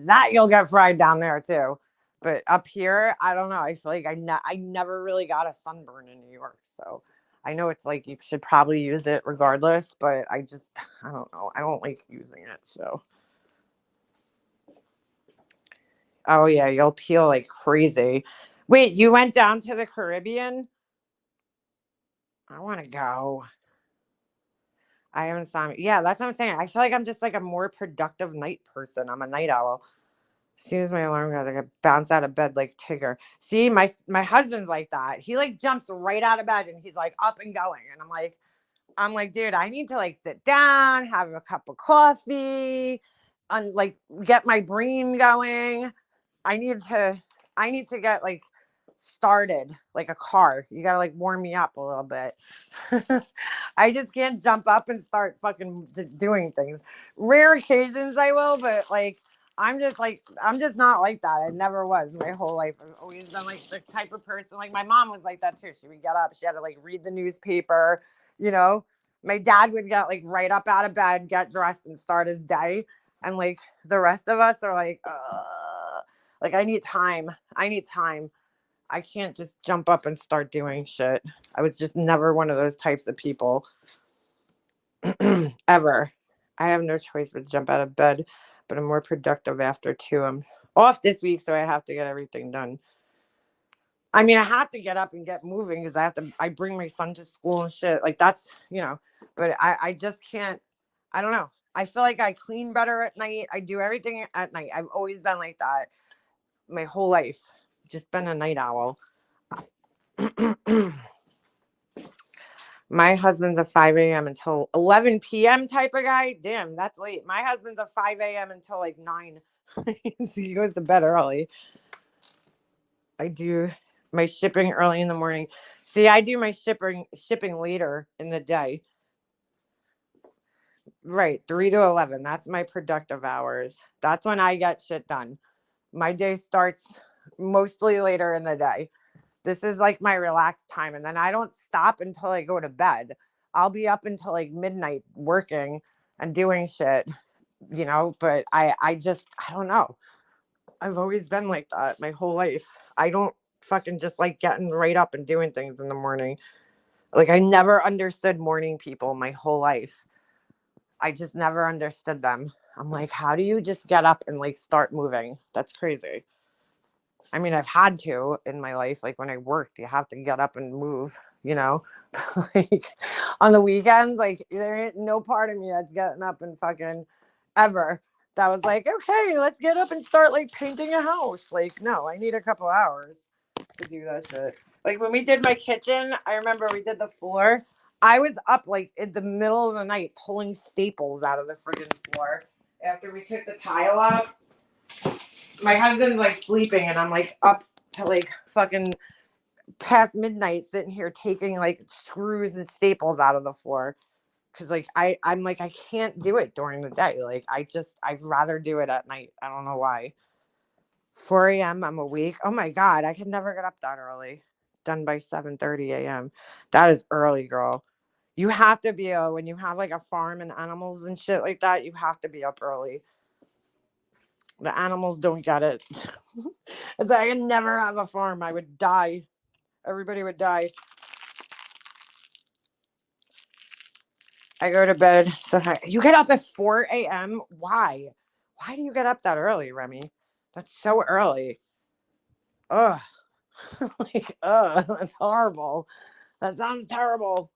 S5: that you'll get fried down there too. But up here, I don't know. I feel like I never really got a sunburn in New York. So I know it's like you should probably use it regardless, but I don't know. I don't like using it. So. Oh, yeah. You'll peel like crazy. Wait, you went down to the Caribbean? I want to go. I haven't saw. Yeah, that's what I'm saying. I feel like I'm just like a more productive night person. I'm a night owl. As soon as my alarm goes, I bounce out of bed like Tigger. See, my husband's like that. He like jumps right out of bed and he's like up and going. And I'm like, dude, I need to like sit down, have a cup of coffee, and like get my brain going. I need to get like started like a car. You gotta like warm me up a little bit. I just can't jump up and start fucking doing things. Rare occasions I will, but like I'm just not like that. I never was my whole life. I've always been like the type of person, like my mom was like that too. She would get up, she had to like read the newspaper, you know. My dad would get like right up out of bed, get dressed and start his day. And like the rest of us are like I need time. I can't just jump up and start doing shit. I was just never one of those types of people. Ever. I have no choice but to jump out of bed, but I'm more productive after 2. I'm off this week, so I have to get everything done. I mean, I have to get up and get moving because I bring my son to school and shit. Like that's, but I just can't, I don't know. I feel like I clean better at night. I do everything at night. I've always been like that my whole life. Just been a night owl. My husband's a 5 a.m. until 11 p.m. type of guy. Damn, that's late. My husband's a 5 a.m. until like 9. So he goes to bed early. I do my shipping early in the morning. See, I do my shipping later in the day. Right, 3 to 11. That's my productive hours. That's when I get shit done. My day starts mostly later in the day. This is like my relaxed time. And then I don't stop until I go to bed. I'll be up until like midnight working and doing shit, but I don't know. I've always been like that my whole life. I don't fucking just like getting right up and doing things in the morning. Like I never understood morning people my whole life. I just never understood them. I'm like, how do you just get up and like start moving? That's crazy. I mean, I've had to in my life, like when I worked, you have to get up and move, like on the weekends, like there ain't no part of me that's getting up and fucking ever. That was like, okay, let's get up and start like painting a house. Like, no, I need a couple hours to do that shit. Like when we did my kitchen, I remember we did the floor. I was up like in the middle of the night pulling staples out of the friggin' floor after we took the tile out. My husband's like sleeping and I'm like up to like fucking past midnight sitting here taking like screws and staples out of the floor. Cause like I'm like I can't do it during the day. Like I'd rather do it at night. I don't know why. 4 a.m. I'm awake. Oh my God, I could never get up that early. Done by 7:30 a.m. That is early, girl. You have to be when you have like a farm and animals and shit like that, you have to be up early. The animals don't get it. It's like I could never have a farm. I would die. Everybody would die. I go to bed. So you get up at 4 a.m. Why? Why do you get up that early, Remy? That's so early. Ugh. That's horrible. That sounds terrible.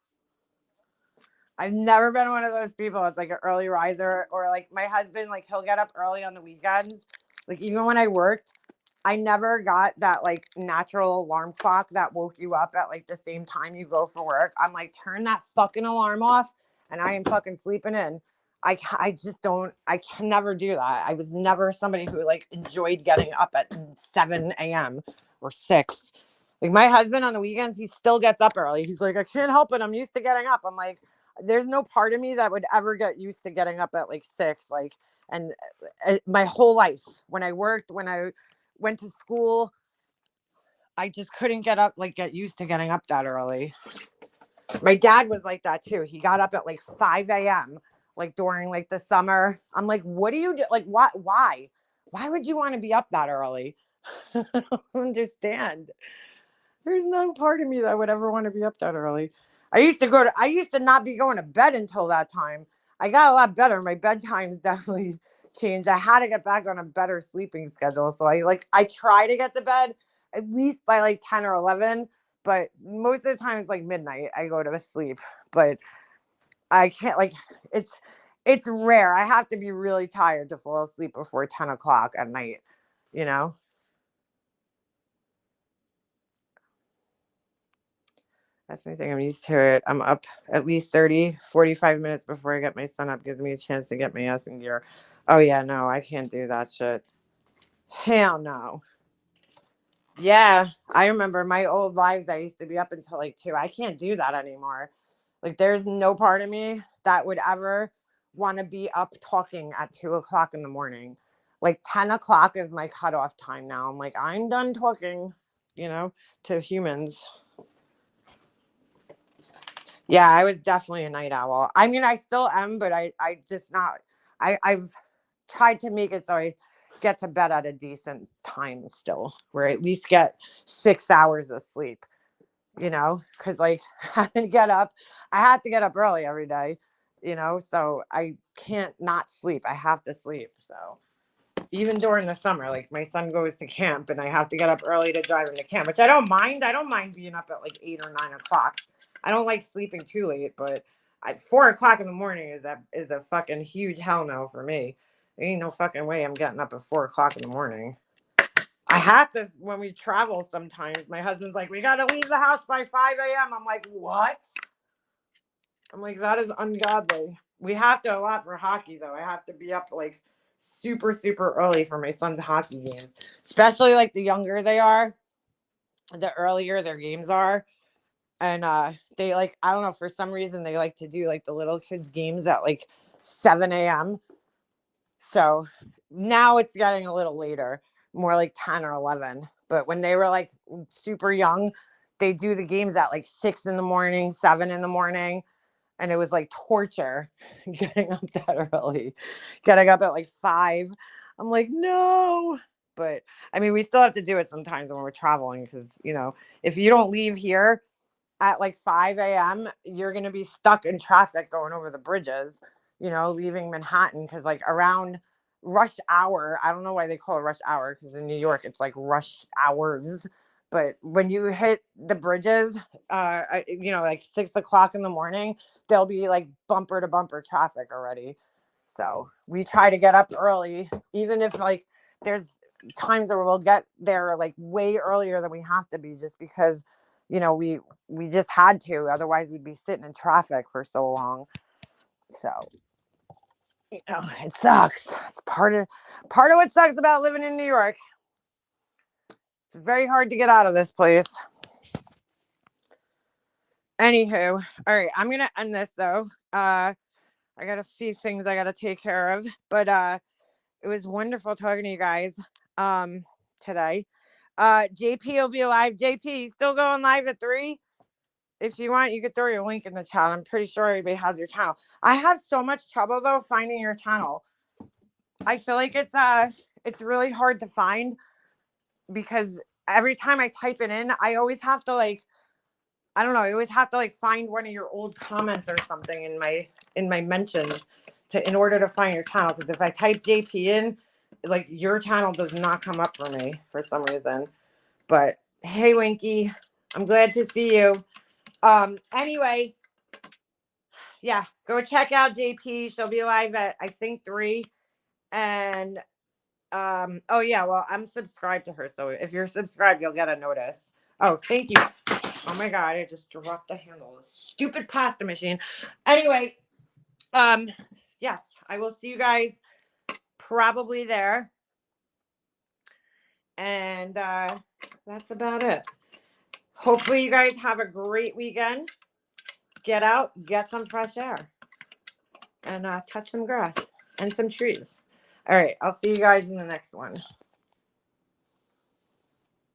S5: I've never been one of those people that's like an early riser or like my husband, like he'll get up early on the weekends. Like even when I worked, I never got that like natural alarm clock that woke you up at like the same time you go for work. I'm like, turn that fucking alarm off and I am fucking sleeping in. I just don't, I can never do that. I was never somebody who like enjoyed getting up at 7 a.m. or 6. Like my husband on the weekends, he still gets up early. He's like, I can't help it. I'm used to getting up. I'm like, there's no part of me that would ever get used to getting up at like 6. Like, and my whole life when I worked, when I went to school, I just couldn't get used to getting up that early. My dad was like that too. He got up at like 5 a.m. like during like the summer. I'm like, what do you do? Like, what? Why would you want to be up that early? I don't understand. There's no part of me that would ever want to be up that early. I used to not be going to bed until that time. I got a lot better. My bedtime's definitely changed. I had to get back on a better sleeping schedule. So I try to get to bed at least by like 10 or 11, but most of the time it's like midnight I go to sleep. But I can't it's rare. I have to be really tired to fall asleep before 10 o'clock at night, That's my thing. I'm used to it. I'm up at least 30, 45 minutes before I get my son up. Gives me a chance to get my ass in gear. Oh, yeah, no, I can't do that shit. Hell no. Yeah, I remember my old lives. I used to be up until like 2. I can't do that anymore. Like, there's no part of me that would ever want to be up talking at 2 o'clock in the morning. Like, 10 o'clock is my cutoff time now. I'm like, I'm done talking, to humans. Yeah, I was definitely a night owl. I mean, I still am, but I just not. I've tried to make it so I get to bed at a decent time still, where I at least get 6 hours of sleep. Because like I have to get up early every day. So I can't not sleep. I have to sleep. So even during the summer, like my son goes to camp, and I have to get up early to drive him to camp, which I don't mind. I don't mind being up at like 8 or 9 o'clock. I don't like sleeping too late, but at 4 o'clock in the morning is a fucking huge hell no for me. There ain't no fucking way I'm getting up at 4 o'clock in the morning. I have to, when we travel sometimes, my husband's like, we got to leave the house by 5 a.m. I'm like, what? I'm like, that is ungodly. We have to a lot for hockey, though. I have to be up like super, super early for my son's hockey games, especially like the younger they are, the earlier their games are. And they like, I don't know, for some reason they like to do like the little kids games at like 7 a.m. So now it's getting a little later, more like 10 or 11. But when they were like super young, they do the games at like 6 in the morning, 7 in the morning. And it was like torture getting up that early, getting up at like 5. I'm like, no. But I mean, we still have to do it sometimes when we're traveling because, if you don't leave here at like 5 a.m., you're going to be stuck in traffic going over the bridges, leaving Manhattan. Because like around rush hour, I don't know why they call it rush hour, because in New York, it's like rush hours. But when you hit the bridges, like 6 o'clock in the morning, there'll be like bumper to bumper traffic already. So we try to get up early, even if like there's times where we'll get there like way earlier than we have to be, just because, we just had to. Otherwise, we'd be sitting in traffic for so long. So, it sucks. It's part of what sucks about living in New York. It's very hard to get out of this place. Anywho, all right, I'm gonna end this though. I got a few things I gotta take care of, but it was wonderful talking to you guys today. JP will be live. JP, still going live at 3? If you want, you could throw your link in the chat. I'm pretty sure everybody has your channel. I have so much trouble though finding your channel. I feel like it's really hard to find, because every time I type it in, I always have to like, I don't know, I always have to like find one of your old comments or something in my mentions in order to find your channel. Because if I type JP in, like your channel does not come up for me for some reason. But hey, Winky, I'm glad to see you. Anyway, yeah, go check out JP. She'll be live at I think 3. And oh yeah, well, I'm subscribed to her, so if you're subscribed, you'll get a notice. Oh, thank you. Oh my god, I just dropped the handle of the stupid pasta machine. Anyway, yes, I will see you guys probably there. And that's about it. Hopefully you guys have a great weekend. Get out, get some fresh air, and touch some grass and some trees. All right, I'll see you guys in the next one.